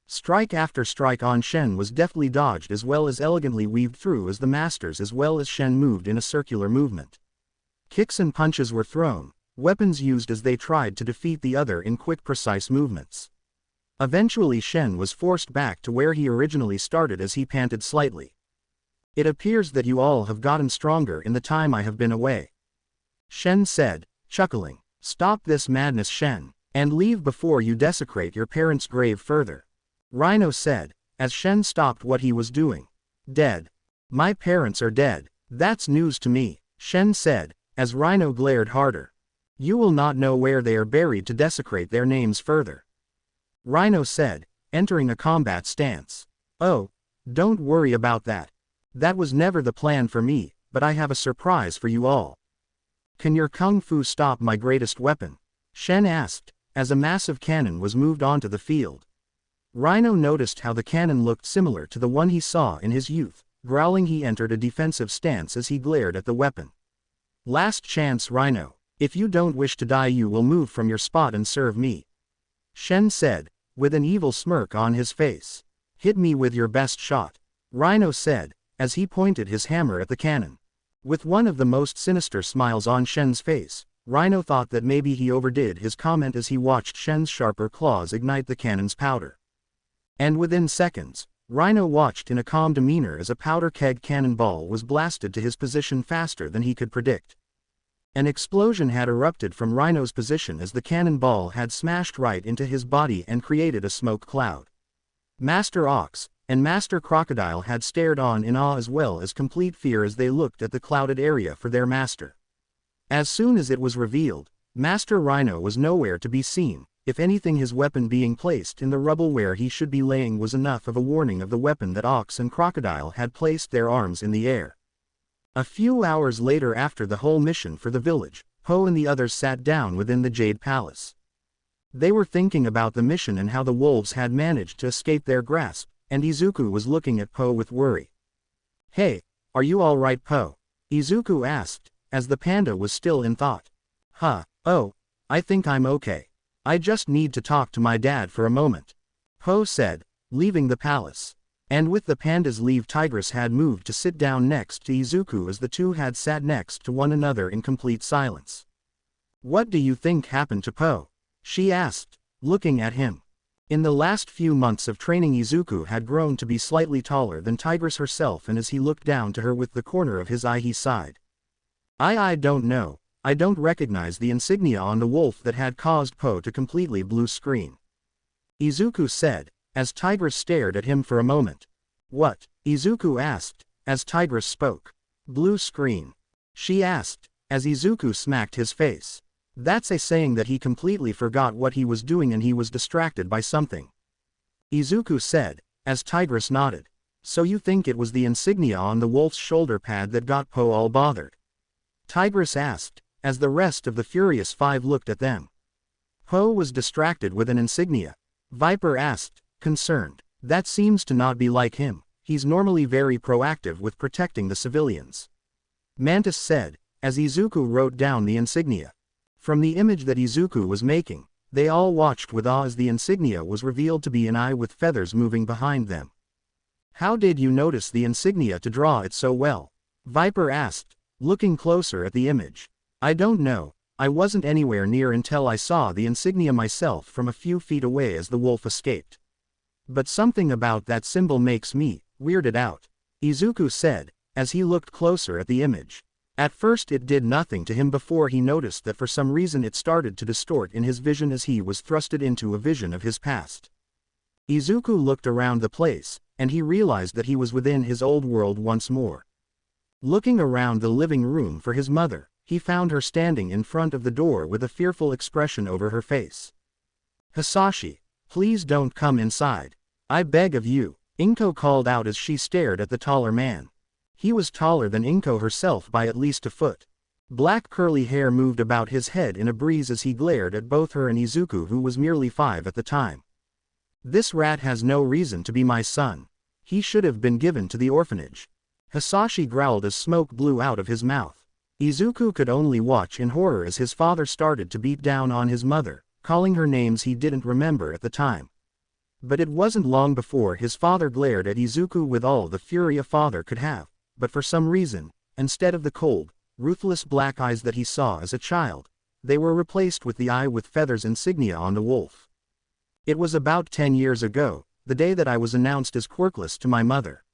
Strike after strike on Shen was deftly dodged as well as elegantly weaved through as the masters as well as Shen moved in a circular movement. Kicks and punches were thrown, weapons used as they tried to defeat the other in quick precise movements. Eventually Shen was forced back to where he originally started as he panted slightly. "It appears that you all have gotten stronger in the time I have been away," Shen said, chuckling. "Stop this madness, Shen, and leave before you desecrate your parents' grave further." Rhino said, as Shen stopped what he was doing. Dead. My parents are dead. That's news to me, Shen said, as Rhino glared harder. You will not know where they are buried to desecrate their names further. Rhino said, entering a combat stance. Oh, don't worry about that. That was never the plan for me, but I have a surprise for you all. Can your kung fu stop my greatest weapon? Shen asked, as a massive cannon was moved onto the field. Rhino noticed how the cannon looked similar to the one he saw in his youth. Growling, he entered a defensive stance as he glared at the weapon. Last chance, Rhino. If you don't wish to die, you will move from your spot and serve me. Shen said, with an evil smirk on his face. Hit me with your best shot, Rhino said, as he pointed his hammer at the cannon. With one of the most sinister smiles on Shen's face, Rhino thought that maybe he overdid his comment as he watched Shen's sharper claws ignite the cannon's powder. And within seconds, Rhino watched in a calm demeanor as a powder keg cannonball was blasted to his position faster than he could predict. An explosion had erupted from Rhino's position as the cannonball had smashed right into his body and created a smoke cloud. Master Ox and Master Crocodile had stared on in awe as well as complete fear as they looked at the clouded area for their master. As soon as it was revealed, Master Rhino was nowhere to be seen. If anything, his weapon being placed in the rubble where he should be laying was enough of a warning of the weapon that Ox and Crocodile had placed their arms in the air. A few hours later, after the whole mission for the village, Po and the others sat down within the Jade Palace. They were thinking about the mission and how the wolves had managed to escape their grasp, and Izuku was looking at Po with worry. Hey, are you all right, Po? Izuku asked, as the panda was still in thought. Oh, I think I'm okay. I just need to talk to my dad for a moment, Po said, leaving the palace. And with the panda's leave, Tigress had moved to sit down next to Izuku as the two had sat next to one another in complete silence. What do you think happened to Po? She asked, looking at him. In the last few months of training, Izuku had grown to be slightly taller than Tigress herself, and as he looked down to her with the corner of his eye, he sighed. I don't know. I don't recognize the insignia on the wolf that had caused Po to completely blue screen. Izuku said, as Tigress stared at him for a moment. What? Izuku asked, as Tigress spoke. Blue screen? She asked, as Izuku smacked his face. That's a saying that he completely forgot what he was doing and he was distracted by something. Izuku said, as Tigress nodded. So you think it was the insignia on the wolf's shoulder pad that got Po all bothered? Tigress asked, as the rest of the Furious Five looked at them. Po was distracted with an insignia? Viper asked, concerned. That seems to not be like him. He's normally very proactive with protecting the civilians. Mantis said, as Izuku wrote down the insignia. From the image that Izuku was making, they all watched with awe as the insignia was revealed to be an eye with feathers moving behind them. How did you notice the insignia to draw it so well? Viper asked, looking closer at the image. I don't know. I wasn't anywhere near until I saw the insignia myself from a few feet away as the wolf escaped. But something about that symbol makes me weirded out, Izuku said, as he looked closer at the image. At first it did nothing to him before he noticed that for some reason it started to distort in his vision as he was thrusted into a vision of his past. Izuku looked around the place, and he realized that he was within his old world once more. Looking around the living room for his mother, he found her standing in front of the door with a fearful expression over her face. Hisashi, please don't come inside. I beg of you, Inko called out as she stared at the taller man. He was taller than Inko herself by at least a foot. Black curly hair moved about his head in a breeze as he glared at both her and Izuku, who was merely 5 at the time. This rat has no reason to be my son. He should have been given to the orphanage. Hisashi growled as smoke blew out of his mouth. Izuku could only watch in horror as his father started to beat down on his mother, calling her names he didn't remember at the time. But it wasn't long before his father glared at Izuku with all the fury a father could have, but for some reason, instead of the cold, ruthless black eyes that he saw as a child, they were replaced with the eye with feathers insignia on the wolf. It was about 10 years ago, the day that I was announced as quirkless to my mother.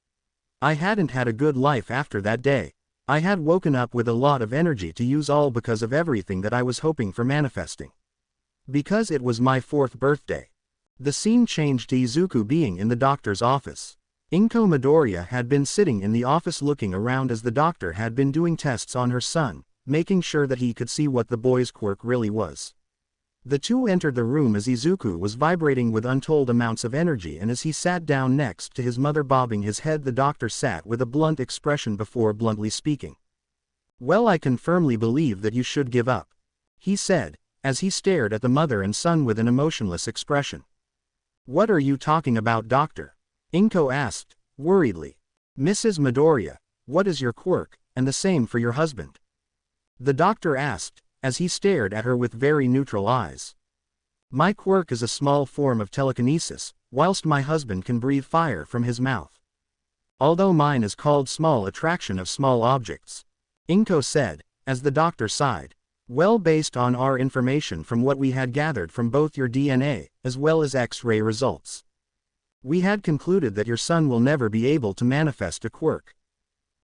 I hadn't had a good life after that day. I had woken up with a lot of energy to use all because of everything that I was hoping for manifesting. Because it was my 4th birthday. The scene changed to Izuku being in the doctor's office. Inko Midoriya had been sitting in the office looking around as the doctor had been doing tests on her son, making sure that he could see what the boy's quirk really was. The two entered the room as Izuku was vibrating with untold amounts of energy, and as he sat down next to his mother bobbing his head, the doctor sat with a blunt expression before bluntly speaking. "Well, I can firmly believe that you should give up," he said, as he stared at the mother and son with an emotionless expression. "What are you talking about, doctor?" Inko asked, worriedly. "Mrs. Midoriya, what is your quirk, and the same for your husband?" The doctor asked, as he stared at her with very neutral eyes. "My quirk is a small form of telekinesis, whilst my husband can breathe fire from his mouth. Although mine is called small attraction of small objects," Inko said, as the doctor sighed. "Well, based on our information from what we had gathered from both your DNA, as well as X-ray results, we had concluded that your son will never be able to manifest a quirk.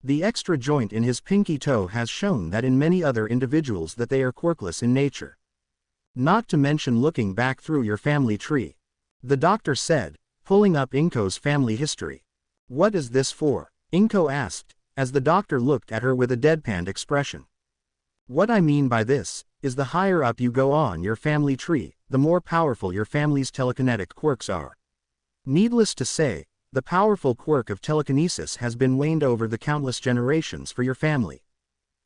The extra joint in his pinky toe has shown that in many other individuals that they are quirkless in nature. Not to mention looking back through your family tree," the doctor said, pulling up Inko's family history. "What is this for?" Inko asked, as the doctor looked at her with a deadpan expression. "What I mean by this is the higher up you go on your family tree, the more powerful your family's telekinetic quirks are. Needless to say, the powerful quirk of telekinesis has been waned over the countless generations for your family.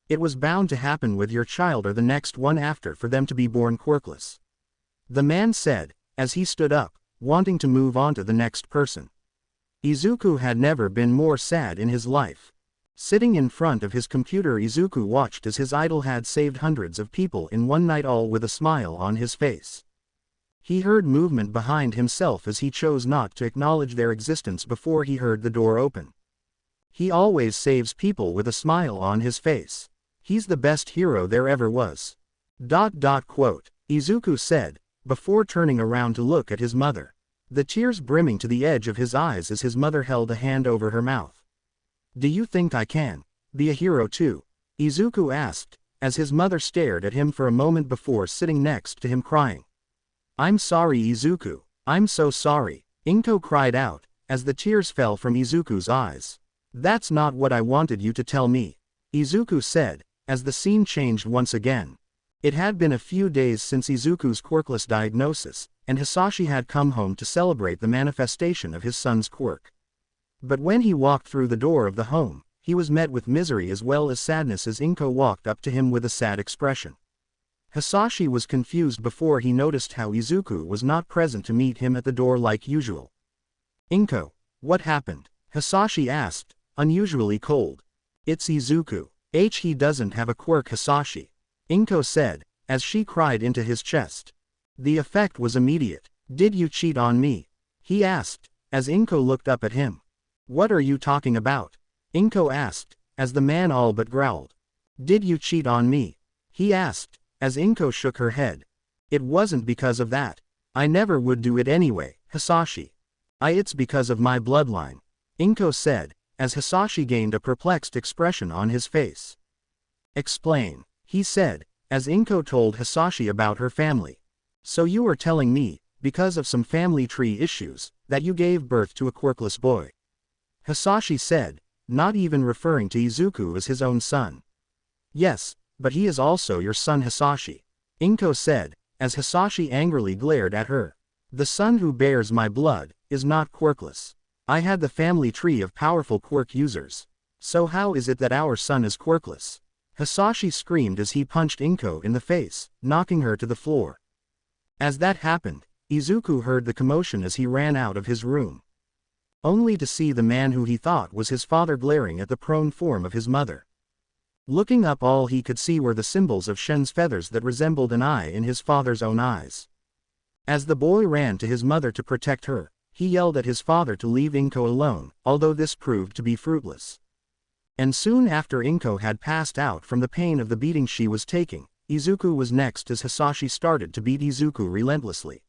It was bound to happen with your child or the next one after for them to be born quirkless," the man said, as he stood up, wanting to move on to the next person. Izuku had never been more sad in his life. Sitting in front of his computer, Izuku watched as his idol had saved hundreds of people in one night, all with a smile on his face. He heard movement behind himself as he chose not to acknowledge their existence before he heard the door open. He always saves people with a smile on his face. He's the best hero there ever was. Quote, Izuku said, before turning around to look at his mother, the tears brimming to the edge of his eyes as his mother held a hand over her mouth. "Do you think I can be a hero too?" Izuku asked, as his mother stared at him for a moment before sitting next to him crying. "I'm sorry, Izuku, I'm so sorry," Inko cried out, as the tears fell from Izuku's eyes. "That's not what I wanted you to tell me," Izuku said, as the scene changed once again. It had been a few days since Izuku's quirkless diagnosis, and Hisashi had come home to celebrate the manifestation of his son's quirk. But when he walked through the door of the home, he was met with misery as well as sadness as Inko walked up to him with a sad expression. Hisashi was confused before he noticed how Izuku was not present to meet him at the door like usual. "Inko, what happened?" Hisashi asked, unusually cold. "It's Izuku. He doesn't have a quirk, Hisashi," Inko said, as she cried into his chest. The effect was immediate. "Did you cheat on me?" he asked, as Inko looked up at him. "What are you talking about?" Inko asked, as the man all but growled. "Did you cheat on me?" he asked, as Inko shook her head. "It wasn't because of that. I never would do it anyway, Hisashi. It's because of my bloodline," Inko said, as Hisashi gained a perplexed expression on his face. "Explain," he said, as Inko told Hisashi about her family. "So you are telling me, because of some family tree issues, that you gave birth to a quirkless boy?" Hisashi said, not even referring to Izuku as his own son. "Yes, but he is also your son, Hisashi," Inko said, as Hisashi angrily glared at her. "The son who bears my blood is not quirkless. I had the family tree of powerful quirk users. So how is it that our son is quirkless?" Hisashi screamed as he punched Inko in the face, knocking her to the floor. As that happened, Izuku heard the commotion as he ran out of his room, only to see the man who he thought was his father glaring at the prone form of his mother. Looking up, all he could see were the symbols of Shen's feathers that resembled an eye in his father's own eyes. As the boy ran to his mother to protect her, he yelled at his father to leave Inko alone, although this proved to be fruitless. And soon after Inko had passed out from the pain of the beating she was taking, Izuku was next as Hisashi started to beat Izuku relentlessly.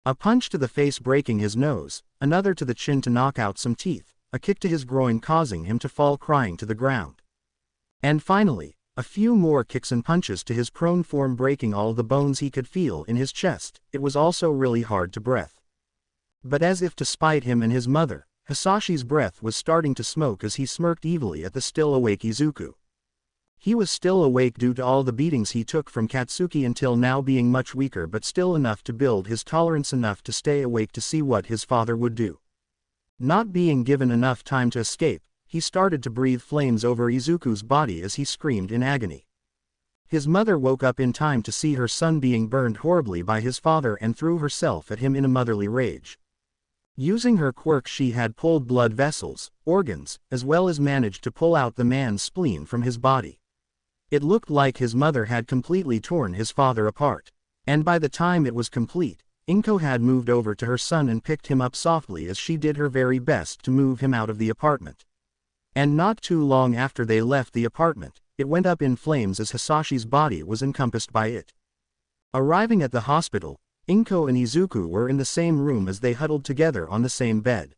A punch to the face breaking his nose, another to the chin to knock out some teeth, a kick to his groin causing him to fall crying to the ground. And finally, a few more kicks and punches to his prone form breaking all the bones he could feel in his chest. It was also really hard to breathe. But as if to spite him and his mother, Hisashi's breath was starting to smoke as he smirked evilly at the still awake Izuku. He was still awake due to all the beatings he took from Katsuki until now, being much weaker but still enough to build his tolerance enough to stay awake to see what his father would do. Not being given enough time to escape, he started to breathe flames over Izuku's body as he screamed in agony. His mother woke up in time to see her son being burned horribly by his father and threw herself at him in a motherly rage. Using her quirk, she had pulled blood vessels, organs, as well as managed to pull out the man's spleen from his body. It looked like his mother had completely torn his father apart. And by the time it was complete, Inko had moved over to her son and picked him up softly as she did her very best to move him out of the apartment. And not too long after they left the apartment, it went up in flames as Hisashi's body was encompassed by it. Arriving at the hospital, Inko and Izuku were in the same room as they huddled together on the same bed.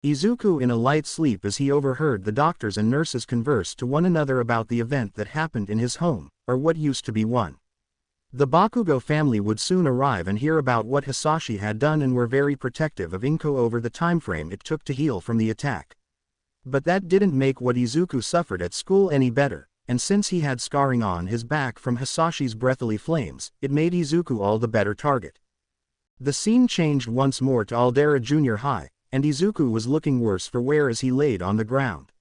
Izuku in a light sleep as he overheard the doctors and nurses converse to one another about the event that happened in his home, or what used to be one. The Bakugo family would soon arrive and hear about what Hisashi had done and were very protective of Inko over the time frame it took to heal from the attack. But that didn't make what Izuku suffered at school any better, and since he had scarring on his back from Hisashi's breathly flames, it made Izuku all the better target. The scene changed once more to Aldera Junior High, and Izuku was looking worse for wear as he laid on the ground.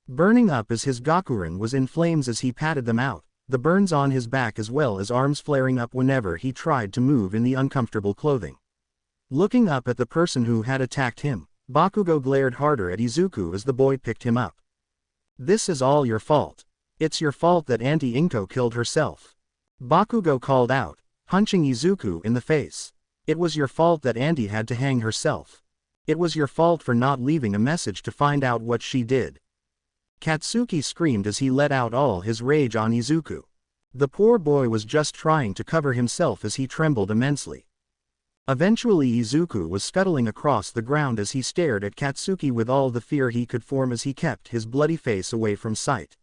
Burning up as his Gakuren was in flames as he patted them out, the burns on his back as well as arms flaring up whenever he tried to move in the uncomfortable clothing. Looking up at the person who had attacked him, Bakugo glared harder at Izuku as the boy picked him up. "This is all your fault. It's your fault that Auntie Inko killed herself," Bakugo called out, punching Izuku in the face. "It was your fault that Auntie had to hang herself. It was your fault for not leaving a message to find out what she did." Katsuki screamed as he let out all his rage on Izuku. The poor boy was just trying to cover himself as he trembled immensely. Eventually Izuku was scuttling across the ground as he stared at Katsuki with all the fear he could form as he kept his bloody face away from sight.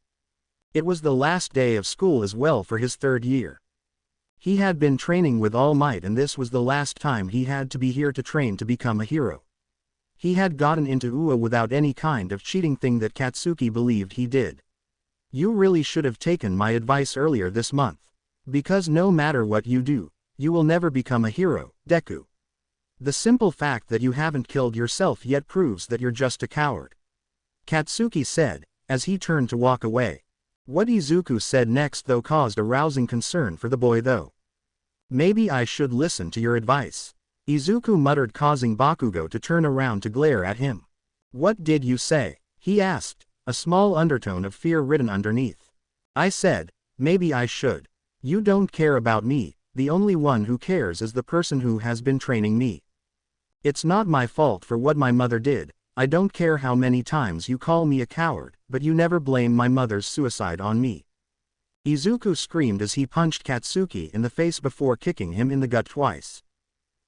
It was the last day of school as well for his third year. He had been training with all might and this was the last time he had to be here to train to become a hero. He had gotten into UA without any kind of cheating thing that Katsuki believed he did. "You really should have taken my advice earlier this month. Because no matter what you do, you will never become a hero, Deku. The simple fact that you haven't killed yourself yet proves that you're just a coward," Katsuki said, as he turned to walk away. What Izuku said next though caused a rousing concern for the boy though. "Maybe I should listen to your advice," Izuku muttered, causing Bakugo to turn around to glare at him. "What did you say?" he asked, a small undertone of fear written underneath. "I said, maybe I should. You don't care about me. The only one who cares is the person who has been training me. It's not my fault for what my mother did. I don't care how many times you call me a coward, but you never blame my mother's suicide on me." Izuku screamed as he punched Katsuki in the face before kicking him in the gut twice.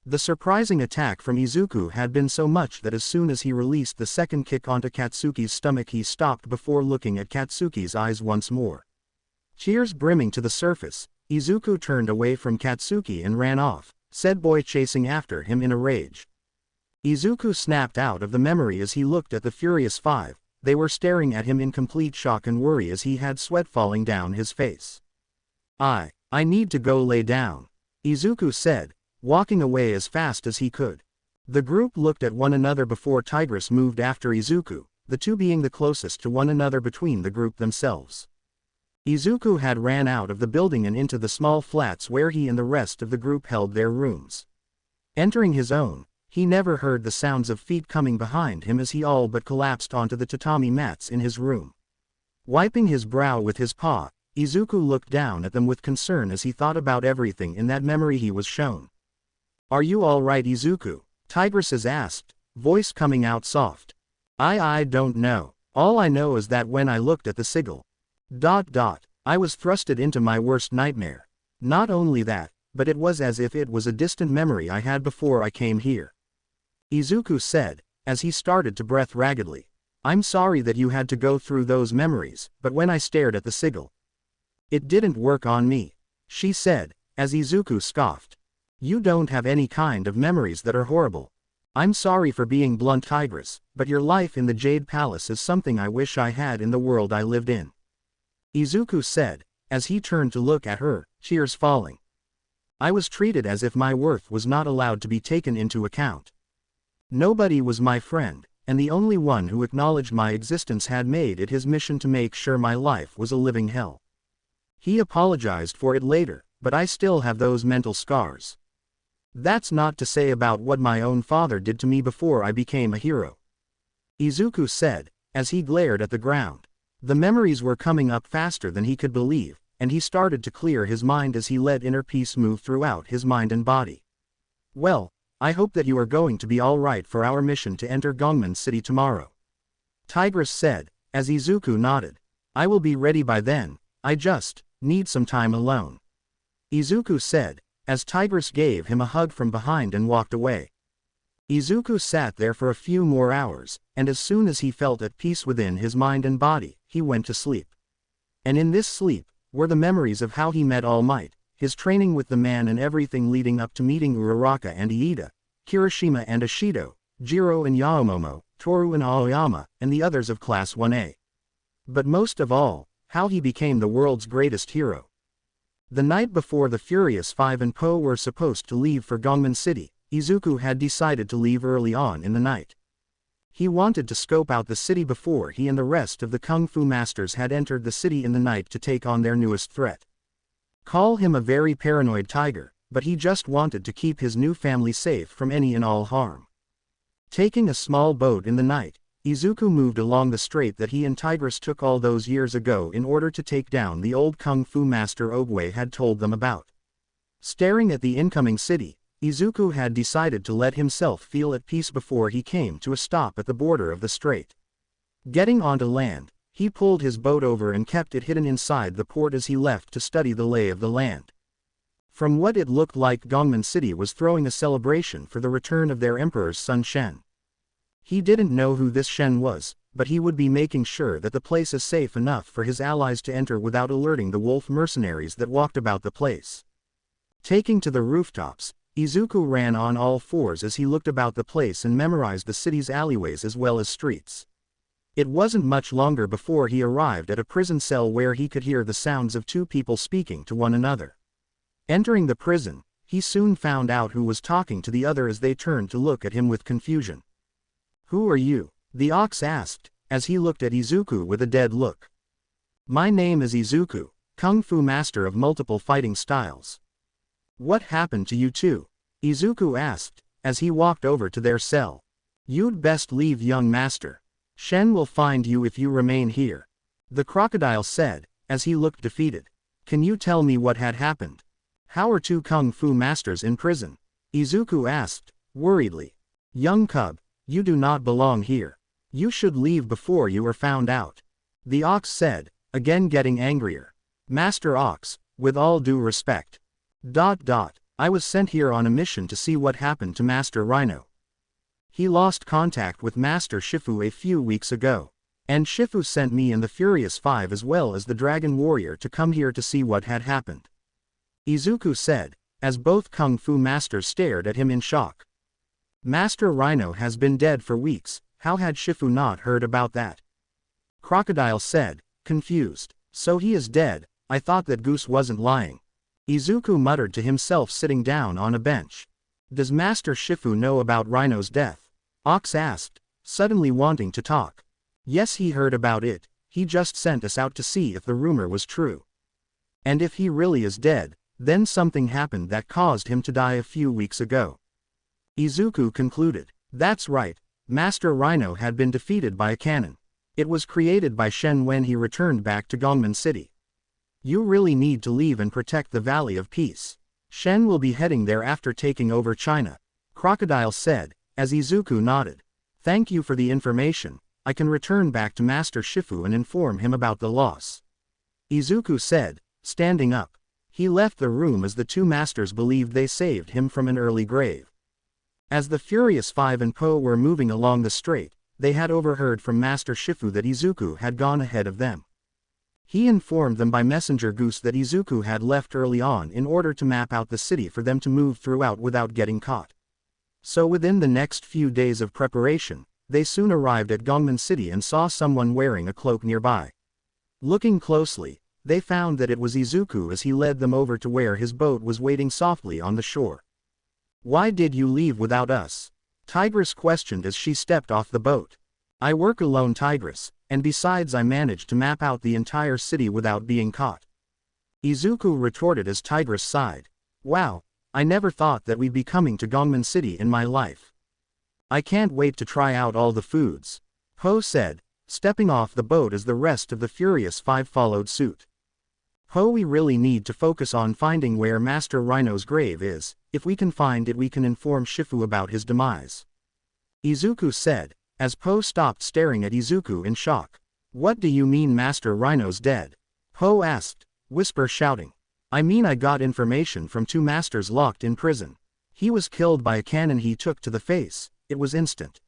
The surprising attack from Izuku had been so much that as soon as he released the second kick onto Katsuki's stomach he stopped before looking at Katsuki's eyes once more. Tears brimming to the surface, Izuku turned away from Katsuki and ran off, said boy chasing after him in a rage. Izuku snapped out of the memory as he looked at the furious five. They were staring at him in complete shock and worry as he had sweat falling down his face. I need to go lay down," Izuku said, walking away as fast as he could. The group looked at one another before Tigress moved after Izuku, the two being the closest to one another between the group themselves. Izuku had ran out of the building and into the small flats where he and the rest of the group held their rooms. Entering his own, he never heard the sounds of feet coming behind him as he all but collapsed onto the tatami mats in his room. Wiping his brow with his paw, Izuku looked down at them with concern as he thought about everything in that memory he was shown. "Are you all right, Izuku?" Tigress asked, voice coming out soft. I don't know. All I know is that when I looked at the sigil, I was thrusted into my worst nightmare. Not only that, but it was as if it was a distant memory I had before I came here," Izuku said, as he started to breathe raggedly. "I'm sorry that you had to go through those memories, but when I stared at the sigil, it didn't work on me," she said, as Izuku scoffed. "You don't have any kind of memories that are horrible. I'm sorry for being blunt, Tigress, but your life in the Jade Palace is something I wish I had in the world I lived in. Izuku said, as he turned to look at her, tears falling. I was treated as if my worth was not allowed to be taken into account. Nobody was my friend, and the only one who acknowledged my existence had made it his mission to make sure my life was a living hell. He apologized for it later, but I still have those mental scars. That's not to say about what my own father did to me before I became a hero. Izuku said, as he glared at the ground. The memories were coming up faster than he could believe, and he started to clear his mind as he let inner peace move throughout his mind and body. Well, I hope that you are going to be all right for our mission to enter Gongman City tomorrow. Tigress said, as Izuku nodded. I will be ready by then, I just need some time alone. Izuku said, as Tigress gave him a hug from behind and walked away. Izuku sat there for a few more hours, and as soon as he felt at peace within his mind and body, he went to sleep. And in this sleep were the memories of how he met All Might, his training with the man and everything leading up to meeting Uraraka and Iida, Kirishima and Ashido, Jiro and Yaomomo, Toru and Aoyama, and the others of Class 1A. But most of all, how he became the world's greatest hero. The night before the Furious Five and Po were supposed to leave for Gongman City, Izuku had decided to leave early on in the night. He wanted to scope out the city before he and the rest of the Kung Fu masters had entered the city in the night to take on their newest threat. Call him a very paranoid tiger, but he just wanted to keep his new family safe from any and all harm. Taking a small boat in the night, Izuku moved along the strait that he and Tigress took all those years ago in order to take down the old Kung Fu master Oogway had told them about. Staring at the incoming city, Izuku had decided to let himself feel at peace before he came to a stop at the border of the strait. Getting onto land, he pulled his boat over and kept it hidden inside the port as he left to study the lay of the land. From what it looked like, Gongman City was throwing a celebration for the return of their emperor's son Shen. He didn't know who this Shen was, but he would be making sure that the place is safe enough for his allies to enter without alerting the wolf mercenaries that walked about the place. Taking to the rooftops, Izuku ran on all fours as he looked about the place and memorized the city's alleyways as well as streets. It wasn't much longer before he arrived at a prison cell where he could hear the sounds of two people speaking to one another. Entering the prison, he soon found out who was talking to the other as they turned to look at him with confusion. Who are you? The ox asked, as he looked at Izuku with a dead look. My name is Izuku, Kung Fu master of multiple fighting styles. What happened to you two? Izuku asked, as he walked over to their cell. You'd best leave, young master. Shen will find you if you remain here. The crocodile said, as he looked defeated. Can you tell me what had happened? How are two Kung Fu masters in prison? Izuku asked, worriedly. Young cub, you do not belong here. You should leave before you are found out. The ox said, again getting angrier. Master Ox, with all due respect. I was sent here on a mission to see what happened to Master Rhino. He lost contact with Master Shifu a few weeks ago. And Shifu sent me and the Furious Five as well as the Dragon Warrior to come here to see what had happened. Izuku said, as both Kung Fu masters stared at him in shock. Master Rhino has been dead for weeks, how had Shifu not heard about that? Crocodile said, confused. So he is dead, I thought that Goose wasn't lying. Izuku muttered to himself sitting down on a bench. Does Master Shifu know about Rhino's death? Ox asked, suddenly wanting to talk. Yes, he heard about it, he just sent us out to see if the rumor was true. And if he really is dead, then something happened that caused him to die a few weeks ago. Izuku concluded. That's right, Master Rhino had been defeated by a cannon. It was created by Shen when he returned back to Gongman City. You really need to leave and protect the Valley of Peace. Shen will be heading there after taking over China. Crocodile said, as Izuku nodded. Thank you for the information, I can return back to Master Shifu and inform him about the loss. Izuku said, standing up. He left the room as the two masters believed they saved him from an early grave. As the Furious Five and Po were moving along the strait, they had overheard from Master Shifu that Izuku had gone ahead of them. He informed them by messenger Goose that Izuku had left early on in order to map out the city for them to move throughout without getting caught. So within the next few days of preparation, they soon arrived at Gongman City and saw someone wearing a cloak nearby. Looking closely, they found that it was Izuku as he led them over to where his boat was waiting softly on the shore. "Why did you leave without us?" Tigress questioned as she stepped off the boat. "I work alone, Tigress, and besides I managed to map out the entire city without being caught," Izuku retorted as Tigress sighed. "Wow, I never thought that we'd be coming to Gongman City in my life. I can't wait to try out all the foods," Po said, stepping off the boat as the rest of the Furious Five followed suit. "Po, we really need to focus on finding where Master Rhino's grave is. If we can find it we can inform Shifu about his demise," Izuku said, as Po stopped staring at Izuku in shock. "What do you mean Master Rhino's dead?" Po asked, whisper shouting. "I mean I got information from two masters locked in prison. He was killed by a cannon he took to the face, it was instant,"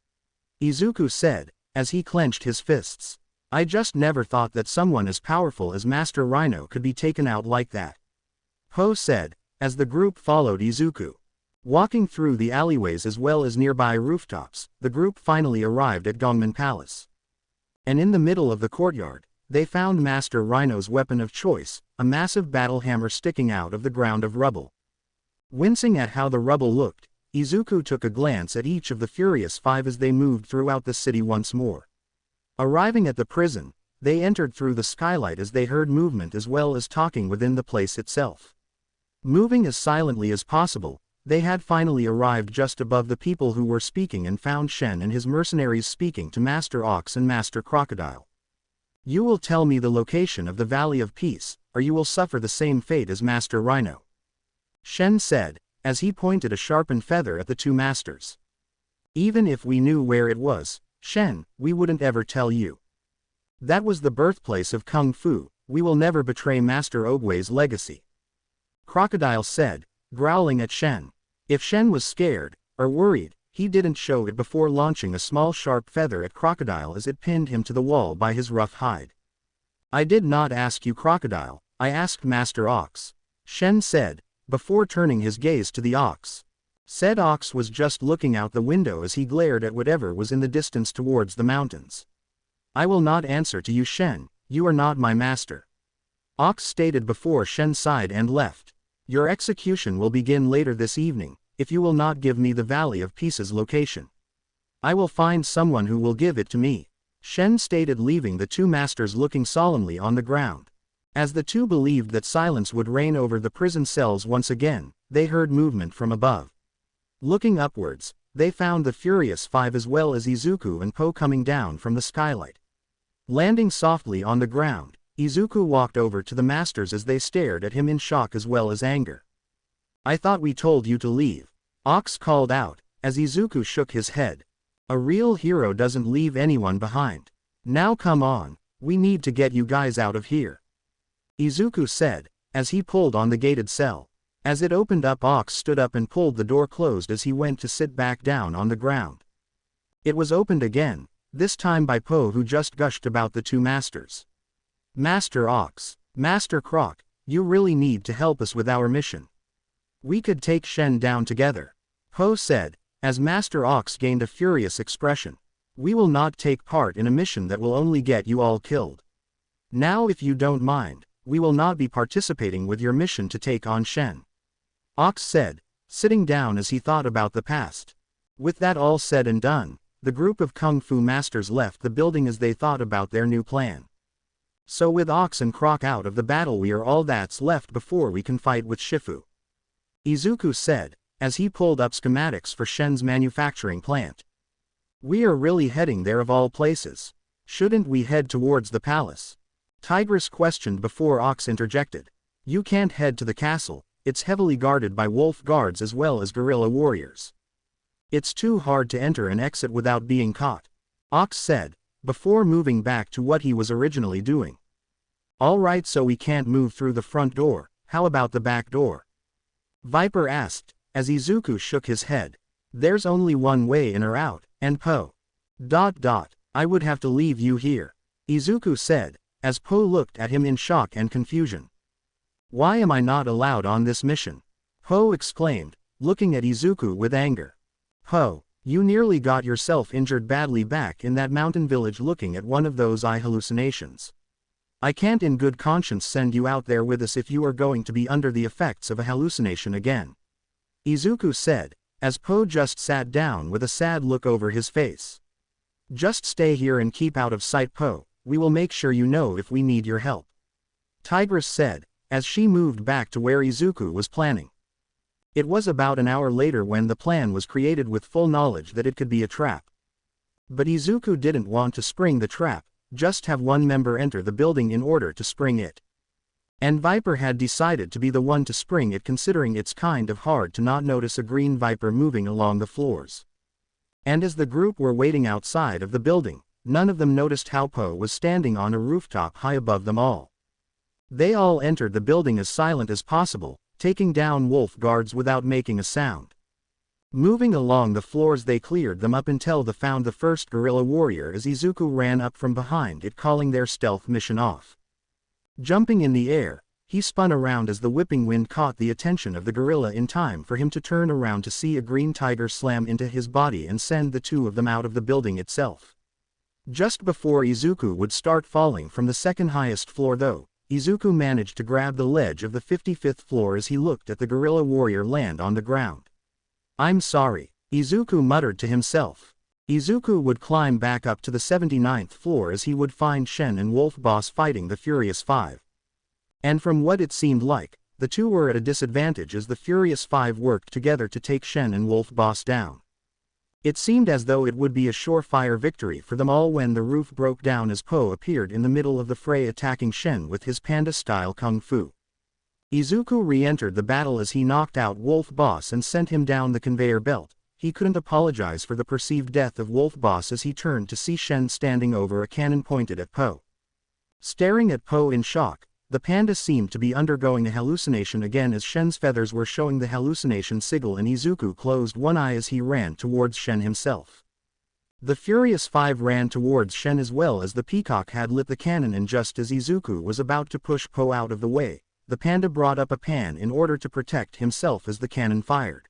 Izuku said, as he clenched his fists. "I just never thought that someone as powerful as Master Rhino could be taken out like that," Po said, as the group followed Izuku. Walking through the alleyways as well as nearby rooftops, the group finally arrived at Gongman Palace. And in the middle of the courtyard, they found Master Rhino's weapon of choice, a massive battle hammer sticking out of the ground of rubble. Wincing at how the rubble looked, Izuku took a glance at each of the Furious Five as they moved throughout the city once more. Arriving at the prison, they entered through the skylight as they heard movement as well as talking within the place itself. Moving as silently as possible, they had finally arrived just above the people who were speaking and found Shen and his mercenaries speaking to Master Ox and Master Crocodile. "You will tell me the location of the Valley of Peace, or you will suffer the same fate as Master Rhino," Shen said, as he pointed a sharpened feather at the two masters. "Even if we knew where it was, Shen, we wouldn't ever tell you. That was the birthplace of Kung Fu, we will never betray Master Oogway's legacy," Crocodile said, growling at Shen. If Shen was scared, or worried, he didn't show it before launching a small sharp feather at Crocodile as it pinned him to the wall by his rough hide. "I did not ask you, Crocodile, I asked Master Ox," Shen said, before turning his gaze to the ox. Said ox was just looking out the window as he glared at whatever was in the distance towards the mountains. "I will not answer to you, Shen, you are not my master," Ox stated before Shen sighed and left. "Your execution will begin later this evening, if you will not give me the Valley of Peace's location. I will find someone who will give it to me," Shen stated, leaving the two masters looking solemnly on the ground. As the two believed that silence would reign over the prison cells once again, they heard movement from above. Looking upwards, they found the Furious Five as well as Izuku and Po coming down from the skylight. Landing softly on the ground, Izuku walked over to the masters as they stared at him in shock as well as anger. "I thought we told you to leave," Ox called out, as Izuku shook his head. "A real hero doesn't leave anyone behind. Now come on, we need to get you guys out of here," Izuku said, as he pulled on the gated cell. As it opened up, Ox stood up and pulled the door closed as he went to sit back down on the ground. It was opened again, this time by Po, who just gushed about the two masters. "Master Ox, Master Croc, you really need to help us with our mission. We could take Shen down together," Po said, as Master Ox gained a furious expression. "We will not take part in a mission that will only get you all killed. Now, if you don't mind, we will not be participating with your mission to take on Shen," Ox said, sitting down as he thought about the past. With that all said and done, the group of Kung Fu masters left the building as they thought about their new plan. "So with Ox and Croc out of the battle, we are all that's left before we can fight with Shifu," Izuku said, as he pulled up schematics for Shen's manufacturing plant. "We are really heading there of all places. Shouldn't we head towards the palace?" Tigress questioned before Ox interjected. "You can't head to the castle, it's heavily guarded by wolf guards as well as guerrilla warriors. It's too hard to enter and exit without being caught," Ox said, before moving back to what he was originally doing. "Alright, so we can't move through the front door, how about the back door?" Viper asked, as Izuku shook his head. "There's only one way in or out, and Po. I would have to leave you here," Izuku said, as Po looked at him in shock and confusion. "Why am I not allowed on this mission?" Po exclaimed, looking at Izuku with anger. "Ho, you nearly got yourself injured badly back in that mountain village looking at one of those eye hallucinations. I can't in good conscience send you out there with us if you are going to be under the effects of a hallucination again," Izuku said, as Po just sat down with a sad look over his face. "Just stay here and keep out of sight, Po, we will make sure you know if we need your help," Tigress said, as she moved back to where Izuku was planning. It was about an hour later when the plan was created with full knowledge that it could be a trap. But Izuku didn't want to spring the trap, just have one member enter the building in order to spring it. And Viper had decided to be the one to spring it, considering it's kind of hard to not notice a green Viper moving along the floors. And as the group were waiting outside of the building, none of them noticed how Po was standing on a rooftop high above them all. They all entered the building as silent as possible, taking down wolf guards without making a sound. Moving along the floors, they cleared them up until they found the first guerrilla warrior as Izuku ran up from behind it, calling their stealth mission off. Jumping in the air, he spun around as the whipping wind caught the attention of the gorilla in time for him to turn around to see a green tiger slam into his body and send the two of them out of the building itself. Just before Izuku would start falling from the second highest floor though, Izuku managed to grab the ledge of the 55th floor as he looked at the gorilla warrior land on the ground. "I'm sorry," Izuku muttered to himself. Izuku would climb back up to the 79th floor as he would find Shen and Wolf Boss fighting the Furious Five. And from what it seemed like, the two were at a disadvantage as the Furious Five worked together to take Shen and Wolf Boss down. It seemed as though it would be a surefire victory for them all when the roof broke down as Po appeared in the middle of the fray, attacking Shen with his panda-style kung fu. Izuku re-entered the battle as he knocked out Wolf Boss and sent him down the conveyor belt. He couldn't apologize for the perceived death of Wolf Boss as he turned to see Shen standing over a cannon pointed at Po. Staring at Po in shock, the panda seemed to be undergoing a hallucination again as Shen's feathers were showing the hallucination signal, and Izuku closed one eye as he ran towards Shen himself. The Furious Five ran towards Shen as well as the peacock had lit the cannon, and just as Izuku was about to push Po out of the way, the panda brought up a pan in order to protect himself as the cannon fired.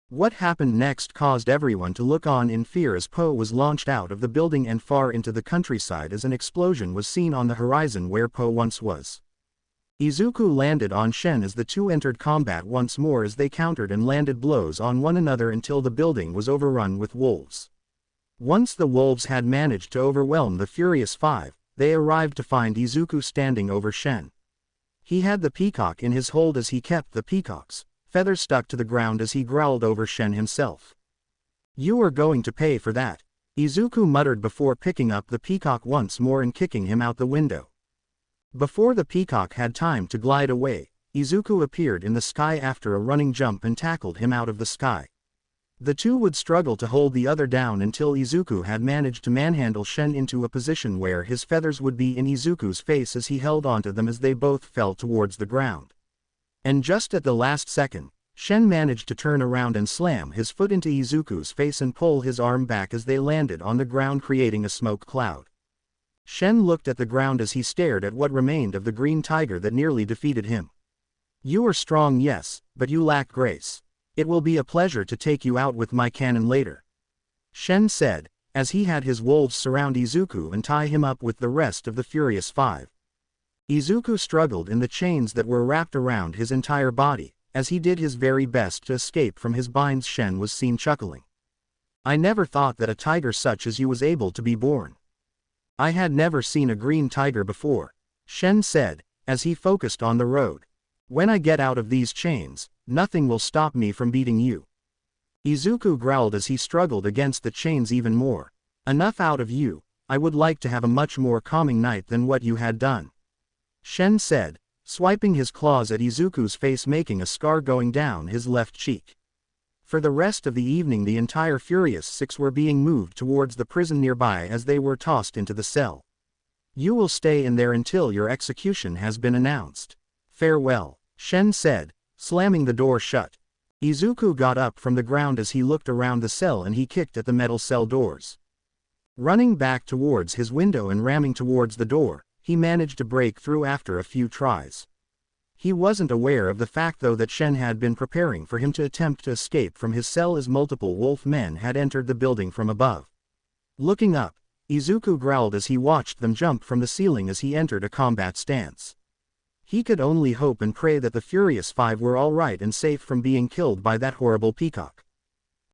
What happened next caused everyone to look on in fear as Po was launched out of the building and far into the countryside as an explosion was seen on the horizon where Po once was. Izuku landed on Shen as the two entered combat once more as they countered and landed blows on one another until the building was overrun with wolves. Once the wolves had managed to overwhelm the Furious Five, they arrived to find Izuku standing over Shen. He had the peacock in his hold as he kept the peacock's feathers stuck to the ground as he growled over Shen himself. "You are going to pay for that," Izuku muttered before picking up the peacock once more and kicking him out the window. Before the peacock had time to glide away, Izuku appeared in the sky after a running jump and tackled him out of the sky. The two would struggle to hold the other down until Izuku had managed to manhandle Shen into a position where his feathers would be in Izuku's face as he held onto them as they both fell towards the ground. And just at the last second, Shen managed to turn around and slam his foot into Izuku's face and pull his arm back as they landed on the ground, creating a smoke cloud. Shen looked at the ground as he stared at what remained of the green tiger that nearly defeated him. "You are strong, yes, but you lack grace. It will be a pleasure to take you out with my cannon later," Shen said, as he had his wolves surround Izuku and tie him up with the rest of the Furious Five. Izuku struggled in the chains that were wrapped around his entire body, as he did his very best to escape from his binds. Shen was seen chuckling. "I never thought that a tiger such as you was able to be born. I had never seen a green tiger before," Shen said, as he focused on the road. "When I get out of these chains, nothing will stop me from beating you." Izuku growled as he struggled against the chains even more. "Enough out of you, I would like to have a much more calming night than what you had done," Shen said, swiping his claws at Izuku's face, making a scar going down his left cheek. For the rest of the evening the entire Furious Six were being moved towards the prison nearby as they were tossed into the cell. "You will stay in there until your execution has been announced. Farewell," Shen said, slamming the door shut. Izuku got up from the ground as he looked around the cell and he kicked at the metal cell doors. Running back towards his window and ramming towards the door, he managed to break through after a few tries. He wasn't aware of the fact though that Shen had been preparing for him to attempt to escape from his cell as multiple wolf men had entered the building from above. Looking up, Izuku growled as he watched them jump from the ceiling as he entered a combat stance. He could only hope and pray that the Furious Five were alright and safe from being killed by that horrible peacock.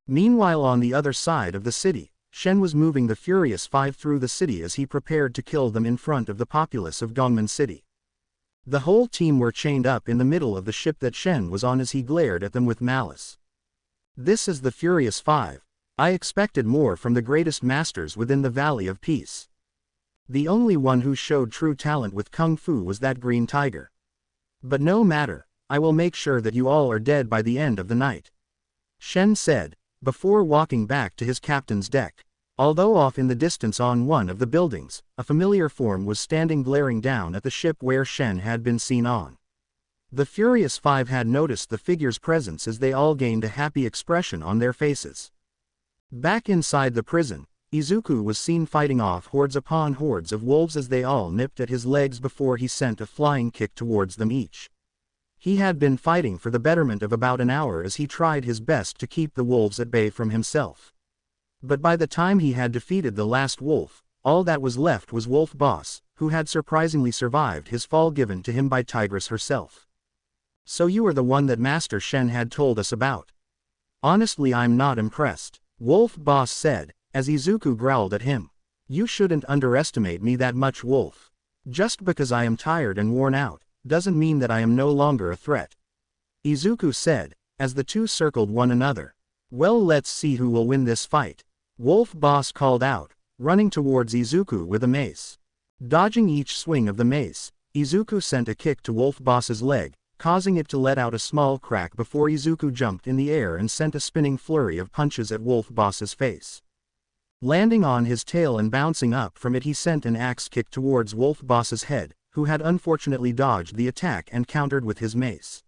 Meanwhile on the other side of the city, Shen was moving the Furious Five through the city as he prepared to kill them in front of the populace of Gongman City. The whole team were chained up in the middle of the ship that Shen was on as he glared at them with malice. This is the Furious Five. I expected more from the greatest masters within the Valley of Peace. The only one who showed true talent with Kung Fu was that green tiger. But no matter, I will make sure that you all are dead by the end of the night. Shen said, before walking back to his captain's deck. Although off in the distance on one of the buildings, a familiar form was standing glaring down at the ship where Shen had been seen on. The Furious Five had noticed the figure's presence as they all gained a happy expression on their faces. Back inside the prison, Izuku was seen fighting off hordes upon hordes of wolves as they all nipped at his legs before he sent a flying kick towards them each. He had been fighting for the betterment of about an hour as he tried his best to keep the wolves at bay from himself. But by the time he had defeated the last wolf, all that was left was Wolf Boss, who had surprisingly survived his fall given to him by Tigress herself. So you are the one that Master Shen had told us about. Honestly, I'm not impressed, Wolf Boss said, as Izuku growled at him. You shouldn't underestimate me that much, Wolf. Just because I am tired and worn out, doesn't mean that I am no longer a threat. Izuku said, as the two circled one another. Well, let's see who will win this fight. Wolf Boss called out, running towards Izuku with a mace. Dodging each swing of the mace, Izuku sent a kick to Wolf Boss's leg, causing it to let out a small crack before Izuku jumped in the air and sent a spinning flurry of punches at Wolf Boss's face. Landing on his tail and bouncing up from it, he sent an axe kick towards Wolf Boss's head, who had unfortunately dodged the attack and countered with his mace.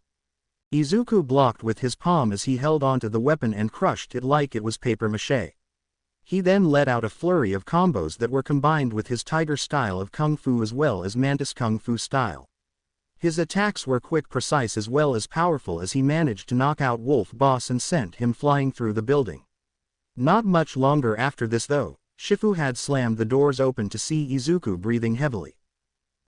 Izuku blocked with his palm as he held onto the weapon and crushed it like it was paper mache. He then let out a flurry of combos that were combined with his tiger style of Kung Fu as well as Mantis Kung Fu style. His attacks were quick, precise as well as powerful as he managed to knock out Wolf Boss and sent him flying through the building. Not much longer after this though, Shifu had slammed the doors open to see Izuku breathing heavily.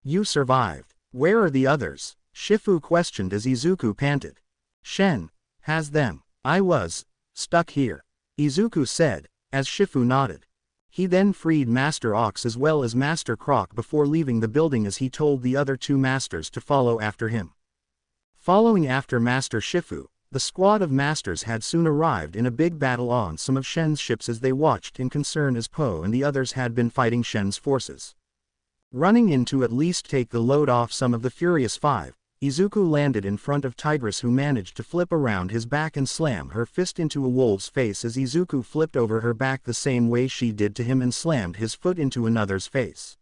You survived. Where are the others? Shifu questioned as Izuku panted. Shen has them. I was stuck here, Izuku said, as Shifu nodded. He then freed Master Ox as well as Master Croc before leaving the building as he told the other two masters to follow after him. Following after Master Shifu, the squad of masters had soon arrived in a big battle on some of Shen's ships as they watched in concern as Po and the others had been fighting Shen's forces. Running in to at least take the load off some of the Furious Five, Izuku landed in front of Tigress, who managed to flip around his back and slam her fist into a wolf's face as Izuku flipped over her back the same way she did to him and slammed his foot into another's face.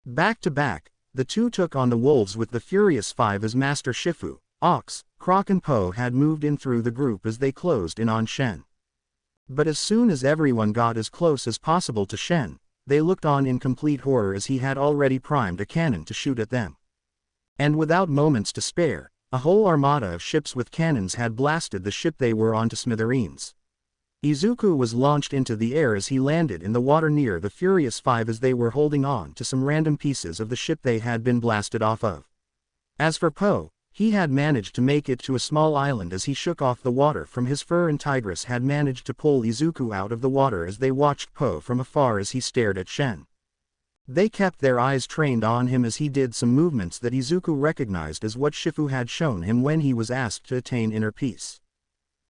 Back to back, the two took on the wolves with the Furious Five as Master Shifu, Ox, Croc and Po had moved in through the group as they closed in on Shen. But as soon as everyone got as close as possible to Shen, they looked on in complete horror as he had already primed a cannon to shoot at them. And without moments to spare, a whole armada of ships with cannons had blasted the ship they were on to smithereens. Izuku was launched into the air as he landed in the water near the Furious Five as they were holding on to some random pieces of the ship they had been blasted off of. As for Po, he had managed to make it to a small island as he shook off the water from his fur, and Tigress had managed to pull Izuku out of the water as they watched Po from afar as he stared at Shen. They kept their eyes trained on him as he did some movements that Izuku recognized as what Shifu had shown him when he was asked to attain inner peace.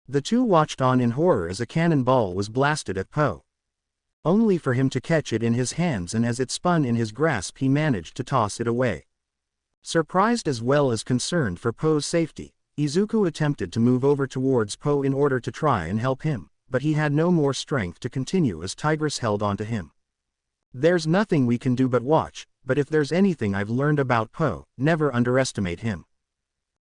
The two watched on in horror as a cannonball was blasted at Po. Only for him to catch it in his hands, and as it spun in his grasp he managed to toss it away. Surprised as well as concerned for Po's safety, Izuku attempted to move over towards Po in order to try and help him, but he had no more strength to continue as Tigress held onto him. There's nothing we can do but watch, but if there's anything I've learned about Po, never underestimate him,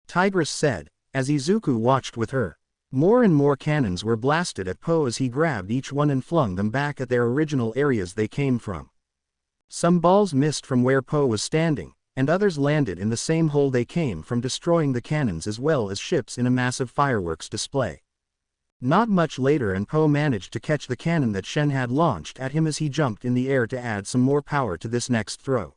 Tigress said, as Izuku watched with her. More and more cannons were blasted at Po as he grabbed each one and flung them back at their original areas they came from. Some balls missed from where Po was standing, and others landed in the same hole they came from, destroying the cannons as well as ships in a massive fireworks display. Not much later and Po managed to catch the cannon that Shen had launched at him as he jumped in the air to add some more power to this next throw.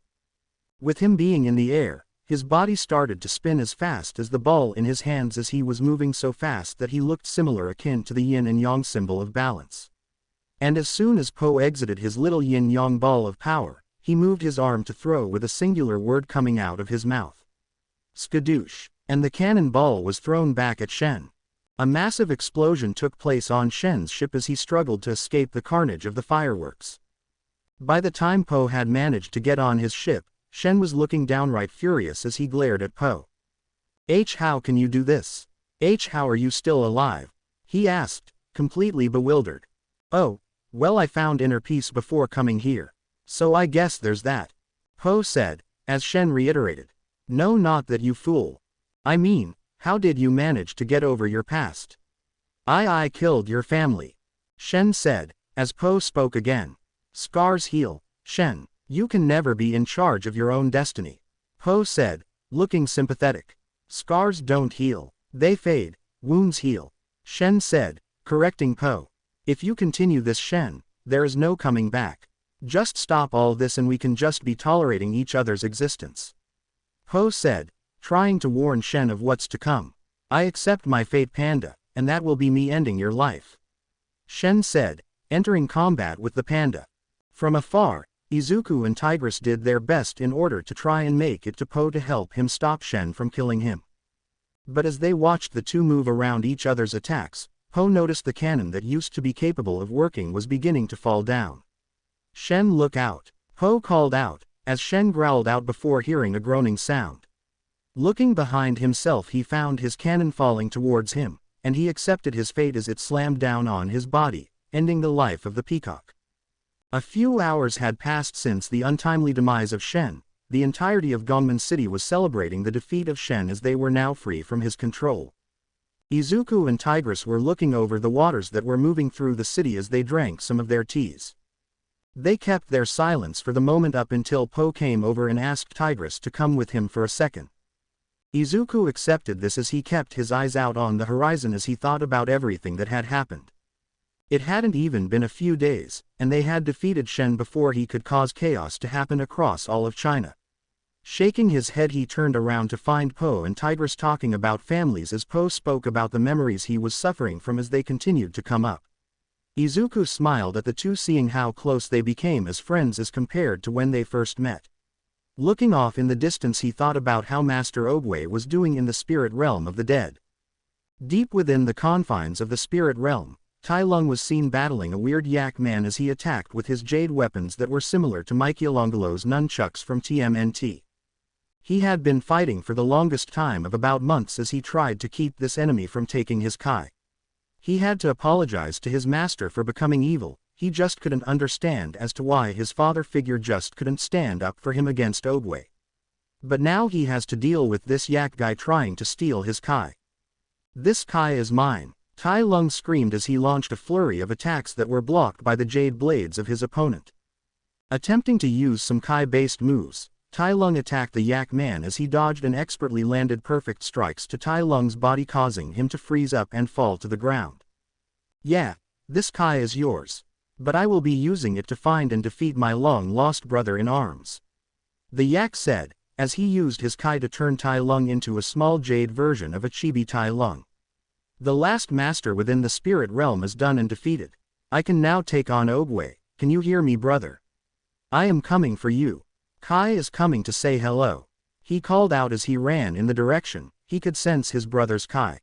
With him being in the air, his body started to spin as fast as the ball in his hands as he was moving so fast that he looked similar akin to the yin and yang symbol of balance. And as soon as Po exited his little yin-yang ball of power, he moved his arm to throw with a singular word coming out of his mouth. Skadoosh! And the cannon ball was thrown back at Shen. A massive explosion took place on Shen's ship as he struggled to escape the carnage of the fireworks. By the time Po had managed to get on his ship, Shen was looking downright furious as he glared at Po. How can you do this? How are you still alive? He asked, completely bewildered. Oh, well, I found inner peace before coming here. So I guess there's that. Po said, as Shen reiterated. No, not that, you fool. I mean, how did you manage to get over your past? I killed your family. Shen said, as Po spoke again. Scars heal, Shen. You can never be in charge of your own destiny. Po said, looking sympathetic. Scars don't heal. They fade. Wounds heal. Shen said, correcting Po. If you continue this, Shen, there is no coming back. Just stop all this and we can just be tolerating each other's existence. Po said, trying to warn Shen of what's to come. I accept my fate, Panda, and that will be me ending your life. Shen said, entering combat with the panda. From afar, Izuku and Tigress did their best in order to try and make it to Po to help him stop Shen from killing him. But as they watched the two move around each other's attacks, Po noticed the cannon that used to be capable of working was beginning to fall down. Shen, look out! Po called out, as Shen growled out before hearing a groaning sound. Looking behind himself, he found his cannon falling towards him, and he accepted his fate as it slammed down on his body, ending the life of the peacock. A few hours had passed since the untimely demise of Shen. The entirety of Gongmen City was celebrating the defeat of Shen as they were now free from his control. Izuku and Tigress were looking over the waters that were moving through the city as they drank some of their teas. They kept their silence for the moment up until Po came over and asked Tigress to come with him for a second. Izuku accepted this as he kept his eyes out on the horizon as he thought about everything that had happened. It hadn't even been a few days, and they had defeated Shen before he could cause chaos to happen across all of China. Shaking his head, he turned around to find Po and Tigress talking about families as Po spoke about the memories he was suffering from as they continued to come up. Izuku smiled at the two, seeing how close they became as friends as compared to when they first met. Looking off in the distance, he thought about how Master Oogway was doing in the spirit realm of the dead. Deep within the confines of the spirit realm, Tai Lung was seen battling a weird yak man as he attacked with his jade weapons that were similar to Michelangalo's nunchucks from TMNT. He had been fighting for the longest time of about months as he tried to keep this enemy from taking his kai. He had to apologize to his master for becoming evil. He just couldn't understand as to why his father figure just couldn't stand up for him against Oogway. But now he has to deal with this yak guy trying to steal his kai. This kai is mine, Tai Lung screamed as he launched a flurry of attacks that were blocked by the jade blades of his opponent. Attempting to use some kai-based moves, Tai Lung attacked the yak man as he dodged and expertly landed perfect strikes to Tai Lung's body, causing him to freeze up and fall to the ground. Yeah, this kai is yours. But I will be using it to find and defeat my long-lost brother in arms. The yak said, as he used his kai to turn Tai Lung into a small jade version of a chibi Tai Lung. The last master within the spirit realm is done and defeated. I can now take on Oogway. Can you hear me, brother? I am coming for you. Kai is coming to say hello. He called out as he ran in the direction. He could sense his brother's kai.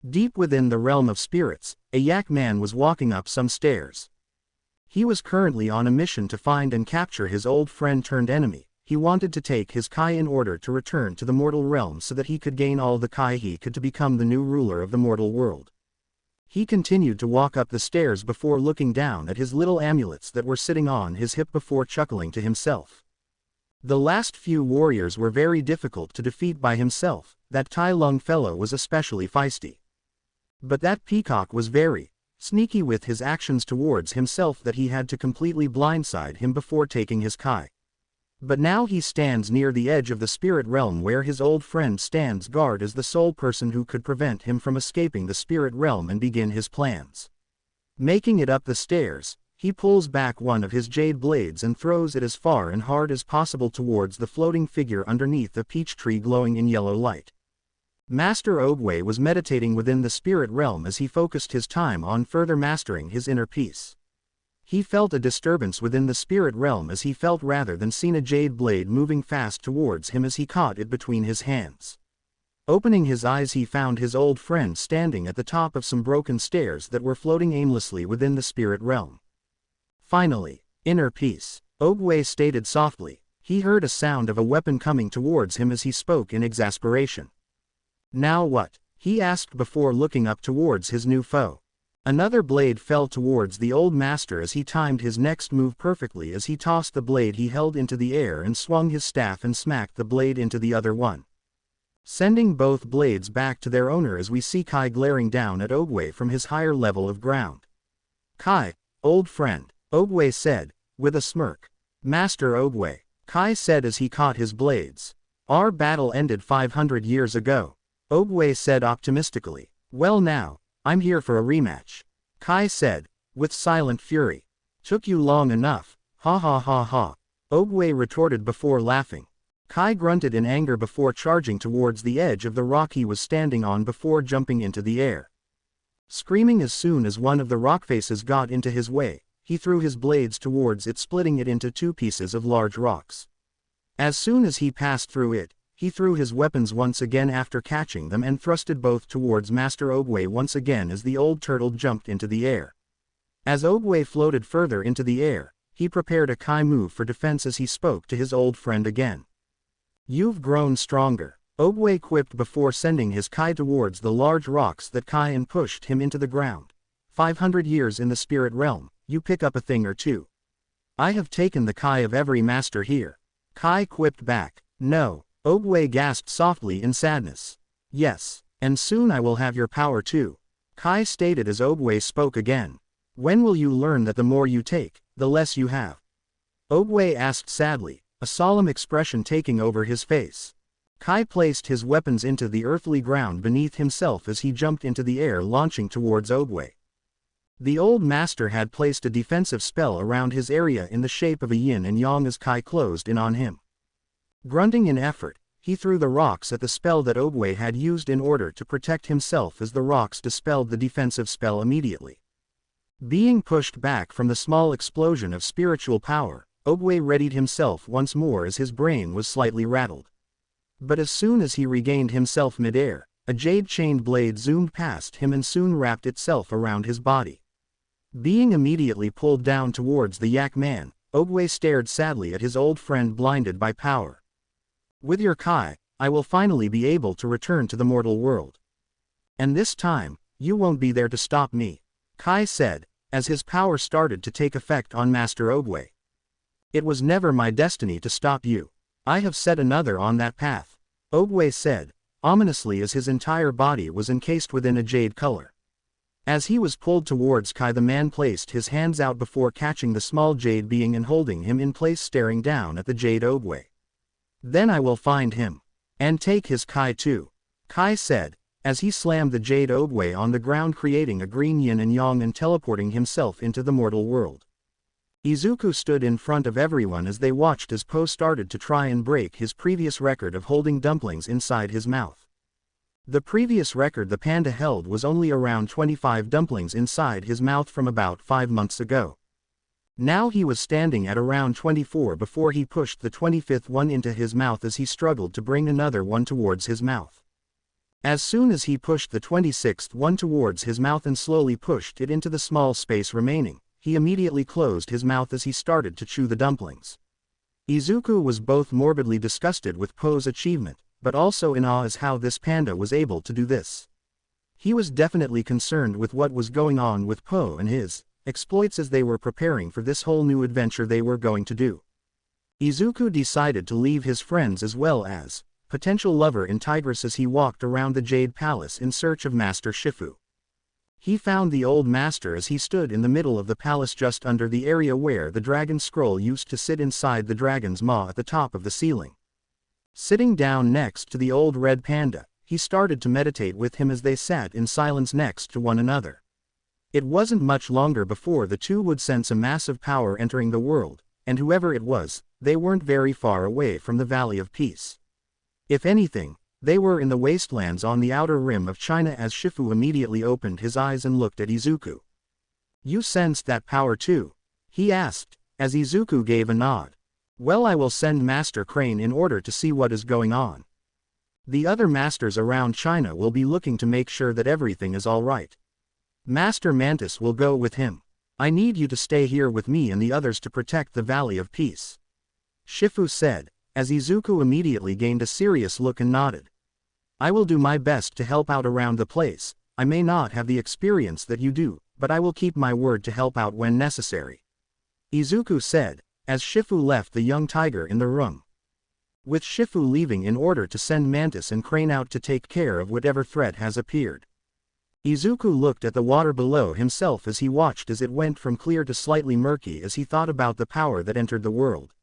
Deep within the realm of spirits, a yak man was walking up some stairs. He was currently on a mission to find and capture his old friend turned enemy. He wanted to take his kai in order to return to the mortal realm so that he could gain all the kai he could to become the new ruler of the mortal world. He continued to walk up the stairs before looking down at his little amulets that were sitting on his hip before chuckling to himself. The last few warriors were very difficult to defeat by himself. That Tai Lung fellow was especially feisty. But that peacock was very sneaky with his actions towards himself that he had to completely blindside him before taking his kai. But now he stands near the edge of the spirit realm where his old friend stands guard as the sole person who could prevent him from escaping the spirit realm and begin his plans. Making it up the stairs, he pulls back one of his jade blades and throws it as far and hard as possible towards the floating figure underneath a peach tree glowing in yellow light. Master Oogway was meditating within the spirit realm as he focused his time on further mastering his inner peace. He felt a disturbance within the spirit realm as he felt rather than seen a jade blade moving fast towards him as he caught it between his hands. Opening his eyes, he found his old friend standing at the top of some broken stairs that were floating aimlessly within the spirit realm. Finally, inner peace, Oogway stated softly. He heard a sound of a weapon coming towards him as he spoke in exasperation. Now what? He asked before looking up towards his new foe. Another blade fell towards the old master as he timed his next move perfectly as he tossed the blade he held into the air and swung his staff and smacked the blade into the other one, sending both blades back to their owner as we see Kai glaring down at Oogway from his higher level of ground. Kai, old friend, Oogway said, with a smirk. Master Oogway, Kai said as he caught his blades. Our battle ended 500 years ago, Oogway said optimistically. Well now, I'm here for a rematch, Kai said, with silent fury. Took you long enough, ha ha ha ha, Oogway retorted before laughing. Kai grunted in anger before charging towards the edge of the rock he was standing on before jumping into the air. Screaming as soon as one of the rock faces got into his way, he threw his blades towards it, splitting it into two pieces of large rocks. As soon as he passed through it, he threw his weapons once again after catching them and thrusted both towards Master Oogway once again as the old turtle jumped into the air. As Oogway floated further into the air, he prepared a Kai move for defense as he spoke to his old friend again. You've grown stronger, Oogway quipped before sending his Kai towards the large rocks that Kai and pushed him into the ground. 500 years in the spirit realm, you pick up a thing or two. I have taken the Kai of every master here, Kai quipped back. No, Oogway gasped softly in sadness. Yes, and soon I will have your power too, Kai stated as Oogway spoke again. When will you learn that the more you take, the less you have? Oogway asked sadly, a solemn expression taking over his face. Kai placed his weapons into the earthly ground beneath himself as he jumped into the air, launching towards Oogway. The old master had placed a defensive spell around his area in the shape of a yin and yang as Kai closed in on him. Grunting in effort, he threw the rocks at the spell that Oogway had used in order to protect himself as the rocks dispelled the defensive spell immediately. Being pushed back from the small explosion of spiritual power, Oogway readied himself once more as his brain was slightly rattled. But as soon as he regained himself mid-air, a jade-chained blade zoomed past him and soon wrapped itself around his body. Being immediately pulled down towards the Yak Man, Oogway stared sadly at his old friend blinded by power. With your Kai, I will finally be able to return to the mortal world. And this time, you won't be there to stop me, Kai said, as his power started to take effect on Master Oogway. It was never my destiny to stop you. I have set another on that path, Oogway said, ominously as his entire body was encased within a jade color. As he was pulled towards Kai, the man placed his hands out before catching the small jade being and holding him in place, staring down at the jade Oogway. Then I will find him. And take his Kai too, Kai said, as he slammed the jade Oogway on the ground, creating a green yin and yang and teleporting himself into the mortal world. Izuku stood in front of everyone as they watched as Po started to try and break his previous record of holding dumplings inside his mouth. The previous record the panda held was only around 25 dumplings inside his mouth from about 5 months ago. Now he was standing at around 24 before he pushed the 25th one into his mouth as he struggled to bring another one towards his mouth. As soon as he pushed the 26th one towards his mouth and slowly pushed it into the small space remaining, he immediately closed his mouth as he started to chew the dumplings. Izuku was both morbidly disgusted with Po's achievement, but also in awe as how this panda was able to do this. He was definitely concerned with what was going on with Po and his exploits as they were preparing for this whole new adventure they were going to do. Izuku decided to leave his friends as well as potential lover in Tigress as he walked around the Jade Palace in search of Master Shifu. He found the old master as he stood in the middle of the palace just under the area where the dragon scroll used to sit inside the dragon's maw at the top of the ceiling. Sitting down next to the old red panda, he started to meditate with him as they sat in silence next to one another. It wasn't much longer before the two would sense a massive power entering the world, and whoever it was, they weren't very far away from the Valley of Peace. If anything, they were in the wastelands on the outer rim of China as Shifu immediately opened his eyes and looked at Izuku. "You sensed that power too?" he asked, as Izuku gave a nod. "Well, I will send Master Crane in order to see what is going on. The other masters around China will be looking to make sure that everything is all right. Master Mantis will go with him. I need you to stay here with me and the others to protect the Valley of Peace," Shifu said, as Izuku immediately gained a serious look and nodded. "I will do my best to help out around the place. I may not have the experience that you do, but I will keep my word to help out when necessary," Izuku said, as Shifu left the young tiger in the room. With Shifu leaving in order to send Mantis and Crane out to take care of whatever threat has appeared, Izuku looked at the water below himself as he watched as it went from clear to slightly murky as he thought about the power that entered the world.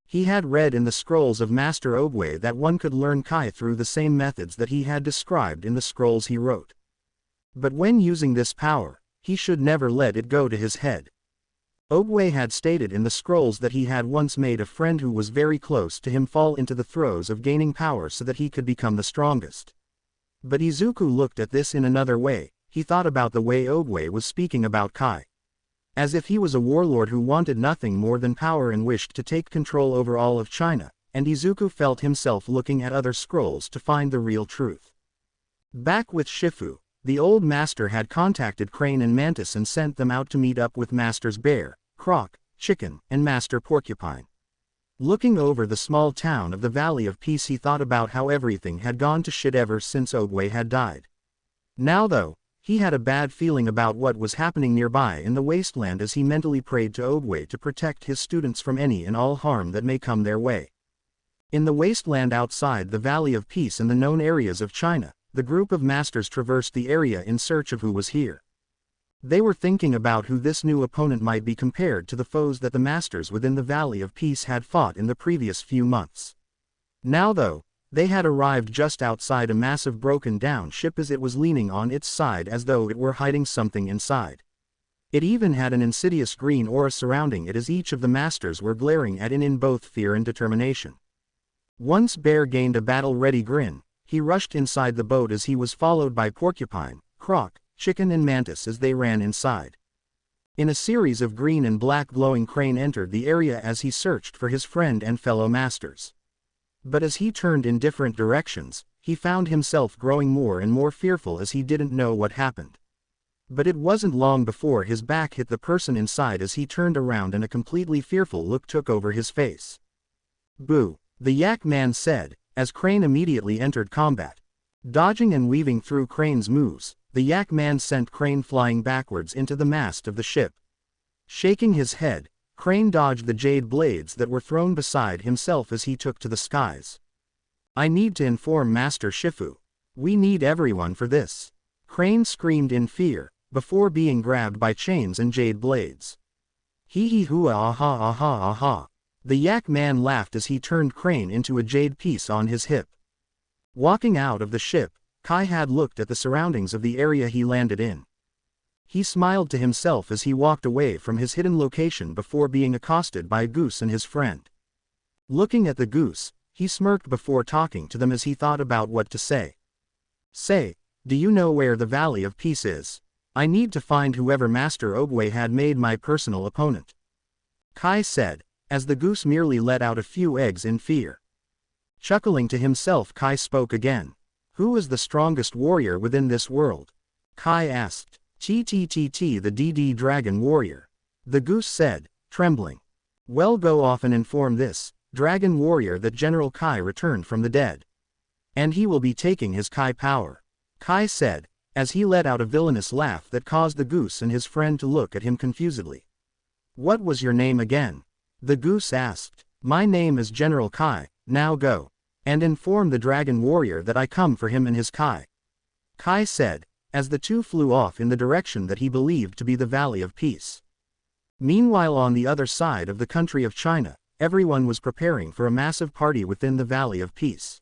He had read in the scrolls of Master Oogway that one could learn Kai through the same methods that he had described in the scrolls he wrote. But when using this power, he should never let it go to his head. Oogway had stated in the scrolls that he had once made a friend who was very close to him fall into the throes of gaining power so that he could become the strongest. But Izuku looked at this in another way. He thought about the way Oogway was speaking about Kai. As if he was a warlord who wanted nothing more than power and wished to take control over all of China, and Izuku felt himself looking at other scrolls to find the real truth. Back with Shifu, the old master had contacted Crane and Mantis and sent them out to meet up with Masters Bear, Croc, Chicken, and Master Porcupine. Looking over the small town of the Valley of Peace, he thought about how everything had gone to shit ever since Oogway had died. Now though, he had a bad feeling about what was happening nearby in the wasteland as he mentally prayed to Oogway to protect his students from any and all harm that may come their way. In the wasteland outside the Valley of Peace and the known areas of China, the group of masters traversed the area in search of who was here. They were thinking about who this new opponent might be compared to the foes that the masters within the Valley of Peace had fought in the previous few months. Now though, they had arrived just outside a massive broken-down ship as it was leaning on its side as though it were hiding something inside. It even had an insidious green aura surrounding it as each of the masters were glaring at it in both fear and determination. Once Bear gained a battle-ready grin, he rushed inside the boat as he was followed by Porcupine, Croc, Chicken and Mantis as they ran inside. In a series of green and black glowing, Crane entered the area as he searched for his friend and fellow masters. But as he turned in different directions, he found himself growing more and more fearful as he didn't know what happened. But it wasn't long before his back hit the person inside as he turned around and a completely fearful look took over his face. "Boo," the Yak Man said, as Crane immediately entered combat. Dodging and weaving through Crane's moves, the Yak Man sent Crane flying backwards into the mast of the ship. Shaking his head, Crane dodged the jade blades that were thrown beside himself as he took to the skies. "I need to inform Master Shifu. We need everyone for this," Crane screamed in fear, before being grabbed by chains and jade blades. "Hee hee hoo aha aha aha." The Yak Man laughed as he turned Crane into a jade piece on his hip. Walking out of the ship, Kai had looked at the surroundings of the area he landed in. He smiled to himself as he walked away from his hidden location before being accosted by a goose and his friend. Looking at the goose, he smirked before talking to them as he thought about what to say. "Say, do you know where the Valley of Peace is? I need to find whoever Master Oogway had made my personal opponent," Kai said, as the goose merely let out a few eggs in fear. Chuckling to himself, Kai spoke again. "Who is the strongest warrior within this world?" Kai asked. "TTTT, the DD Dragon Warrior," the goose said, trembling. "Well, go off and inform this Dragon Warrior that General Kai returned from the dead. And he will be taking his Kai power," Kai said, as he let out a villainous laugh that caused the goose and his friend to look at him confusedly. "What was your name again?" the goose asked. "My name is General Kai. Now go and inform the Dragon Warrior that I come for him and his Kai," Kai said, as the two flew off in the direction that he believed to be the Valley of Peace. Meanwhile, on the other side of the country of China, everyone was preparing for a massive party within the Valley of Peace.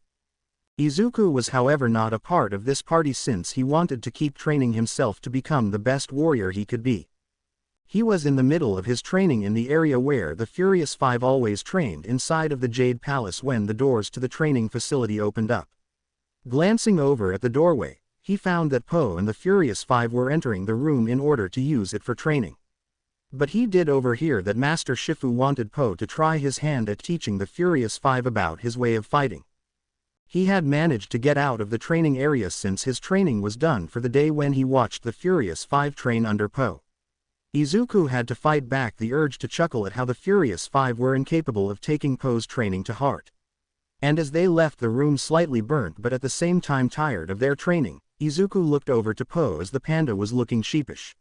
Izuku was however not a part of this party since he wanted to keep training himself to become the best warrior he could be. He was in the middle of his training in the area where the Furious Five always trained inside of the Jade Palace when the doors to the training facility opened up. Glancing over at the doorway, he found that Po and the Furious Five were entering the room in order to use it for training. But he did overhear that Master Shifu wanted Po to try his hand at teaching the Furious Five about his way of fighting. He had managed to get out of the training area since his training was done for the day when he watched the Furious Five train under Po. Izuku had to fight back the urge to chuckle at how the Furious Five were incapable of taking Po's training to heart. And as they left the room slightly burnt but at the same time tired of their training, Izuku looked over to Po as the panda was looking sheepish.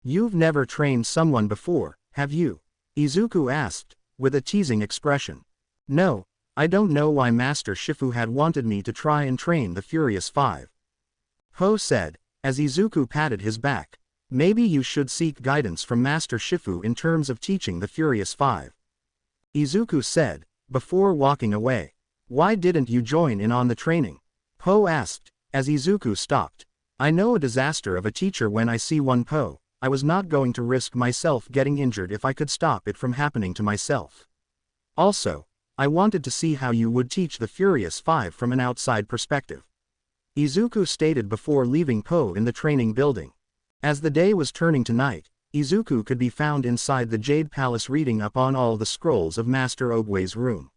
"You've never trained someone before, have you?" Izuku asked, with a teasing expression. "No, I don't know why Master Shifu had wanted me to try and train the Furious Five," Po said, as Izuku patted his back. "Maybe you should seek guidance from Master Shifu in terms of teaching the Furious Five," Izuku said, before walking away. "Why didn't you join in on the training?" Po asked, as Izuku stopped. "I know a disaster of a teacher when I see one, Po. I was not going to risk myself getting injured if I could stop it from happening to myself. Also, I wanted to see how you would teach the Furious Five from an outside perspective," Izuku stated before leaving Po in the training building. As the day was turning to night, Izuku could be found inside the Jade Palace reading up on all the scrolls of Master Oogway's room.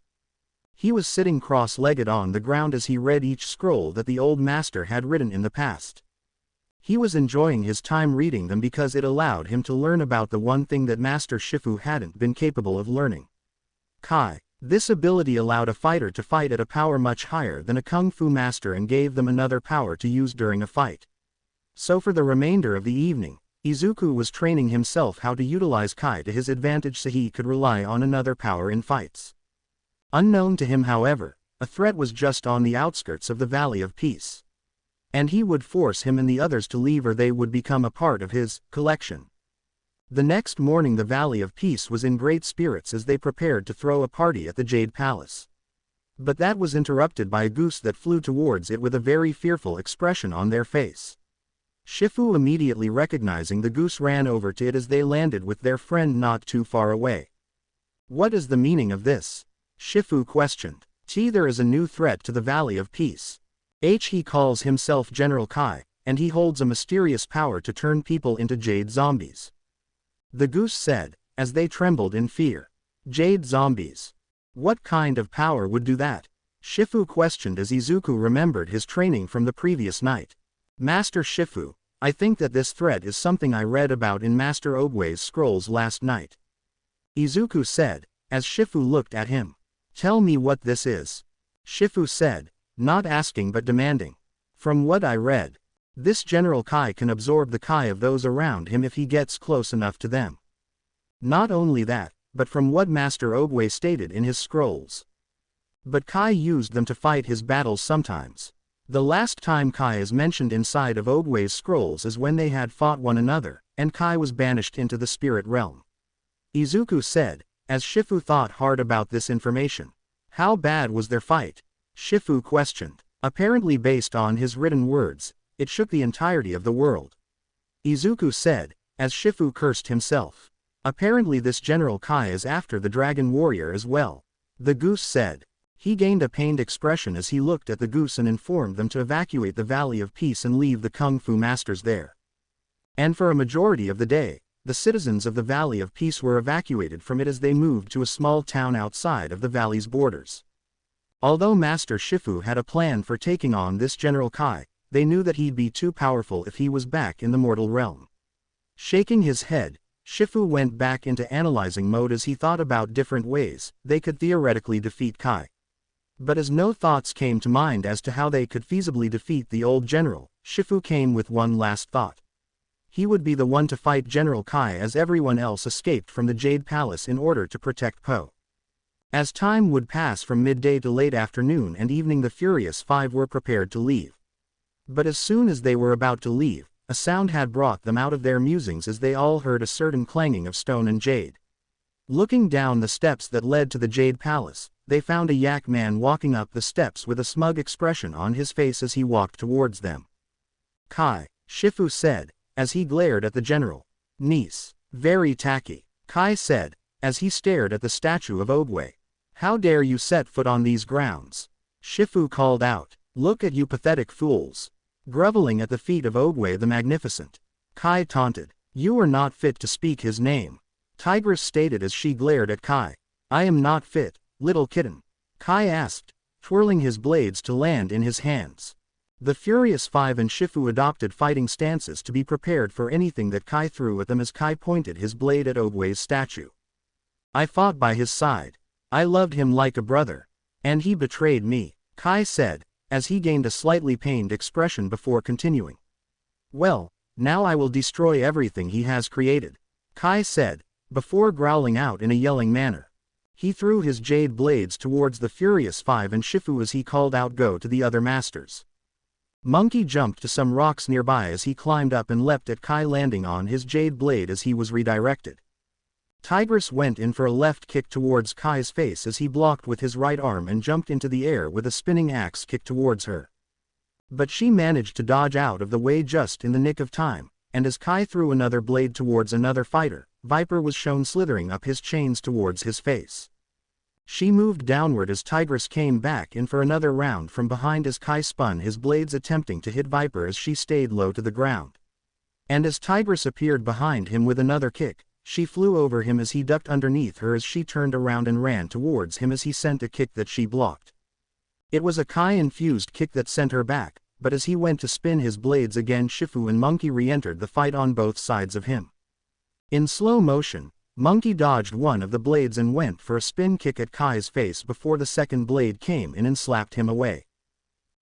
He was sitting cross-legged on the ground as he read each scroll that the old master had written in the past. He was enjoying his time reading them because it allowed him to learn about the one thing that Master Shifu hadn't been capable of learning: Kai. This ability allowed a fighter to fight at a power much higher than a kung fu master and gave them another power to use during a fight. So for the remainder of the evening, Izuku was training himself how to utilize Kai to his advantage so he could rely on another power in fights. Unknown to him, however, a threat was just on the outskirts of the Valley of Peace. And he would force him and the others to leave or they would become a part of his collection. The next morning the Valley of Peace was in great spirits as they prepared to throw a party at the Jade Palace. But that was interrupted by a goose that flew towards it with a very fearful expression on their face. Shifu, immediately recognizing the goose, ran over to it as they landed with their friend not too far away. "What is the meaning of this?" Shifu questioned. "There is a new threat to the Valley of Peace. He calls himself General Kai, and he holds a mysterious power to turn people into jade zombies," the goose said, as they trembled in fear. "Jade zombies? What kind of power would do that?" Shifu questioned as Izuku remembered his training from the previous night. "Master Shifu, I think that this threat is something I read about in Master Oogway's scrolls last night," Izuku said, as Shifu looked at him. "Tell me what this is," Shifu said, not asking but demanding. "From what I read, this General Kai can absorb the Kai of those around him if he gets close enough to them. Not only that, but from what Master Oogway stated in his scrolls. But Kai used them to fight his battles sometimes. The last time Kai is mentioned inside of Oogway's scrolls is when they had fought one another, and Kai was banished into the spirit realm," Izuku said, as Shifu thought hard about this information. "How bad was their fight?" Shifu questioned. "Apparently based on his written words, it shook the entirety of the world," Izuku said, as Shifu cursed himself. "Apparently this General Kai is after the Dragon Warrior as well," the goose said. He gained a pained expression as he looked at the goose and informed them to evacuate the Valley of Peace and leave the Kung Fu masters there. And for a majority of the day, the citizens of the Valley of Peace were evacuated from it as they moved to a small town outside of the valley's borders. Although Master Shifu had a plan for taking on this General Kai, they knew that he'd be too powerful if he was back in the mortal realm. Shaking his head, Shifu went back into analyzing mode as he thought about different ways they could theoretically defeat Kai. But as no thoughts came to mind as to how they could feasibly defeat the old general, Shifu came with one last thought. He would be the one to fight General Kai as everyone else escaped from the Jade Palace in order to protect Po. As time would pass from midday to late afternoon and evening, the Furious Five were prepared to leave. But as soon as they were about to leave, a sound had brought them out of their musings as they all heard a certain clanging of stone and jade. Looking down the steps that led to the Jade Palace, they found a yak man walking up the steps with a smug expression on his face as he walked towards them. "Kai," Shifu said, as he glared at the general. "Niece. Very tacky," Kai said, as he stared at the statue of Oogway. "How dare you set foot on these grounds?" Shifu called out. "Look at you pathetic fools. Groveling at the feet of Oogway the Magnificent." Kai taunted. "You are not fit to speak his name," Tigress stated as she glared at Kai. "I am not fit, little kitten?" Kai asked, twirling his blades to land in his hands. The Furious Five and Shifu adopted fighting stances to be prepared for anything that Kai threw at them as Kai pointed his blade at Oogway's statue. "I fought by his side. I loved him like a brother. And he betrayed me," Kai said, as he gained a slightly pained expression before continuing. "Well, now I will destroy everything he has created," Kai said, before growling out in a yelling manner. He threw his jade blades towards the Furious Five and Shifu as he called out go to the other masters. Monkey jumped to some rocks nearby as he climbed up and leapt at Kai, landing on his jade blade as he was redirected. Tigress went in for a left kick towards Kai's face as he blocked with his right arm and jumped into the air with a spinning axe kick towards her. But she managed to dodge out of the way just in the nick of time, and as Kai threw another blade towards another fighter, Viper was shown slithering up his chains towards his face. She moved downward as Tigress came back in for another round from behind as Kai spun his blades attempting to hit Viper as she stayed low to the ground. And as Tigress appeared behind him with another kick, she flew over him as he ducked underneath her as she turned around and ran towards him as he sent a kick that she blocked. It was a Kai-infused kick that sent her back, but as he went to spin his blades again, Shifu and Monkey re-entered the fight on both sides of him. In slow motion, Monkey dodged one of the blades and went for a spin kick at Kai's face before the second blade came in and slapped him away.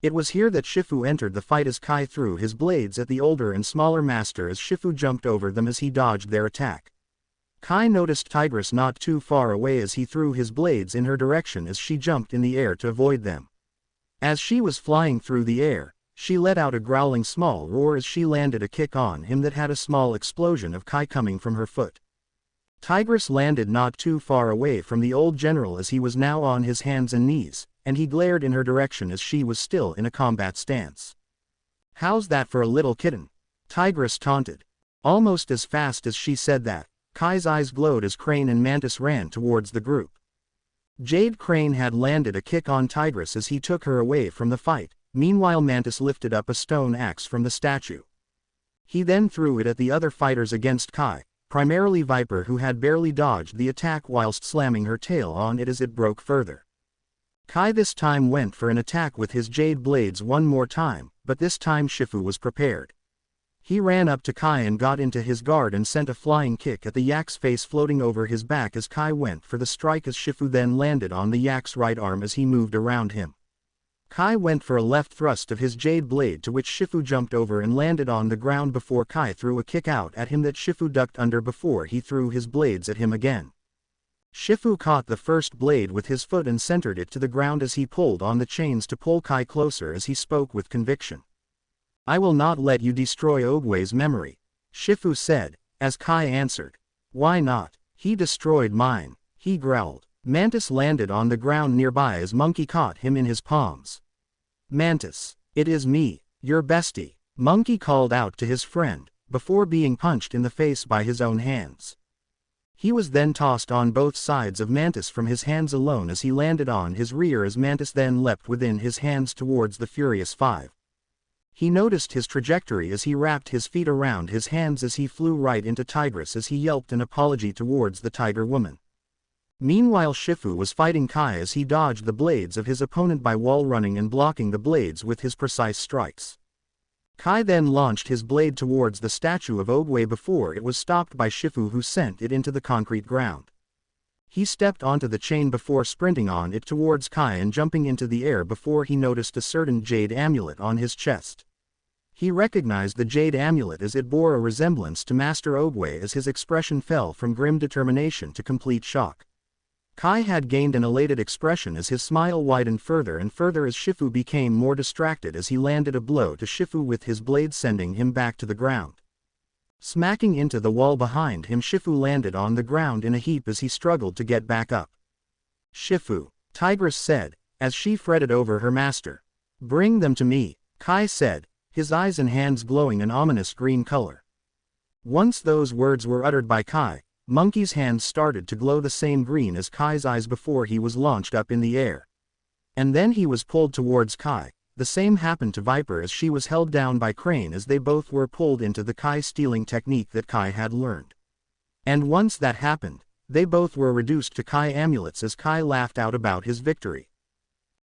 It was here that Shifu entered the fight as Kai threw his blades at the older and smaller master as Shifu jumped over them as he dodged their attack. Kai noticed Tigress not too far away as he threw his blades in her direction as she jumped in the air to avoid them. As she was flying through the air, she let out a growling small roar as she landed a kick on him that had a small explosion of Kai coming from her foot. Tigress landed not too far away from the old general as he was now on his hands and knees, and he glared in her direction as she was still in a combat stance. "How's that for a little kitten?" Tigress taunted. Almost as fast as she said that, Kai's eyes glowed as Crane and Mantis ran towards the group. Jade Crane had landed a kick on Tigress as he took her away from the fight. Meanwhile, Mantis lifted up a stone axe from the statue. He then threw it at the other fighters against Kai, primarily Viper, who had barely dodged the attack whilst slamming her tail on it as it broke further. Kai this time went for an attack with his jade blades one more time, but this time Shifu was prepared. He ran up to Kai and got into his guard and sent a flying kick at the yak's face floating over his back as Kai went for the strike as Shifu then landed on the yak's right arm as he moved around him. Kai went for a left thrust of his jade blade to which Shifu jumped over and landed on the ground before Kai threw a kick out at him that Shifu ducked under before he threw his blades at him again. Shifu caught the first blade with his foot and centered it to the ground as he pulled on the chains to pull Kai closer as he spoke with conviction. "I will not let you destroy Oogway's memory," Shifu said, as Kai answered. "Why not? He destroyed mine," he growled. Mantis landed on the ground nearby as Monkey caught him in his palms. "Mantis, it is me, your bestie," Monkey called out to his friend, before being punched in the face by his own hands. He was then tossed on both sides of Mantis from his hands alone as he landed on his rear as Mantis then leapt within his hands towards the Furious Five. He noticed his trajectory as he wrapped his feet around his hands as he flew right into Tigress as he yelped an apology towards the Tiger Woman. Meanwhile, Shifu was fighting Kai as he dodged the blades of his opponent by wall running and blocking the blades with his precise strikes. Kai then launched his blade towards the statue of Oogway before it was stopped by Shifu, who sent it into the concrete ground. He stepped onto the chain before sprinting on it towards Kai and jumping into the air before he noticed a certain jade amulet on his chest. He recognized the jade amulet as it bore a resemblance to Master Oogway as his expression fell from grim determination to complete shock. Kai had gained an elated expression as his smile widened further and further as Shifu became more distracted as he landed a blow to Shifu with his blade sending him back to the ground. Smacking into the wall behind him, Shifu landed on the ground in a heap as he struggled to get back up. Shifu, Tigress said, as she fretted over her master. Bring them to me, Kai said, his eyes and hands glowing an ominous green color. Once those words were uttered by Kai, Monkey's hands started to glow the same green as Kai's eyes before he was launched up in the air. And then he was pulled towards Kai. The same happened to Viper as she was held down by Crane as they both were pulled into the Kai stealing technique that Kai had learned. And once that happened, they both were reduced to Kai amulets as Kai laughed out about his victory.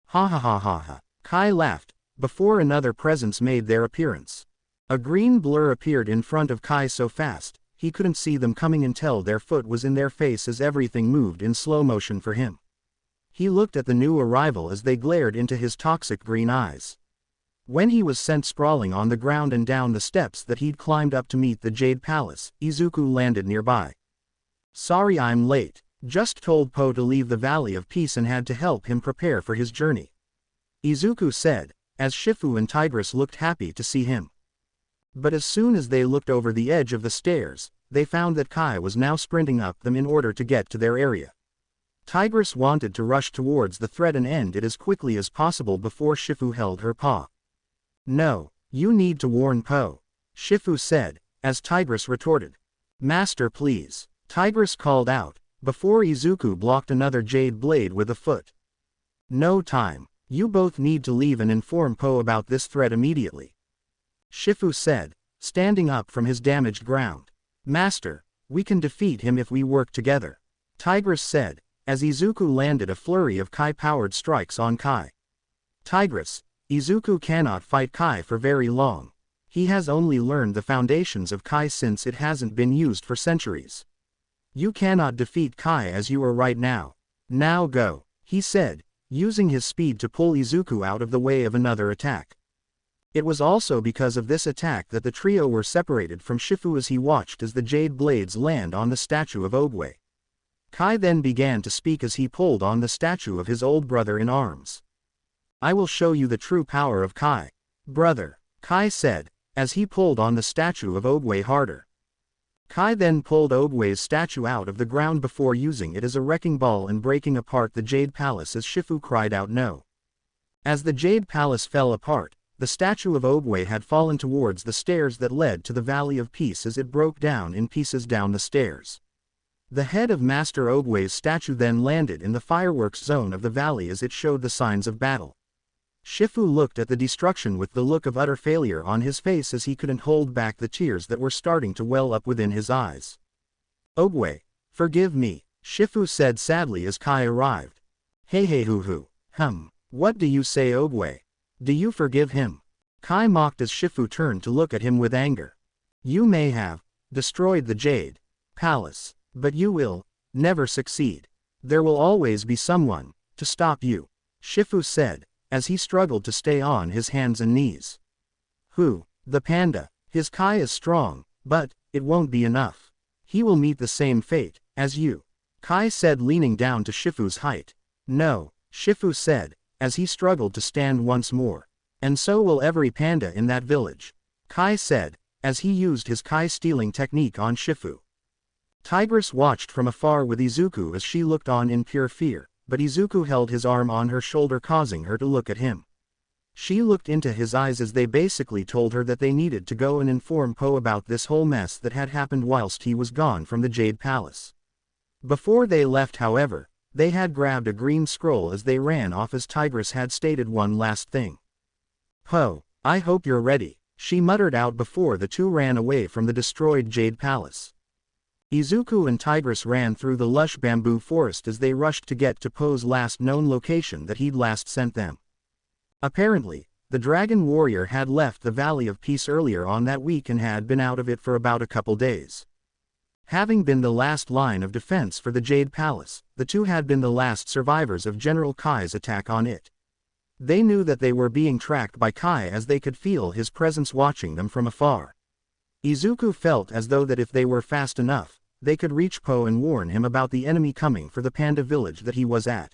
Ha ha ha ha ha, Kai laughed, before another presence made their appearance. A green blur appeared in front of Kai so fast, he couldn't see them coming until their foot was in their face as everything moved in slow motion for him. He looked at the new arrival as they glared into his toxic green eyes. When he was sent sprawling on the ground and down the steps that he'd climbed up to meet the Jade Palace, Izuku landed nearby. Sorry I'm late, just told Po to leave the Valley of Peace and had to help him prepare for his journey. Izuku said, as Shifu and Tigress looked happy to see him. But as soon as they looked over the edge of the stairs, they found that Kai was now sprinting up them in order to get to their area. Tigress wanted to rush towards the threat and end it as quickly as possible before Shifu held her paw. No, you need to warn Po, Shifu said, as Tigress retorted. Master please, Tigress called out, before Izuku blocked another jade blade with a foot. No time, you both need to leave and inform Po about this threat immediately. Shifu said, standing up from his damaged ground. Master, we can defeat him if we work together, Tigress said, as Izuku landed a flurry of Kai-powered strikes on Kai. Tigress, Izuku cannot fight Kai for very long. He has only learned the foundations of Kai since it hasn't been used for centuries. You cannot defeat Kai as you are right now. Now go, he said, using his speed to pull Izuku out of the way of another attack. It was also because of this attack that the trio were separated from Shifu as he watched as the jade blades land on the statue of Oogway. Kai then began to speak as he pulled on the statue of his old brother in arms. I will show you the true power of Kai. Brother, Kai said, as he pulled on the statue of Oogway harder. Kai then pulled Oogway's statue out of the ground before using it as a wrecking ball and breaking apart the Jade Palace as Shifu cried out no. As the Jade Palace fell apart, the statue of Oogway had fallen towards the stairs that led to the Valley of Peace as it broke down in pieces down the stairs. The head of Master Oogway's statue then landed in the fireworks zone of the valley as it showed the signs of battle. Shifu looked at the destruction with the look of utter failure on his face as he couldn't hold back the tears that were starting to well up within his eyes. Oogway, forgive me, Shifu said sadly as Kai arrived. Hey hoo hoo, what do you say Oogway? Do you forgive him? Kai mocked as Shifu turned to look at him with anger. You may have destroyed the Jade Palace, but you will never succeed. There will always be someone to stop you, Shifu said, as he struggled to stay on his hands and knees. Who? The panda. His Kai is strong, but it won't be enough. He will meet the same fate as you, Kai said, leaning down to Shifu's height. No, Shifu said, as he struggled to stand once more. And so will every panda in that village, Kai said, as he used his Kai stealing technique on Shifu. Tigress watched from afar with Izuku as she looked on in pure fear, but Izuku held his arm on her shoulder causing her to look at him. She looked into his eyes as they basically told her that they needed to go and inform Po about this whole mess that had happened whilst he was gone from the Jade Palace. Before they left however, they had grabbed a green scroll as they ran off as Tigress had stated one last thing. Po, I hope you're ready, she muttered out before the two ran away from the destroyed Jade Palace. Izuku and Tigress ran through the lush bamboo forest as they rushed to get to Po's last known location that he'd last sent them. Apparently, the Dragon Warrior had left the Valley of Peace earlier on that week and had been out of it for about a couple days. Having been the last line of defense for the Jade Palace, the two had been the last survivors of General Kai's attack on it. They knew that they were being tracked by Kai as they could feel his presence watching them from afar. Izuku felt as though that if they were fast enough, they could reach Po and warn him about the enemy coming for the Panda village that he was at.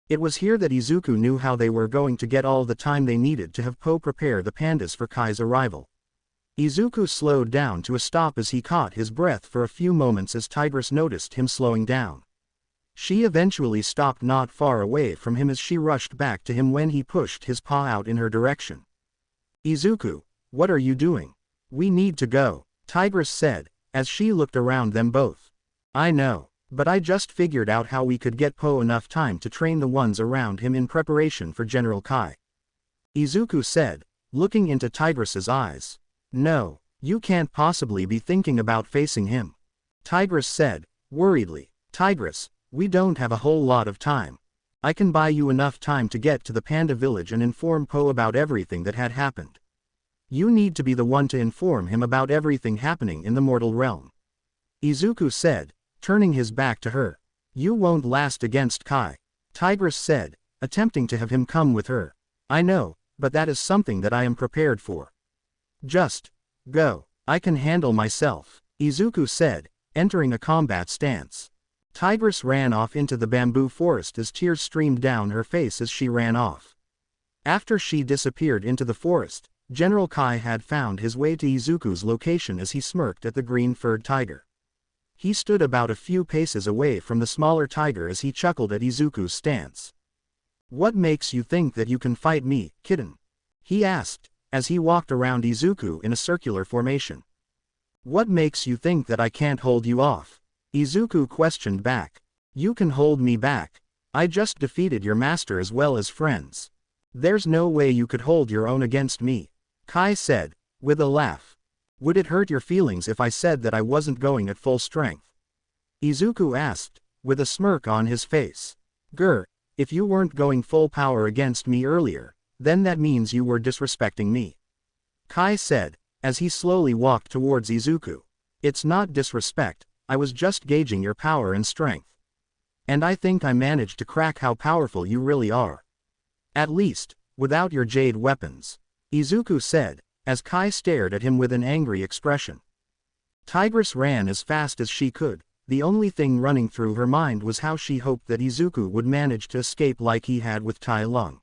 It was here that Izuku knew how they were going to get all the time they needed to have Po prepare the pandas for Kai's arrival. Izuku slowed down to a stop as he caught his breath for a few moments as Tigress noticed him slowing down. She eventually stopped not far away from him as she rushed back to him when he pushed his paw out in her direction. "Izuku, what are you doing? We need to go," Tigress said, as she looked around them both. "I know, but I just figured out how we could get Po enough time to train the ones around him in preparation for General Kai," Izuku said, looking into Tigress's eyes. "No, you can't possibly be thinking about facing him," Tigress said, worriedly. "Tigress, we don't have a whole lot of time. I can buy you enough time to get to the Panda village and inform Po about everything that had happened. You need to be the one to inform him about everything happening in the mortal realm," Izuku said, turning his back to her. "You won't last against Kai," Tigress said, attempting to have him come with her. "I know, but that is something that I am prepared for. Just go. I can handle myself," Izuku said, entering a combat stance. Tigress ran off into the bamboo forest as tears streamed down her face as she ran off. After she disappeared into the forest, General Kai had found his way to Izuku's location as he smirked at the green-furred tiger. He stood about a few paces away from the smaller tiger as he chuckled at Izuku's stance. "What makes you think that you can fight me, kitten?" he asked, as he walked around Izuku in a circular formation. "What makes you think that I can't hold you off?" Izuku questioned back. "You can hold me back. I just defeated your master as well as friends. There's no way you could hold your own against me," Kai said, with a laugh. "Would it hurt your feelings if I said that I wasn't going at full strength?" Izuku asked, with a smirk on his face. "Grr, if you weren't going full power against me earlier, then that means you were disrespecting me," Kai said, as he slowly walked towards Izuku. "It's not disrespect, I was just gauging your power and strength. And I think I managed to crack how powerful you really are. At least, without your jade weapons," Izuku said, as Kai stared at him with an angry expression. Tigress ran as fast as she could. The only thing running through her mind was how she hoped that Izuku would manage to escape like he had with Tai Lung.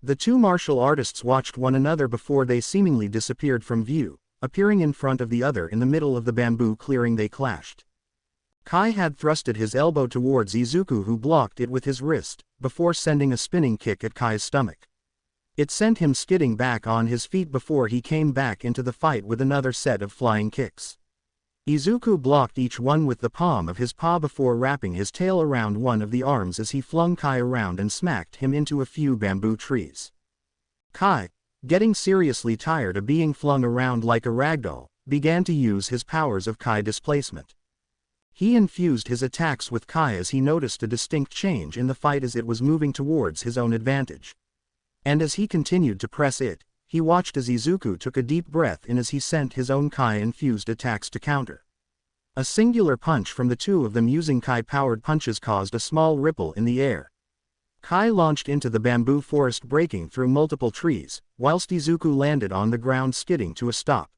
The two martial artists watched one another before they seemingly disappeared from view, appearing in front of the other in the middle of the bamboo clearing they clashed. Kai had thrusted his elbow towards Izuku, who blocked it with his wrist, before sending a spinning kick at Kai's stomach. It sent him skidding back on his feet before he came back into the fight with another set of flying kicks. Izuku blocked each one with the palm of his paw before wrapping his tail around one of the arms as he flung Kai around and smacked him into a few bamboo trees. Kai, getting seriously tired of being flung around like a ragdoll, began to use his powers of Kai displacement. He infused his attacks with Kai as he noticed a distinct change in the fight as it was moving towards his own advantage. And as he continued to press it, he watched as Izuku took a deep breath in as he sent his own Kai-infused attacks to counter. A singular punch from the two of them using Kai-powered punches caused a small ripple in the air. Kai launched into the bamboo forest, breaking through multiple trees, whilst Izuku landed on the ground skidding to a stop.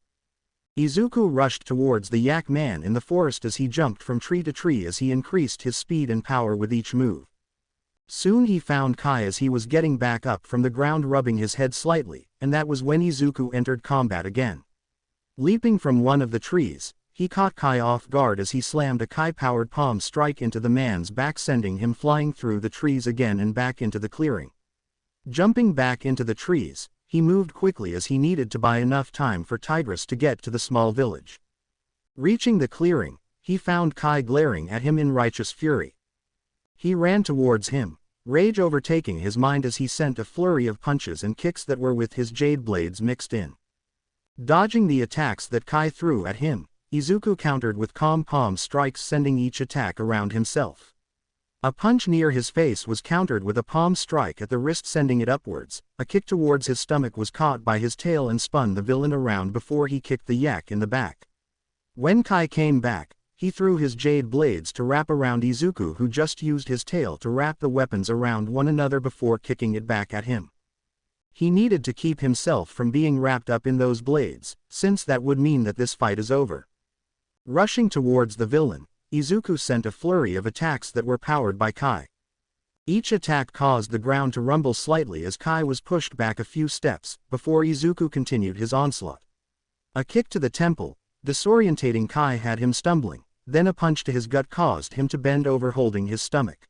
Izuku rushed towards the yak man in the forest as he jumped from tree to tree as he increased his speed and power with each move. Soon he found Kai as he was getting back up from the ground, rubbing his head slightly, and that was when Izuku entered combat again. Leaping from one of the trees, he caught Kai off guard as he slammed a Kai-powered palm strike into the man's back, sending him flying through the trees again and back into the clearing. Jumping back into the trees, he moved quickly as he needed to buy enough time for Tigress to get to the small village. Reaching the clearing, he found Kai glaring at him in righteous fury. He ran towards him, rage overtaking his mind as he sent a flurry of punches and kicks that were with his jade blades mixed in. Dodging the attacks that Kai threw at him, Izuku countered with calm palm strikes, sending each attack around himself. A punch near his face was countered with a palm strike at the wrist, sending it upwards. A kick towards his stomach was caught by his tail and spun the villain around before he kicked the yak in the back. When Kai came back, he threw his jade blades to wrap around Izuku, who just used his tail to wrap the weapons around one another before kicking it back at him. He needed to keep himself from being wrapped up in those blades, since that would mean that this fight is over. Rushing towards the villain, Izuku sent a flurry of attacks that were powered by Kai. Each attack caused the ground to rumble slightly as Kai was pushed back a few steps, before Izuku continued his onslaught. A kick to the temple, disorientating Kai, had him stumbling, then a punch to his gut caused him to bend over holding his stomach.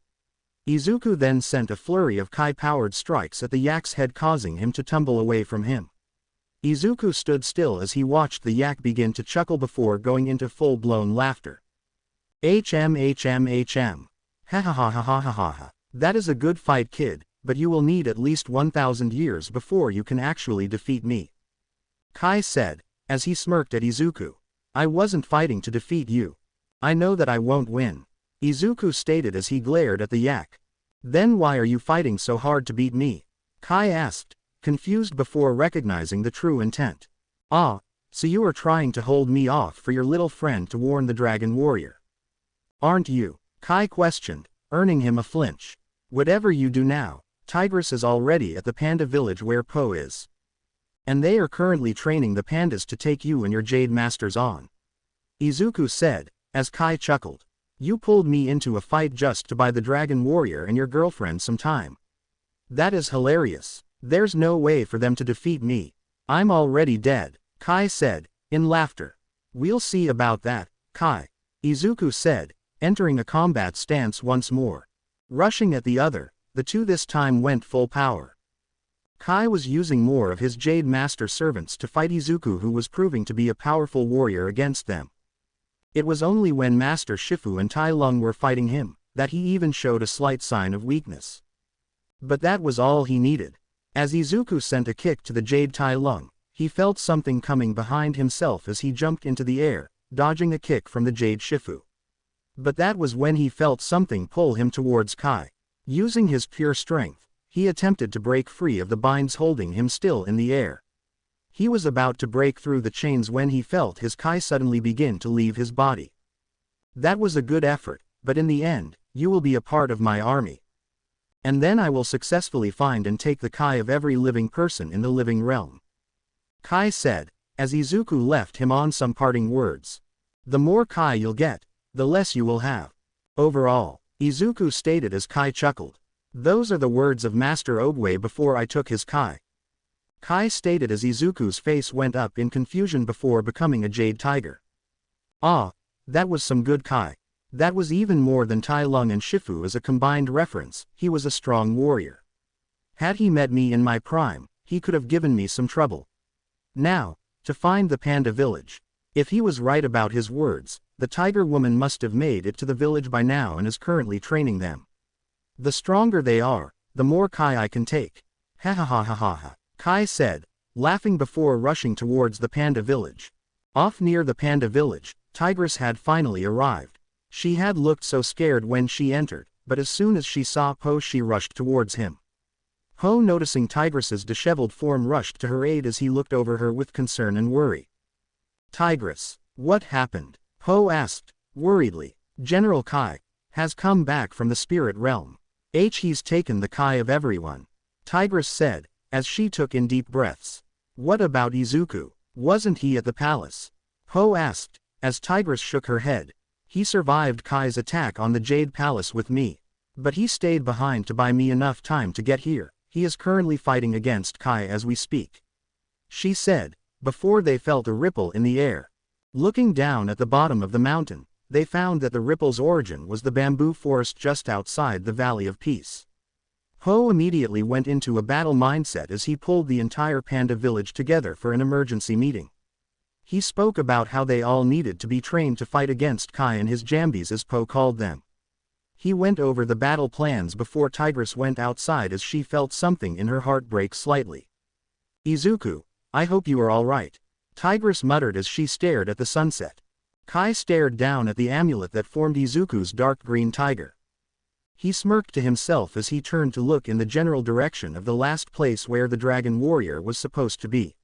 Izuku then sent a flurry of Kai-powered strikes at the yak's head, causing him to tumble away from him. Izuku stood still as he watched the yak begin to chuckle before going into full-blown laughter. HM. Ha ha ha ha ha ha ha ha. That is a good fight, kid, but you will need at least 1,000 years before you can actually defeat me. Kai said, as he smirked at Izuku. I wasn't fighting to defeat you. I know that I won't win. Izuku stated as he glared at the yak. Then why are you fighting so hard to beat me? Kai asked, confused before recognizing the true intent. Ah, so you are trying to hold me off for your little friend to warn the dragon warrior. Aren't you? Kai questioned, earning him a flinch. Whatever you do now, Tigress is already at the panda village where Po is. And they are currently training the pandas to take you and your Jade masters on. Izuku said, as Kai chuckled. You pulled me into a fight just to buy the dragon warrior and your girlfriend some time. That is hilarious. There's no way for them to defeat me. I'm already dead, Kai said, in laughter. We'll see about that, Kai. Izuku said, entering a combat stance once more. Rushing at the other, the two this time went full power. Kai was using more of his Jade Master servants to fight Izuku, who was proving to be a powerful warrior against them. It was only when Master Shifu and Tai Lung were fighting him, that he even showed a slight sign of weakness. But that was all he needed. As Izuku sent a kick to the Jade Tai Lung, he felt something coming behind himself as he jumped into the air, dodging a kick from the Jade Shifu. But that was when he felt something pull him towards Kai. Using his pure strength, he attempted to break free of the binds holding him still in the air. He was about to break through the chains when he felt his Kai suddenly begin to leave his body. That was a good effort, but in the end, you will be a part of my army. And then I will successfully find and take the Kai of every living person in the living realm. Kai said, as Izuku left him on some parting words. The more Kai you'll get, the less you will have. Overall, Izuku stated as Kai chuckled. Those are the words of Master Oogway before I took his Kai. Kai stated as Izuku's face went up in confusion before becoming a Jade Tiger. Ah, that was some good Kai. That was even more than Tai Lung and Shifu as a combined reference. He was a strong warrior. Had he met me in my prime, he could have given me some trouble. Now, to find the panda village. If he was right about his words, the tiger woman must have made it to the village by now and is currently training them. The stronger they are, the more Kai I can take. Ha ha ha ha ha ha, Kai said, laughing before rushing towards the panda village. Off near the panda village, Tigress had finally arrived. She had looked so scared when she entered, but as soon as she saw Po she rushed towards him. Po, noticing Tigress's disheveled form, rushed to her aid as he looked over her with concern and worry. Tigress, what happened? Po asked, worriedly. General Kai has come back from the spirit realm. He's taken the Kai of everyone. Tigress said, as she took in deep breaths. What about Izuku? Wasn't he at the palace? Po asked, as Tigress shook her head. He survived Kai's attack on the Jade Palace with me. But he stayed behind to buy me enough time to get here. He is currently fighting against Kai as we speak. She said, before they felt a ripple in the air. Looking down at the bottom of the mountain, they found that the ripple's origin was the bamboo forest just outside the Valley of Peace. Po immediately went into a battle mindset as he pulled the entire panda village together for an emergency meeting. He spoke about how they all needed to be trained to fight against Kai and his Jambies, as Po called them. He went over the battle plans before Tigress went outside as she felt something in her heart break slightly. Izuku, I hope you are alright, Tigress muttered as she stared at the sunset. Kai stared down at the amulet that formed Izuku's dark green tiger. He smirked to himself as he turned to look in the general direction of the last place where the dragon warrior was supposed to be.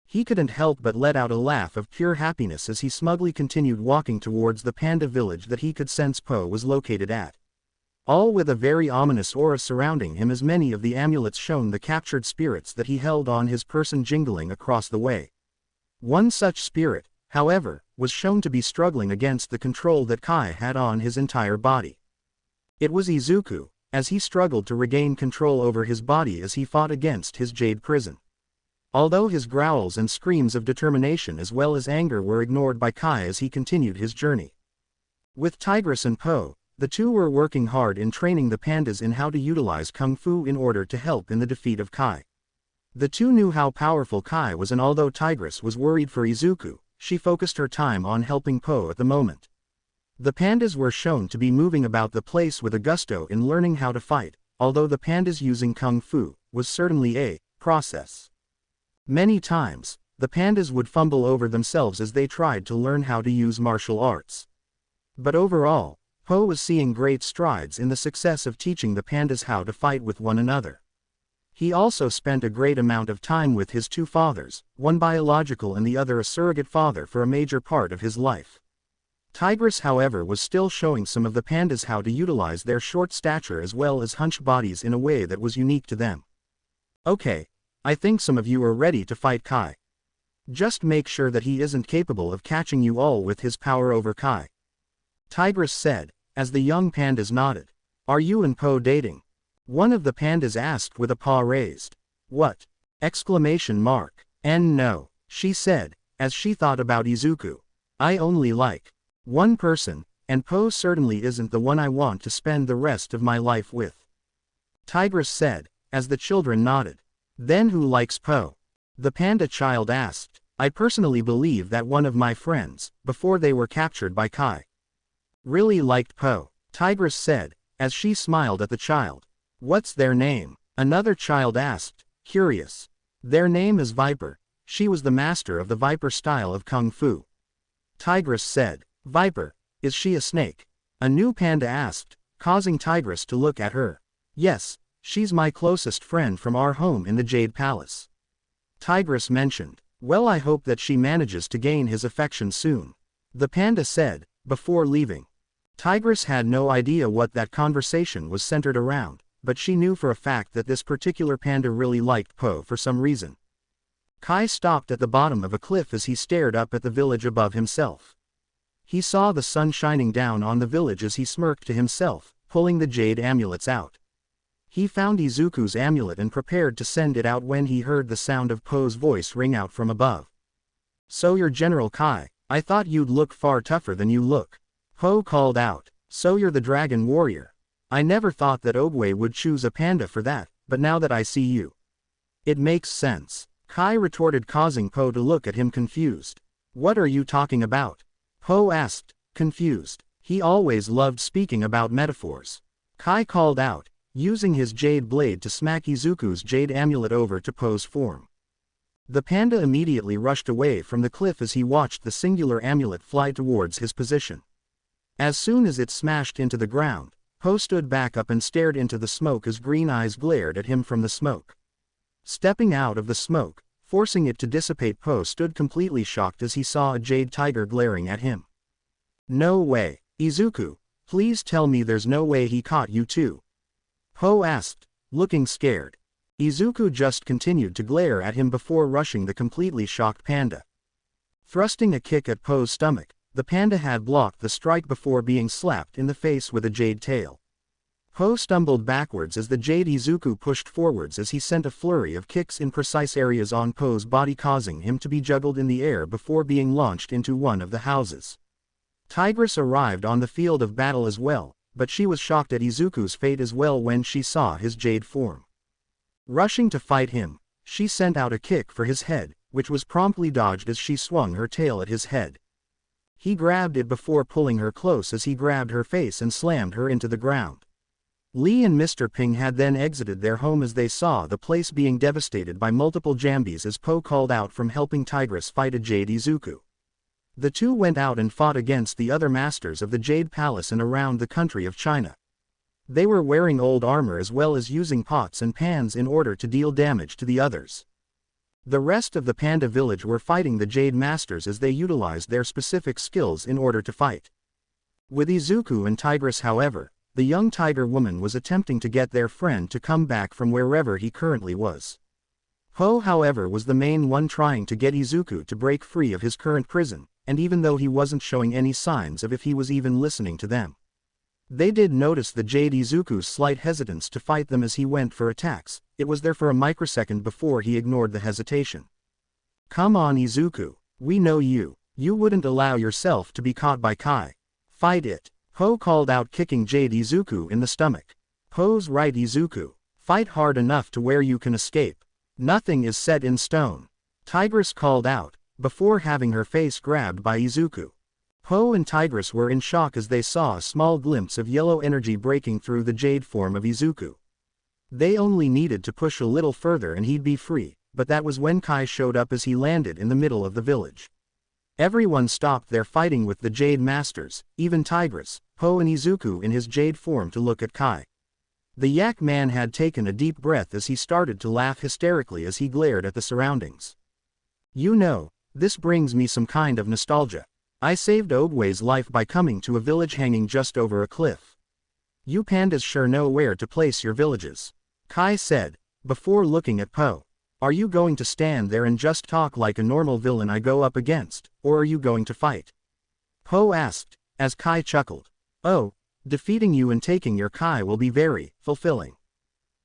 He couldn't help but let out a laugh of pure happiness as he smugly continued walking towards the panda village that he could sense Po was located at. All with a very ominous aura surrounding him, as many of the amulets shone the captured spirits that he held on his person jingling across the way. One such spirit, however, was shown to be struggling against the control that Kai had on his entire body. It was Izuku, as he struggled to regain control over his body as he fought against his Jade prison. Although his growls and screams of determination as well as anger were ignored by Kai as he continued his journey. With Tigress and Po, the two were working hard in training the pandas in how to utilize Kung Fu in order to help in the defeat of Kai. The two knew how powerful Kai was, and although Tigress was worried for Izuku, she focused her time on helping Po at the moment. The pandas were shown to be moving about the place with a gusto in learning how to fight, although the pandas using Kung Fu was certainly a process. Many times, the pandas would fumble over themselves as they tried to learn how to use martial arts. But overall, Po was seeing great strides in the success of teaching the pandas how to fight with one another. He also spent a great amount of time with his two fathers, one biological and the other a surrogate father, for a major part of his life. Tigress, however, was still showing some of the pandas how to utilize their short stature as well as hunched bodies in a way that was unique to them. Okay, I think some of you are ready to fight Kai. Just make sure that he isn't capable of catching you all with his power over Kai. Tigress said, as the young pandas nodded. Are you and Po dating? One of the pandas asked with a paw raised. What? Exclamation mark. And no, she said, as she thought about Izuku. I only like one person, and Po certainly isn't the one I want to spend the rest of my life with. Tigress said, as the children nodded. Then who likes Po? The panda child asked. I personally believe that one of my friends, before they were captured by Kai, really liked Po. Tigress said, as she smiled at the child. What's their name? Another child asked, curious. Their name is Viper. She was the master of the Viper style of Kung Fu. Tigress said. Viper, is she a snake? A new panda asked, causing Tigress to look at her. Yes, she's my closest friend from our home in the Jade Palace. Tigress mentioned. Well, I hope that she manages to gain his affection soon. The panda said, before leaving. Tigress had no idea what that conversation was centered around, but she knew for a fact that this particular panda really liked Po for some reason. Kai stopped at the bottom of a cliff as he stared up at the village above himself. He saw the sun shining down on the village as he smirked to himself, pulling the jade amulets out. He found Izuku's amulet and prepared to send it out when he heard the sound of Po's voice ring out from above. So you're General Kai, I thought you'd look far tougher than you look. Po called out. So you're the dragon warrior. I never thought that Oogway would choose a panda for that, but now that I see you, it makes sense. Kai retorted, causing Po to look at him confused. What are you talking about? Po asked, confused. He always loved speaking about metaphors. Kai called out, using his jade blade to smack Izuku's jade amulet over to Po's form. The panda immediately rushed away from the cliff as he watched the singular amulet fly towards his position. As soon as it smashed into the ground, Po stood back up and stared into the smoke as green eyes glared at him from the smoke. Stepping out of the smoke, forcing it to dissipate, Po stood completely shocked as he saw a jade tiger glaring at him. No way. Izuku, please tell me there's no way he caught you too. Po asked, looking scared. Izuku just continued to glare at him before rushing the completely shocked panda. Thrusting a kick at Po's stomach, the panda had blocked the strike before being slapped in the face with a jade tail. Po stumbled backwards as the jade Izuku pushed forwards as he sent a flurry of kicks in precise areas on Po's body, causing him to be juggled in the air before being launched into one of the houses. Tigress arrived on the field of battle as well, but she was shocked at Izuku's fate as well when she saw his jade form. Rushing to fight him, she sent out a kick for his head, which was promptly dodged as she swung her tail at his head. He grabbed it before pulling her close as he grabbed her face and slammed her into the ground. Lee and Mr. Ping had then exited their home as they saw the place being devastated by multiple jambies as Po called out from helping Tigress fight a Jade Izuku. The two went out and fought against the other masters of the Jade Palace and around the country of China. They were wearing old armor as well as using pots and pans in order to deal damage to the others. The rest of the Panda village were fighting the Jade Masters as they utilized their specific skills in order to fight. With Izuku and Tigress, however, the young tiger woman was attempting to get their friend to come back from wherever he currently was. Po, however, was the main one trying to get Izuku to break free of his current prison, and even though he wasn't showing any signs of if he was even listening to them. They did notice the Jade Izuku's slight hesitance to fight them as he went for attacks. It was there for a microsecond before he ignored the hesitation. "Come on Izuku, we know you. You wouldn't allow yourself to be caught by Kai. Fight it," Po called out, kicking Jade Izuku in the stomach. "Po's right Izuku. Fight hard enough to where you can escape. Nothing is set in stone," Tigress called out, before having her face grabbed by Izuku. Po and Tigress were in shock as they saw a small glimpse of yellow energy breaking through the jade form of Izuku. They only needed to push a little further and he'd be free, but that was when Kai showed up as he landed in the middle of the village. Everyone stopped their fighting with the Jade Masters, even Tigress, Po and Izuku in his jade form to look at Kai. The Yak Man had taken a deep breath as he started to laugh hysterically as he glared at the surroundings. "You know, this brings me some kind of nostalgia. I saved Oogway's life by coming to a village hanging just over a cliff. You pandas sure know where to place your villages," Kai said, before looking at Po. "Are you going to stand there and just talk like a normal villain I go up against, or are you going to fight?" Po asked, as Kai chuckled. "Oh, defeating you and taking your Kai will be very fulfilling,"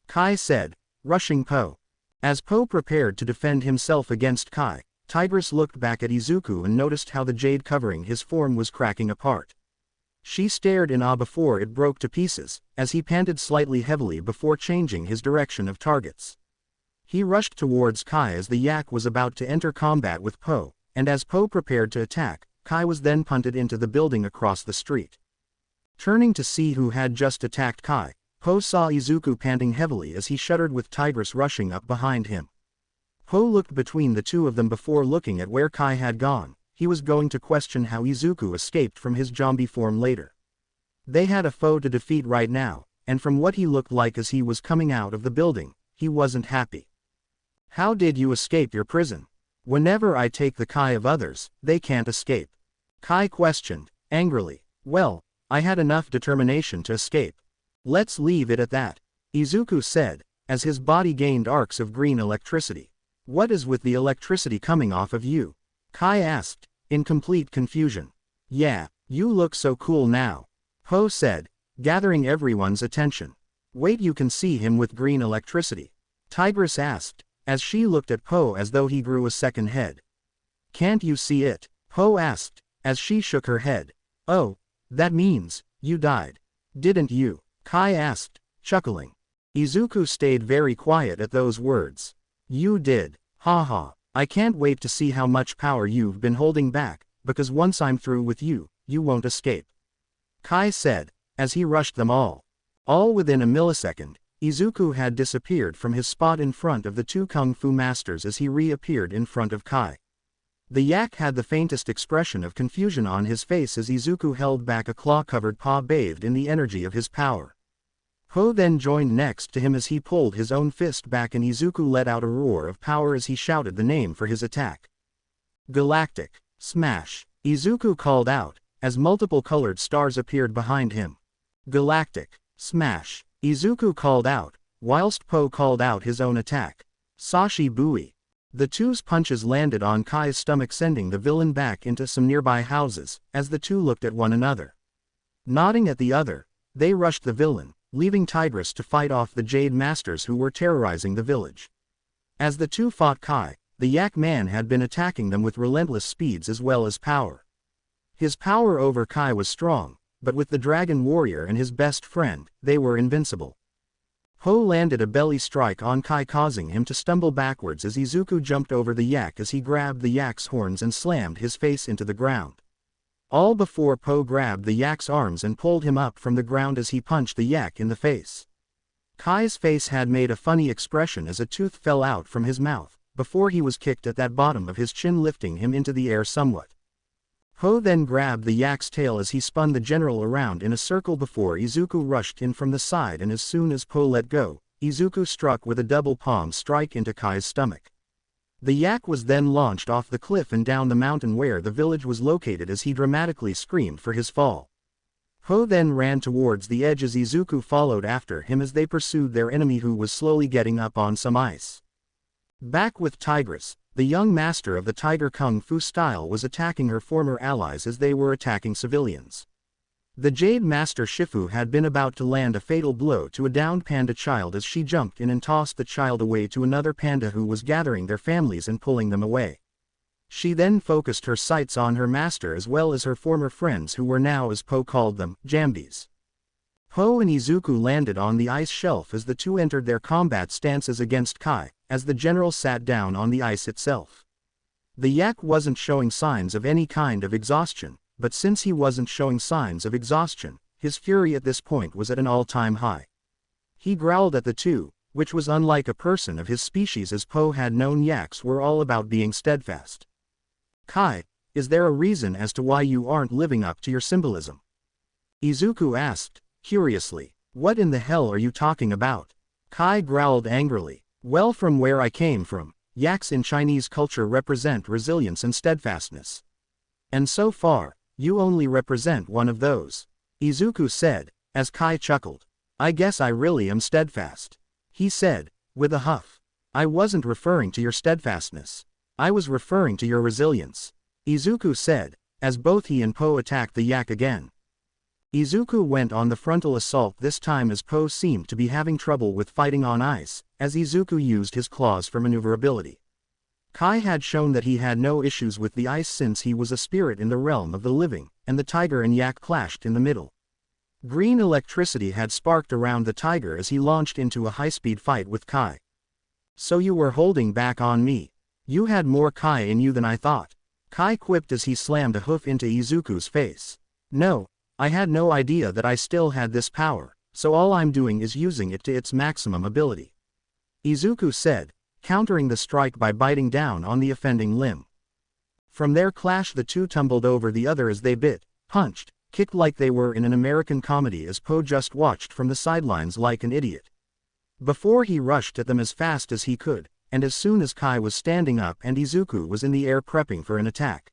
Kai said, rushing Po. As Po prepared to defend himself against Kai, Tigress looked back at Izuku and noticed how the jade covering his form was cracking apart. She stared in awe before it broke to pieces, as he panted slightly heavily before changing his direction of targets. He rushed towards Kai as the yak was about to enter combat with Po, and as Po prepared to attack, Kai was then punted into the building across the street. Turning to see who had just attacked Kai, Po saw Izuku panting heavily as he shuddered with Tigress rushing up behind him. Po looked between the two of them before looking at where Kai had gone. He was going to question how Izuku escaped from his zombie form later. They had a foe to defeat right now, and from what he looked like as he was coming out of the building, he wasn't happy. "How did you escape your prison? Whenever I take the Kai of others, they can't escape," Kai questioned, angrily. "Well, I had enough determination to escape. Let's leave it at that," Izuku said, as his body gained arcs of green electricity. "What is with the electricity coming off of you?" Kai asked, in complete confusion. "Yeah, you look so cool now," Po said, gathering everyone's attention. "Wait, you can see him with green electricity?" Tigress asked, as she looked at Po as though he grew a second head. "Can't you see it?" Po asked, as she shook her head. "Oh, that means, you died. Didn't you?" Kai asked, chuckling. Izuku stayed very quiet at those words. "You did. Haha, I can't wait to see how much power you've been holding back, because once I'm through with you, you won't escape," Kai said, as he rushed them all. All within a millisecond, Izuku had disappeared from his spot in front of the two kung fu masters as he reappeared in front of Kai. The yak had the faintest expression of confusion on his face as Izuku held back a claw-covered paw bathed in the energy of his power. Po then joined next to him as he pulled his own fist back and Izuku let out a roar of power as he shouted the name for his attack. "Galactic Smash," Izuku called out, as multiple colored stars appeared behind him. "Galactic Smash," Izuku called out, whilst Po called out his own attack. "Sashi Bui." The two's punches landed on Kai's stomach, sending the villain back into some nearby houses, as the two looked at one another. Nodding at the other, they rushed the villain, leaving Tigress to fight off the Jade Masters who were terrorizing the village. As the two fought Kai, the Yak Man had been attacking them with relentless speeds as well as power. His power over Kai was strong, but with the Dragon Warrior and his best friend, they were invincible. Po landed a belly strike on Kai, causing him to stumble backwards as Izuku jumped over the yak as he grabbed the yak's horns and slammed his face into the ground. All before Po grabbed the yak's arms and pulled him up from the ground as he punched the yak in the face. Kai's face had made a funny expression as a tooth fell out from his mouth, before he was kicked at that bottom of his chin, lifting him into the air somewhat. Po then grabbed the yak's tail as he spun the general around in a circle before Izuku rushed in from the side, and as soon as Po let go, Izuku struck with a double palm strike into Kai's stomach. The yak was then launched off the cliff and down the mountain where the village was located as he dramatically screamed for his fall. Po then ran towards the edge as Izuku followed after him as they pursued their enemy who was slowly getting up on some ice. Back with Tigress, The young master of the Tiger Kung Fu style was attacking her former allies as they were attacking civilians. The Jade Master Shifu had been about to land a fatal blow to a downed panda child as she jumped in and tossed the child away to another panda who was gathering their families and pulling them away. She then focused her sights on her master as well as her former friends who were now, as Po called them, Jambies. Po and Izuku landed on the ice shelf as the two entered their combat stances against Kai, as the general sat down on the ice itself. The yak wasn't showing signs of any kind of exhaustion, but since he wasn't showing signs of exhaustion, his fury at this point was at an all-time high. He growled at the two, which was unlike a person of his species, as Po had known yaks were all about being steadfast. Kai, is there a reason as to why you aren't living up to your symbolism? Izuku asked, curiously. What in the hell are you talking about? Kai growled angrily. Well, from where I came from, yaks in Chinese culture represent resilience and steadfastness. And so far, you only represent one of those. Izuku said, as Kai chuckled. I guess I really am steadfast. He said, with a huff. I wasn't referring to your steadfastness. I was referring to your resilience. Izuku said, as both he and Po attacked the yak again. Izuku went on the frontal assault this time as Po seemed to be having trouble with fighting on ice, as Izuku used his claws for maneuverability. Kai had shown that he had no issues with the ice since he was a spirit in the realm of the living, and the tiger and yak clashed in the middle. Green electricity had sparked around the tiger as he launched into a high-speed fight with Kai. So you were holding back on me. You had more Kai in you than I thought. Kai quipped as he slammed a hoof into Izuku's face. No, I had no idea that I still had this power, so all I'm doing is using it to its maximum ability. Izuku said, countering the strike by biting down on the offending limb. From their clash the two tumbled over the other as they bit, punched, kicked like they were in an American comedy as Po just watched from the sidelines like an idiot. Before he rushed at them as fast as he could, and as soon as Kai was standing up and Izuku was in the air prepping for an attack.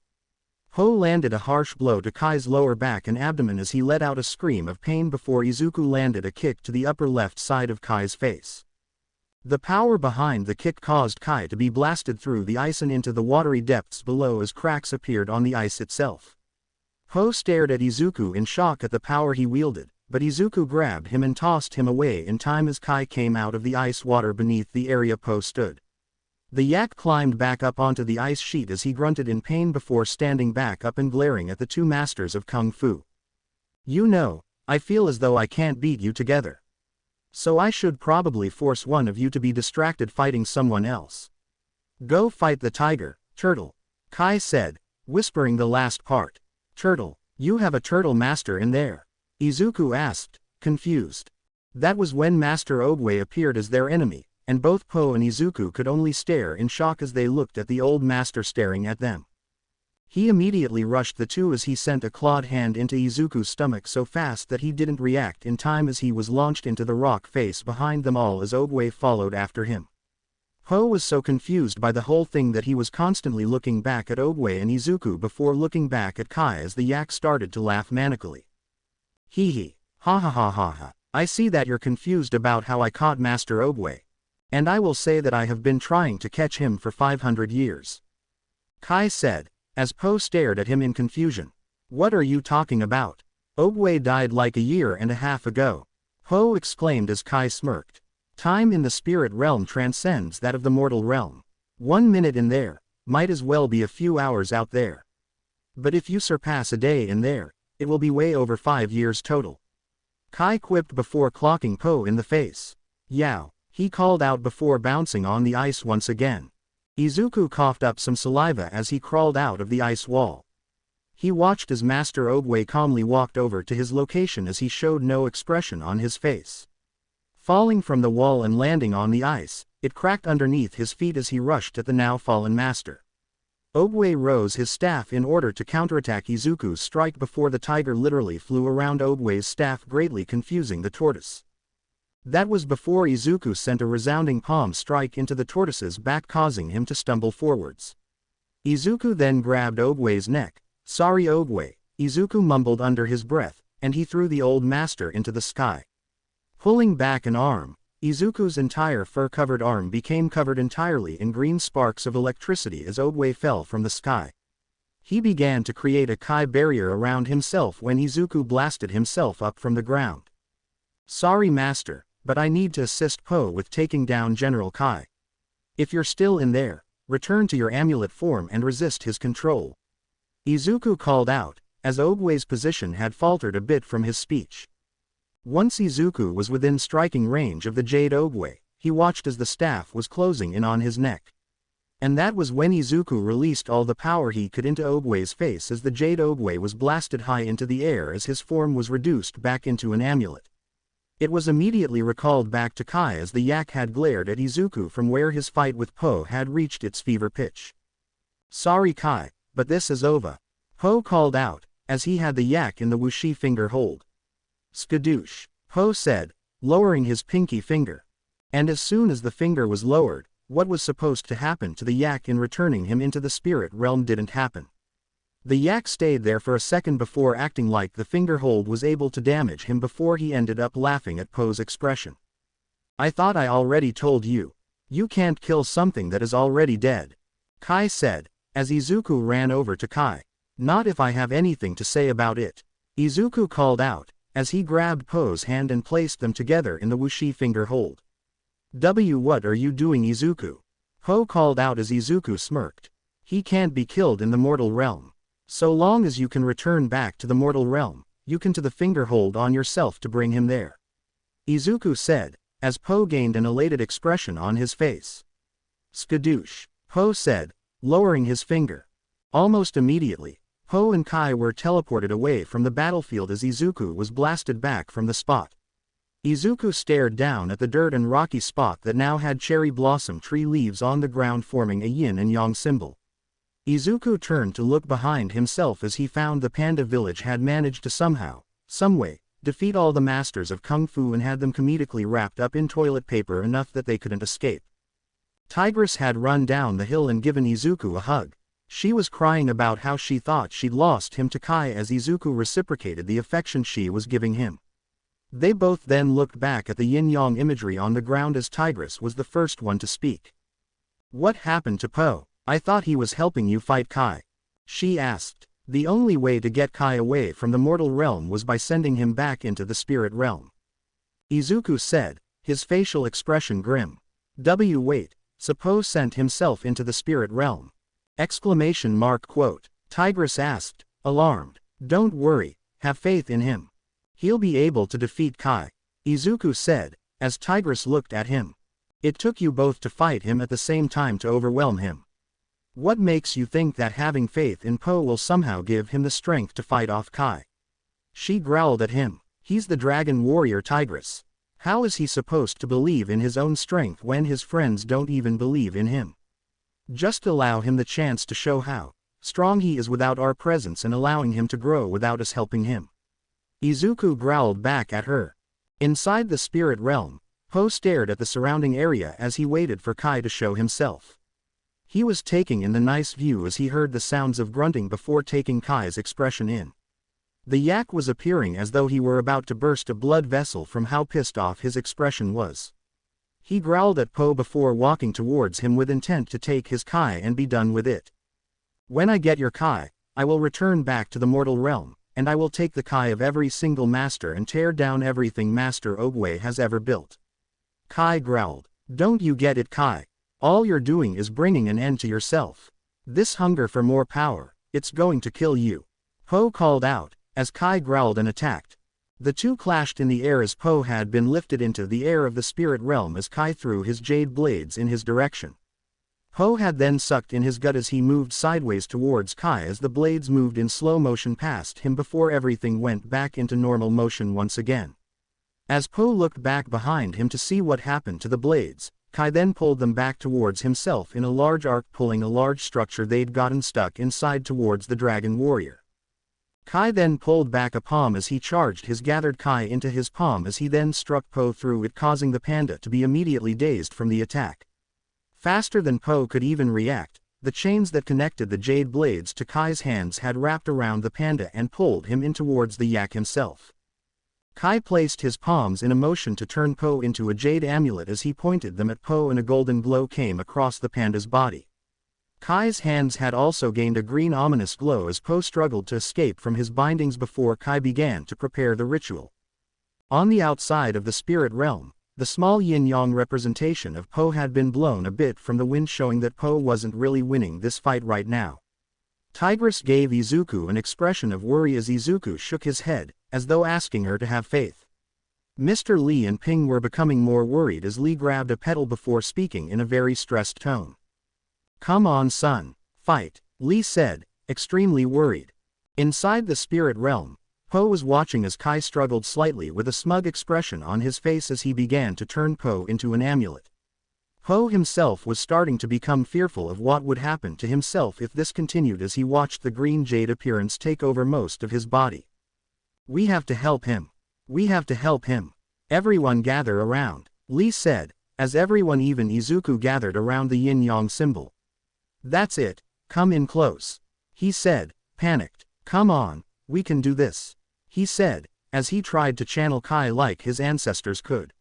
Po landed a harsh blow to Kai's lower back and abdomen as he let out a scream of pain before Izuku landed a kick to the upper left side of Kai's face. The power behind the kick caused Kai to be blasted through the ice and into the watery depths below as cracks appeared on the ice itself. Po stared at Izuku in shock at the power he wielded, but Izuku grabbed him and tossed him away in time as Kai came out of the ice water beneath the area Po stood. The yak climbed back up onto the ice sheet as he grunted in pain before standing back up and glaring at the two masters of Kung Fu. You know, I feel as though I can't beat you together. So I should probably force one of you to be distracted fighting someone else. Go fight the tiger, turtle. Kai said, whispering the last part. Turtle, you have a turtle master in there? Izuku asked, confused. That was when Master Oogway appeared as their enemy, and both Po and Izuku could only stare in shock as they looked at the old master staring at them. He immediately rushed the two as he sent a clawed hand into Izuku's stomach so fast that he didn't react in time as he was launched into the rock face behind them all as Oogway followed after him. Po was so confused by the whole thing that he was constantly looking back at Oogway and Izuku before looking back at Kai as the yak started to laugh manically. Hee hee, ha ha ha ha ha, I see that you're confused about how I caught Master Oogway. And I will say that I have been trying to catch him for 500 years. Kai said, as Po stared at him in confusion. What are you talking about? Oogway died like a year and a half ago. Po exclaimed as Kai smirked. Time in the spirit realm transcends that of the mortal realm. 1 minute in there, might as well be a few hours out there. But if you surpass a day in there, it will be way over 5 years total. Kai quipped before clocking Po in the face. Yow, he called out before bouncing on the ice once again. Izuku coughed up some saliva as he crawled out of the ice wall. He watched as Master Oogway calmly walked over to his location as he showed no expression on his face. Falling from the wall and landing on the ice, it cracked underneath his feet as he rushed at the now fallen master. Oogway rose his staff in order to counterattack Izuku's strike before the tiger literally flew around Oogway's staff, greatly confusing the tortoise. That was before Izuku sent a resounding palm strike into the tortoise's back, causing him to stumble forwards. Izuku then grabbed Oogway's neck. Sorry Oogway, Izuku mumbled under his breath, and he threw the old master into the sky. Pulling back an arm, Izuku's entire fur-covered arm became covered entirely in green sparks of electricity as Oogway fell from the sky. He began to create a Kai barrier around himself when Izuku blasted himself up from the ground. "Sorry master, but I need to assist Po with taking down General Kai. If you're still in there, return to your amulet form and resist his control," Izuku called out, as Oogway's position had faltered a bit from his speech. Once Izuku was within striking range of the Jade Oogway, he watched as the staff was closing in on his neck. And that was when Izuku released all the power he could into Oogway's face as the Jade Oogway was blasted high into the air as his form was reduced back into an amulet. It was immediately recalled back to Kai as the yak had glared at Izuku from where his fight with Po had reached its fever pitch. "Sorry Kai, but this is over," Po called out, as he had the yak in the wushy finger hold. "Skadoosh," Po said, lowering his pinky finger. And as soon as the finger was lowered, what was supposed to happen to the yak in returning him into the spirit realm didn't happen. The yak stayed there for a second before acting like the finger hold was able to damage him before he ended up laughing at Po's expression. "I thought I already told you. You can't kill something that is already dead," Kai said, as Izuku ran over to Kai. "Not if I have anything to say about it," Izuku called out, as he grabbed Po's hand and placed them together in the wushy finger hold. What are you doing Izuku?" Po called out as Izuku smirked. "He can't be killed in the mortal realm. So long as you can return back to the mortal realm, you can to the finger hold on yourself to bring him there," Izuku said, as Po gained an elated expression on his face. "Skadoosh," Po said, lowering his finger. Almost immediately, Po and Kai were teleported away from the battlefield as Izuku was blasted back from the spot. Izuku stared down at the dirt and rocky spot that now had cherry blossom tree leaves on the ground forming a yin and yang symbol. Izuku turned to look behind himself as he found the Panda village had managed to somehow, someway, defeat all the masters of Kung Fu and had them comedically wrapped up in toilet paper enough that they couldn't escape. Tigress had run down the hill and given Izuku a hug. She was crying about how she thought she'd lost him to Kai as Izuku reciprocated the affection she was giving him. They both then looked back at the yin-yang imagery on the ground as Tigress was the first one to speak. "What happened to Po? I thought he was helping you fight Kai," she asked. "The only way to get Kai away from the mortal realm was by sending him back into the spirit realm," Izuku said, his facial expression grim. Wait, so Po sent himself into the spirit realm? Tigress asked, alarmed. "Don't worry, have faith in him. He'll be able to defeat Kai," Izuku said, as Tigress looked at him. "It took you both to fight him at the same time to overwhelm him. What makes you think that having faith in Po will somehow give him the strength to fight off Kai?" She growled at him. "He's the dragon warrior Tigress. How is he supposed to believe in his own strength when his friends don't even believe in him? Just allow him the chance to show how strong he is without our presence and allowing him to grow without us helping him," Izuku growled back at her. Inside the spirit realm, Po stared at the surrounding area as he waited for Kai to show himself. He was taking in the nice view as he heard the sounds of grunting before taking Kai's expression in. The yak was appearing as though he were about to burst a blood vessel from how pissed off his expression was. He growled at Po before walking towards him with intent to take his Kai and be done with it. "When I get your Kai, I will return back to the mortal realm, and I will take the Kai of every single master and tear down everything Master Oogway has ever built," Kai growled. "Don't you get it Kai? All you're doing is bringing an end to yourself. This hunger for more power, it's going to kill you," Po called out, as Kai growled and attacked. The two clashed in the air as Po had been lifted into the air of the spirit realm as Kai threw his jade blades in his direction. Po had then sucked in his gut as he moved sideways towards Kai as the blades moved in slow motion past him before everything went back into normal motion once again. As Po looked back behind him to see what happened to the blades, Kai then pulled them back towards himself in a large arc, pulling a large structure they'd gotten stuck inside towards the dragon warrior. Kai then pulled back a palm as he charged his gathered Kai into his palm as he then struck Po through it, causing the panda to be immediately dazed from the attack. Faster than Po could even react, the chains that connected the jade blades to Kai's hands had wrapped around the panda and pulled him in towards the yak himself. Kai placed his palms in a motion to turn Po into a jade amulet. As he pointed them at Po, and a golden glow came across the panda's body. Kai's hands had also gained a green ominous glow as Po struggled to escape from his bindings before Kai began to prepare the ritual. On the outside of the spirit realm, the small yin-yang representation of Po had been blown a bit from the wind, showing that Po wasn't really winning this fight right now. Tigress gave Izuku an expression of worry as Izuku shook his head, as though asking her to have faith. Mr. Lee and Ping were becoming more worried as Lee grabbed a petal before speaking in a very stressed tone. "Come on, son, fight," Lee said, extremely worried. Inside the spirit realm, Po was watching as Kai struggled slightly with a smug expression on his face as he began to turn Po into an amulet. Po himself was starting to become fearful of what would happen to himself if this continued as he watched the green jade appearance take over most of his body. "We have to help him. We have to help him. Everyone gather around," Lee said, as everyone, even Izuku, gathered around the yin-yang symbol. "That's it, come in close," he said, panicked. "Come on, we can do this," he said, as he tried to channel Kai like his ancestors could.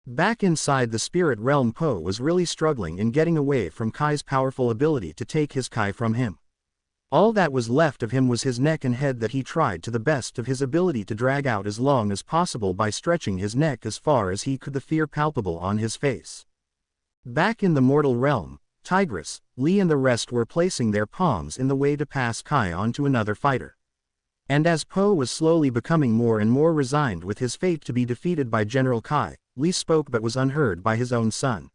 Back inside the spirit realm, Po was really struggling in getting away from Kai's powerful ability to take his Kai from him. All that was left of him was his neck and head that he tried to the best of his ability to drag out as long as possible by stretching his neck as far as he could, the fear palpable on his face. Back in the mortal realm, Tigress, Lee and the rest were placing their palms in the way to pass Kai on to another fighter. And as Po was slowly becoming more and more resigned with his fate to be defeated by General Kai, Lee spoke but was unheard by his own son.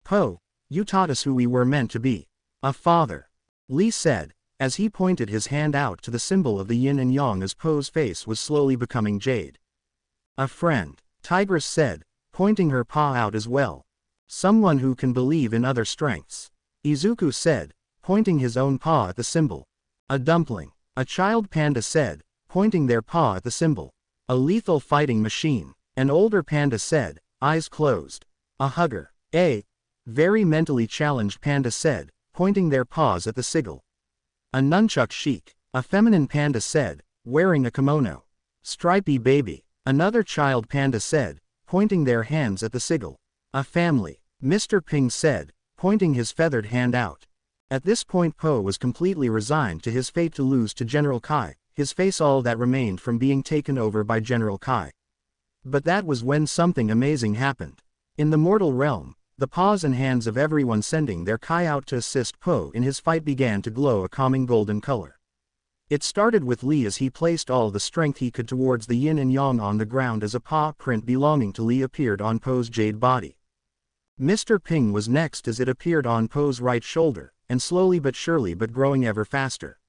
"Po, you taught us who we were meant to be. A father," Lee said, as he pointed his hand out to the symbol of the yin and yang as Po's face was slowly becoming jade. "A friend," Tigress said, pointing her paw out as well. "Someone who can believe in other strengths," Izuku said, pointing his own paw at the symbol. "A dumpling," a child panda said, pointing their paw at the symbol. "A lethal fighting machine," an older panda said, eyes closed. "A hugger," a very mentally challenged panda said, pointing their paws at the sigil. "A nunchuck chic," a feminine panda said, wearing a kimono. "Stripey baby," another child panda said, pointing their hands at the sigil. "A family," Mr. Ping said, pointing his feathered hand out. At this point Po was completely resigned to his fate to lose to General Kai, his face all that remained from being taken over by General Kai. But that was when something amazing happened. In the mortal realm, the paws and hands of everyone sending their Kai out to assist Po in his fight began to glow a calming golden color. It started with Lee as he placed all the strength he could towards the yin and yang on the ground as a paw print belonging to Lee appeared on Po's jade body. Mr. Ping was next as it appeared on Po's right shoulder, and slowly but surely but growing ever faster.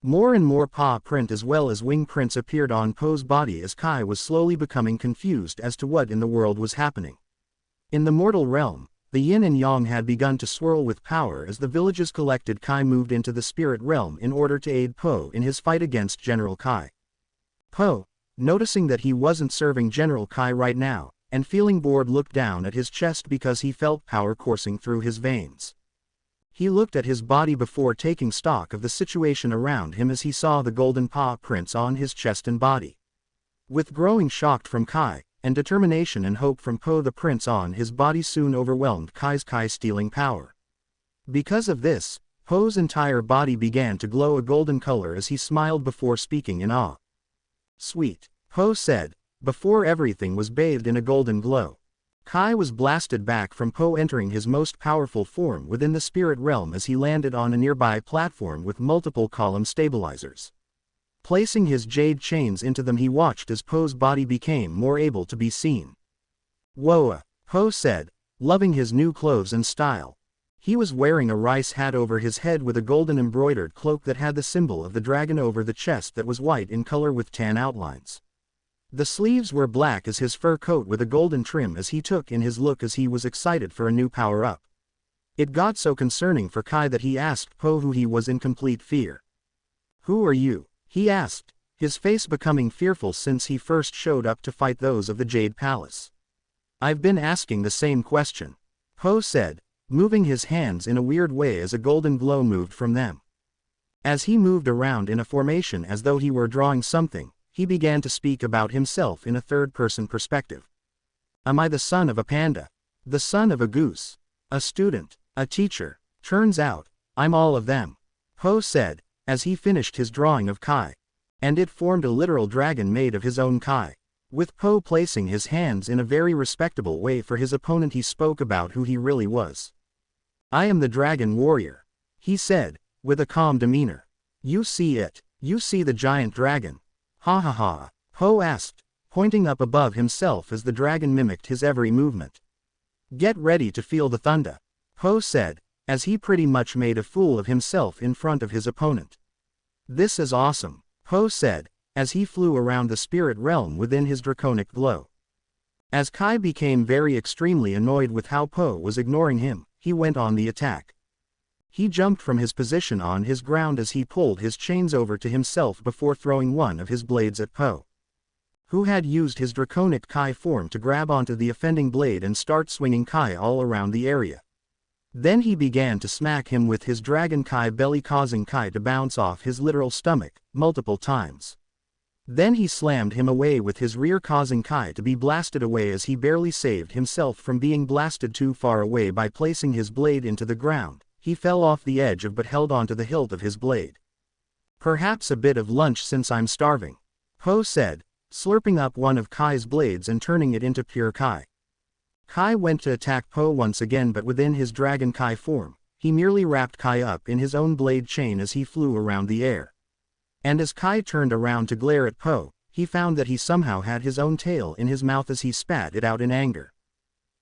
More and more paw print as well as wing prints appeared on Po's body as Kai was slowly becoming confused as to what in the world was happening. In the mortal realm, the yin and yang had begun to swirl with power as the villages collected. Kai moved into the spirit realm in order to aid Po in his fight against General Kai. Po, noticing that he wasn't serving General Kai right now, and feeling bored, looked down at his chest because he felt power coursing through his veins. He looked at his body before taking stock of the situation around him as he saw the golden paw prints on his chest and body. With growing shock from Kai, and determination and hope from Po, the prints on his body soon overwhelmed Kai's Kai-stealing power. Because of this, Po's entire body began to glow a golden color as he smiled before speaking in awe. "Sweet," Po said, before everything was bathed in a golden glow. Kai was blasted back from Po entering his most powerful form within the spirit realm as he landed on a nearby platform with multiple column stabilizers. Placing his jade chains into them, he watched as Po's body became more able to be seen. "Whoa," Po said, loving his new clothes and style. He was wearing a rice hat over his head with a golden embroidered cloak that had the symbol of the dragon over the chest that was white in color with tan outlines. The sleeves were black as his fur coat with a golden trim as he took in his look as he was excited for a new power-up. It got so concerning for Kai that he asked Po who he was in complete fear. "Who are you?" he asked, his face becoming fearful since he first showed up to fight those of the Jade Palace. "I've been asking the same question," Po said, moving his hands in a weird way as a golden glow moved from them. As he moved around in a formation as though he were drawing something, he began to speak about himself in a third-person perspective. Am I the son of a panda? The son of a goose? A student? A teacher? Turns out, I'm all of them, Po said, as he finished his drawing of Kai. And it formed a literal dragon made of his own Kai. With Po placing his hands in a very respectable way for his opponent, he spoke about who he really was. I am the dragon warrior, he said, with a calm demeanor. You see it? You see the giant dragon? Ha ha ha, Po asked, pointing up above himself as the dragon mimicked his every movement. Get ready to feel the thunder, Po said, as he pretty much made a fool of himself in front of his opponent. This is awesome, Po said, as he flew around the spirit realm within his draconic glow. As Kai became very extremely annoyed with how Po was ignoring him, he went on the attack. He jumped from his position on his ground as he pulled his chains over to himself before throwing one of his blades at Po, who had used his draconic Kai form to grab onto the offending blade and start swinging Kai all around the area. Then he began to smack him with his dragon Kai belly, causing Kai to bounce off his literal stomach multiple times. Then he slammed him away with his rear, causing Kai to be blasted away as he barely saved himself from being blasted too far away by placing his blade into the ground. He fell off the edge of but held onto the hilt of his blade. Perhaps a bit of lunch since I'm starving, Po said, slurping up one of Kai's blades and turning it into pure Kai. Kai went to attack Po once again, but within his dragon Kai form, he merely wrapped Kai up in his own blade chain as he flew around the air. And as Kai turned around to glare at Po, he found that he somehow had his own tail in his mouth as he spat it out in anger.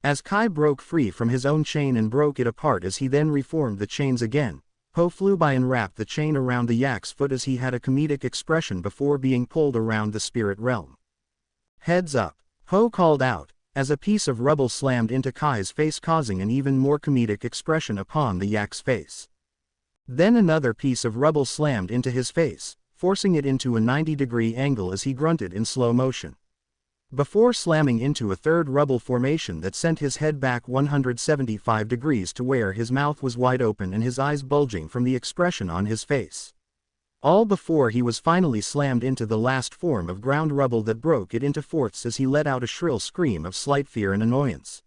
As Kai broke free from his own chain and broke it apart as he then reformed the chains again, Po flew by and wrapped the chain around the yak's foot as he had a comedic expression before being pulled around the spirit realm. Heads up, Po called out, as a piece of rubble slammed into Kai's face, causing an even more comedic expression upon the yak's face. Then another piece of rubble slammed into his face, forcing it into a 90-degree angle as he grunted in slow motion, before slamming into a third rubble formation that sent his head back 175 degrees to where his mouth was wide open and his eyes bulging from the expression on his face. All before he was finally slammed into the last form of ground rubble that broke it into fourths as he let out a shrill scream of slight fear and annoyance.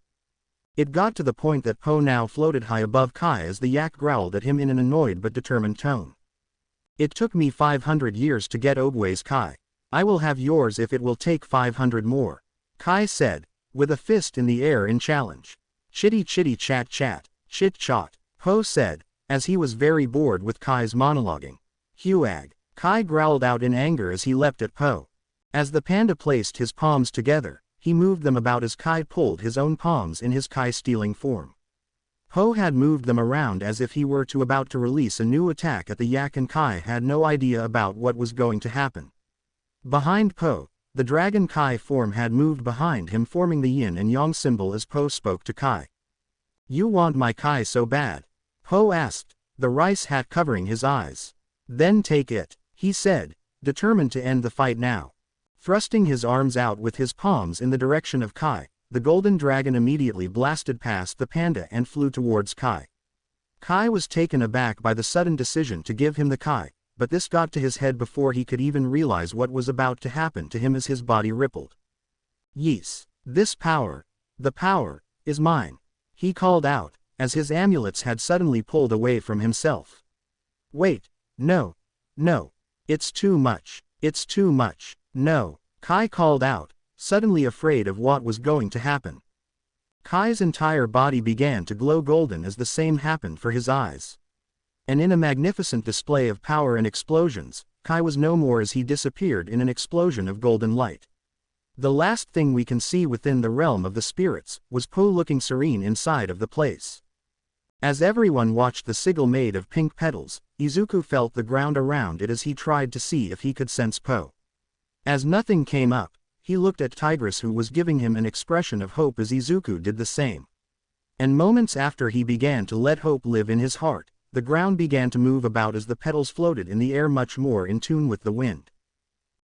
It got to the point that Po now floated high above Kai as the yak growled at him in an annoyed but determined tone. It took me 500 years to get Oogway's Kai. I will have yours if it will take 500 more, Kai said, with a fist in the air in challenge. Chitty chitty chat chat, chit chot, Po said, as he was very bored with Kai's monologuing. Huag, Kai growled out in anger as he leapt at Po. As the panda placed his palms together, he moved them about as Kai pulled his own palms in his Kai-stealing form. Po had moved them around as if he were about to release a new attack at the yak, and Kai had no idea about what was going to happen. Behind Po, the dragon Kai form had moved behind him, forming the yin and yang symbol as Po spoke to Kai. You want my Kai so bad? Po asked, the rice hat covering his eyes. Then take it, he said, determined to end the fight now. Thrusting his arms out with his palms in the direction of Kai, the golden dragon immediately blasted past the panda and flew towards Kai. Kai was taken aback by the sudden decision to give him the Kai, but this got to his head before he could even realize what was about to happen to him as his body rippled. Yes, this power, the power, is mine, he called out, as his amulets had suddenly pulled away from himself. Wait, no, it's too much, no, Kai called out, suddenly afraid of what was going to happen. Kai's entire body began to glow golden as the same happened for his eyes. And in a magnificent display of power and explosions, Kai was no more as he disappeared in an explosion of golden light. The last thing we can see within the realm of the spirits was Po looking serene inside of the place. As everyone watched the sigil made of pink petals, Izuku felt the ground around it as he tried to see if he could sense Po. As nothing came up, he looked at Tigress, who was giving him an expression of hope as Izuku did the same. And moments after he began to let hope live in his heart, the ground began to move about as the petals floated in the air much more in tune with the wind.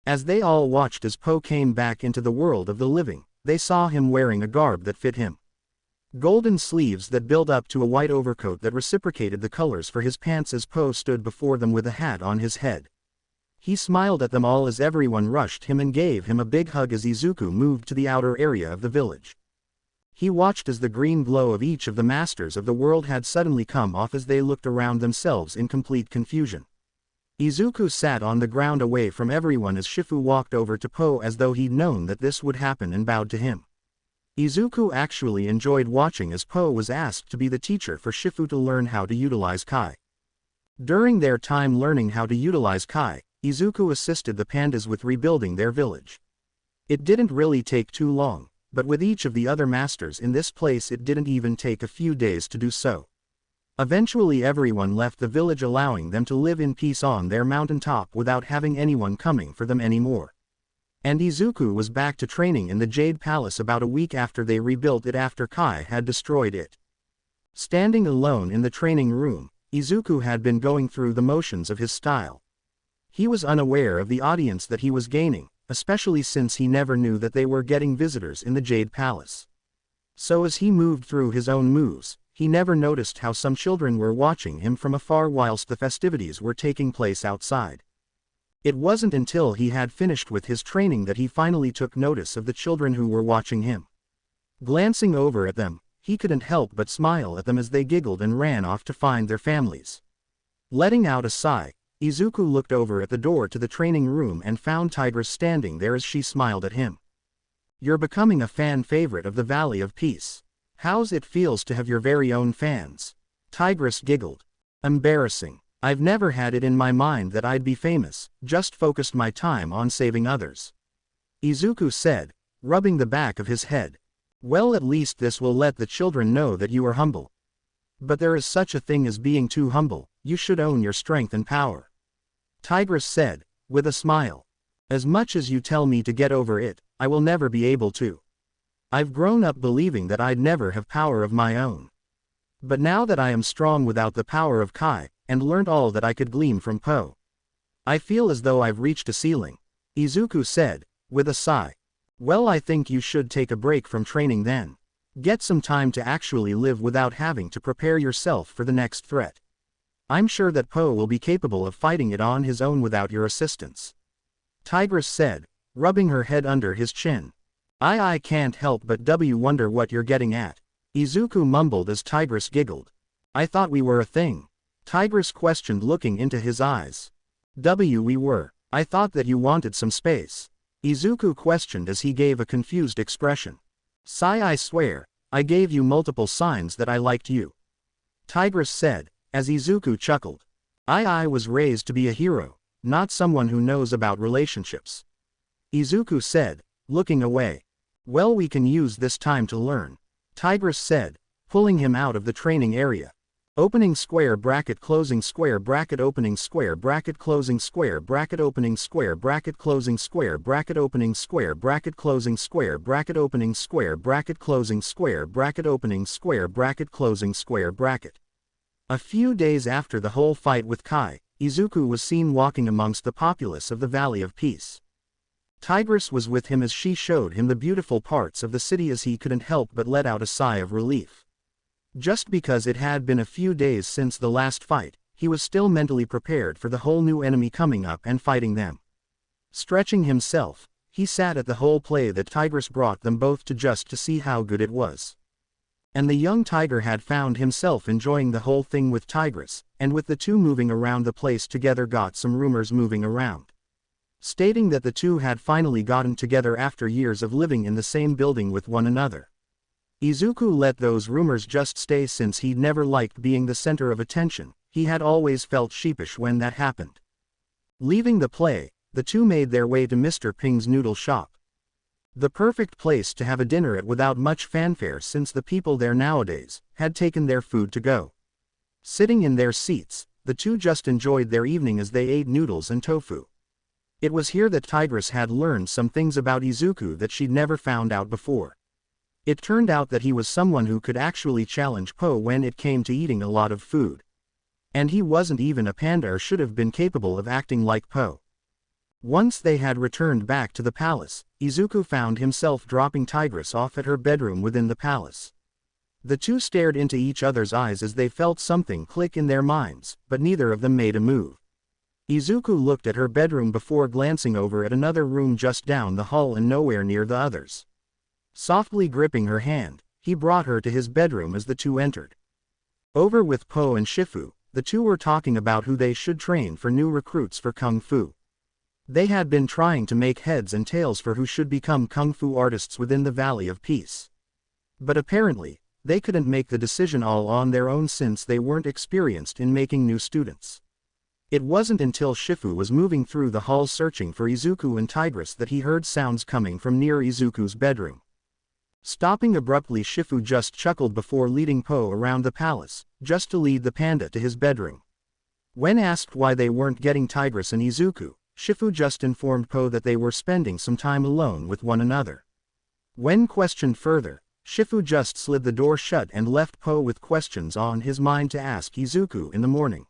As they all watched as Po came back into the world of the living, they saw him wearing a garb that fit him. Golden sleeves that built up to a white overcoat that reciprocated the colors for his pants as Po stood before them with a hat on his head. He smiled at them all as everyone rushed him and gave him a big hug as Izuku moved to the outer area of the village. He watched as the green glow of each of the masters of the world had suddenly come off as they looked around themselves in complete confusion. Izuku sat on the ground away from everyone as Shifu walked over to Po as though he'd known that this would happen and bowed to him. Izuku actually enjoyed watching as Po was asked to be the teacher for Shifu to learn how to utilize Kai. During their time learning how to utilize Kai, Izuku assisted the pandas with rebuilding their village. It didn't really take too long, but with each of the other masters in this place it didn't even take a few days to do so. Eventually everyone left the village, allowing them to live in peace on their mountaintop without having anyone coming for them anymore. And Izuku was back to training in the Jade Palace about a week after they rebuilt it after Kai had destroyed it. Standing alone in the training room, Izuku had been going through the motions of his style. He was unaware of the audience that he was gaining, especially since he never knew that they were getting visitors in the Jade Palace. So as he moved through his own moves, he never noticed how some children were watching him from afar whilst the festivities were taking place outside. It wasn't until he had finished with his training that he finally took notice of the children who were watching him. Glancing over at them, he couldn't help but smile at them as they giggled and ran off to find their families. Letting out a sigh, Izuku looked over at the door to the training room and found Tigress standing there as she smiled at him. "You're becoming a fan favorite of the Valley of Peace. How's it feels to have your very own fans?" Tigress giggled. "Embarrassing. I've never had it in my mind that I'd be famous, just focused my time on saving others," Izuku said, rubbing the back of his head. "Well, at least this will let the children know that you are humble. But there is such a thing as being too humble. You should own your strength and power," Tigress said, with a smile. "As much as you tell me to get over it, I will never be able to. I've grown up believing that I'd never have power of my own. But now that I am strong without the power of Kai, and learned all that I could glean from Po, I feel as though I've reached a ceiling," Izuku said, with a sigh. "Well, I think you should take a break from training then. Get some time to actually live without having to prepare yourself for the next threat. I'm sure that Po will be capable of fighting it on his own without your assistance," Tigress said, rubbing her head under his chin. I can't help but wonder what you're getting at," Izuku mumbled as Tigress giggled. "I thought we were a thing," Tigress questioned, looking into his eyes. We were. I thought that you wanted some space," Izuku questioned as he gave a confused expression. "I swear, I gave you multiple signs that I liked you," Tigress said, as Izuku chuckled. I was raised to be a hero, not someone who knows about relationships," Izuku said, looking away. "Well, we can use this time to learn," Tigress said, pulling him out of the training area. Opening square bracket closing square bracket opening square bracket closing square bracket opening square bracket closing square bracket opening square bracket closing square bracket opening square bracket closing square bracket opening square bracket closing square bracket. A few days after the whole fight with Kai, Izuku was seen walking amongst the populace of the Valley of Peace. Tigress was with him as she showed him the beautiful parts of the city as he couldn't help but let out a sigh of relief. Just because it had been a few days since the last fight, he was still mentally prepared for the whole new enemy coming up and fighting them. Stretching himself, he sat at the whole play that Tigress brought them both to see how good it was. And the young tiger had found himself enjoying the whole thing with Tigress, and with the two moving around the place together got some rumors moving around, stating that the two had finally gotten together after years of living in the same building with one another. Izuku let those rumors just stay since he'd never liked being the center of attention. He had always felt sheepish when that happened. Leaving the play, the two made their way to Mr. Ping's noodle shop. The perfect place to have a dinner at without much fanfare since the people there nowadays had taken their food to go. Sitting in their seats, the two just enjoyed their evening as they ate noodles and tofu. It was here that Tigress had learned some things about Izuku that she'd never found out before. It turned out that he was someone who could actually challenge Po when it came to eating a lot of food. And he wasn't even a panda or should have been capable of acting like Po. Once they had returned back to the palace, Izuku found himself dropping Tigress off at her bedroom within the palace. The two stared into each other's eyes as they felt something click in their minds, but neither of them made a move. Izuku looked at her bedroom before glancing over at another room just down the hall and nowhere near the others. Softly gripping her hand, he brought her to his bedroom as the two entered. Over with Po and Shifu, the two were talking about who they should train for new recruits for Kung Fu. They had been trying to make heads and tails for who should become Kung Fu artists within the Valley of Peace. But apparently, they couldn't make the decision all on their own since they weren't experienced in making new students. It wasn't until Shifu was moving through the halls searching for Izuku and Tigress that he heard sounds coming from near Izuku's bedroom. Stopping abruptly, Shifu just chuckled before leading Po around the palace, just to lead the panda to his bedroom. When asked why they weren't getting Tigress and Izuku, Shifu just informed Po that they were spending some time alone with one another. When questioned further, Shifu just slid the door shut and left Po with questions on his mind to ask Izuku in the morning.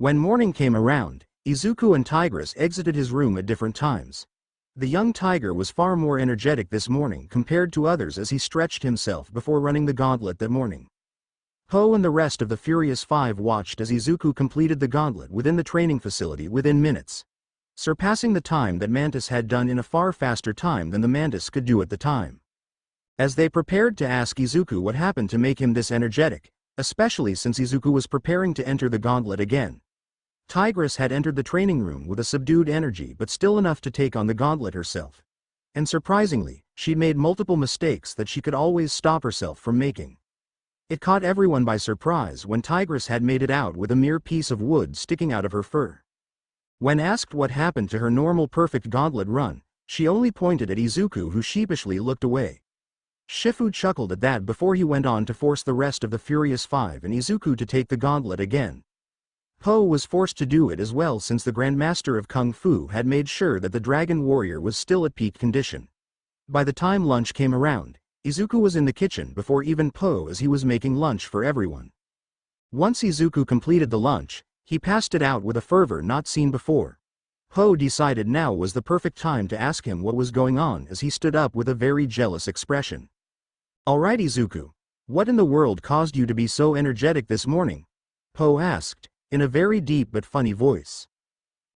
When morning came around, Izuku and Tigress exited his room at different times. The young tiger was far more energetic this morning compared to others as he stretched himself before running the gauntlet that morning. Po and the rest of the Furious Five watched as Izuku completed the gauntlet within the training facility within minutes, surpassing the time that Mantis had done in a far faster time than the Mantis could do at the time. As they prepared to ask Izuku what happened to make him this energetic, especially since Izuku was preparing to enter the gauntlet again, Tigress had entered the training room with a subdued energy but still enough to take on the gauntlet herself. And surprisingly, she'd made multiple mistakes that she could always stop herself from making. It caught everyone by surprise when Tigress had made it out with a mere piece of wood sticking out of her fur. When asked what happened to her normal perfect gauntlet run, she only pointed at Izuku, who sheepishly looked away. Shifu chuckled at that before he went on to force the rest of the Furious Five and Izuku to take the gauntlet again. Po was forced to do it as well since the Grandmaster of Kung Fu had made sure that the Dragon Warrior was still at peak condition. By the time lunch came around, Izuku was in the kitchen before even Po as he was making lunch for everyone. Once Izuku completed the lunch, he passed it out with a fervor not seen before. Po decided now was the perfect time to ask him what was going on as he stood up with a very jealous expression. "Alright Izuku, what in the world caused you to be so energetic this morning?" Po asked, in a very deep but funny voice.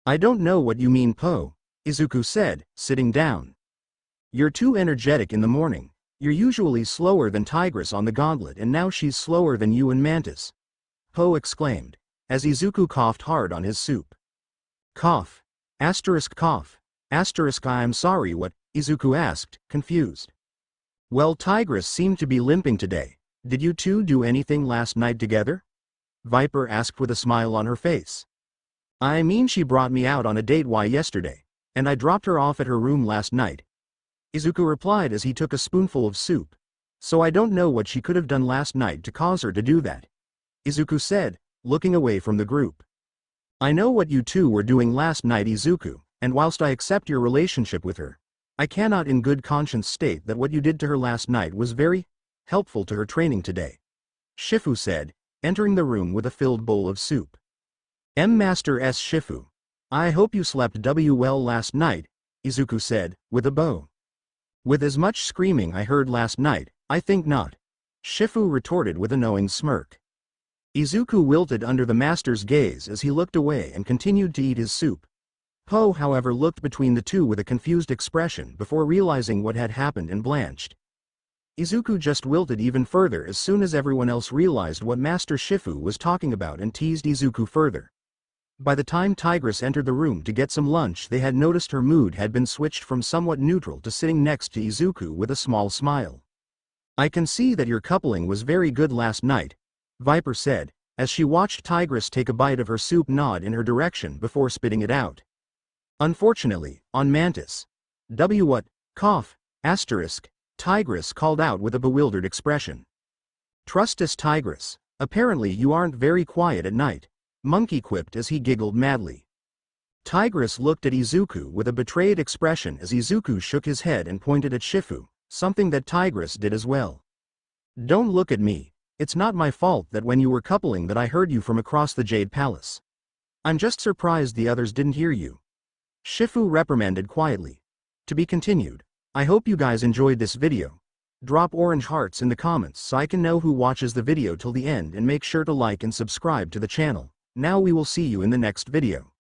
"I don't know what you mean, Po," Izuku said, sitting down. "You're too energetic in the morning. You're usually slower than Tigress on the gauntlet and now she's slower than you and Mantis," Po exclaimed, as Izuku coughed hard on his soup. Cough. Cough. I'm sorry, what? Izuku asked, confused. "Well, Tigress seemed to be limping today. Did you two do anything last night together?" Viper asked with a smile on her face. "I mean, she brought me out on a date yesterday, and I dropped her off at her room last night," Izuku replied as he took a spoonful of soup. "So I don't know what she could have done last night to cause her to do that," Izuku said, looking away from the group. "I know what you two were doing last night, Izuku, and whilst I accept your relationship with her, I cannot in good conscience state that what you did to her last night was very helpful to her training today," Shifu said, entering the room with a filled bowl of soup. Master S. Shifu. "I hope you slept well last night," Izuku said, with a bow. "With as much screaming I heard last night, I think not," Shifu retorted with a knowing smirk. Izuku wilted under the master's gaze as he looked away and continued to eat his soup. Po, however, looked between the two with a confused expression before realizing what had happened and blanched. Izuku just wilted even further as soon as everyone else realized what Master Shifu was talking about and teased Izuku further. By the time Tigress entered the room to get some lunch, they had noticed her mood had been switched from somewhat neutral to sitting next to Izuku with a small smile. "I can see that your coupling was very good last night," Viper said, as she watched Tigress take a bite of her soup, nod in her direction before spitting it out. "Unfortunately, on Mantis. What? Cough. Tigress called out with a bewildered expression. "Trust us, Tigress. Apparently you aren't very quiet at night," Monkey quipped as he giggled madly. Tigress looked at Izuku with a betrayed expression as Izuku shook his head and pointed at Shifu, something that Tigress did as well. "Don't look at me. It's not my fault that when you were coupling that I heard you from across the Jade Palace. I'm just surprised the others didn't hear you," Shifu reprimanded quietly. To be continued. I hope you guys enjoyed this video. Drop orange hearts in the comments so I can know who watches the video till the end, and make sure to like and subscribe to the channel. Now we will see you in the next video.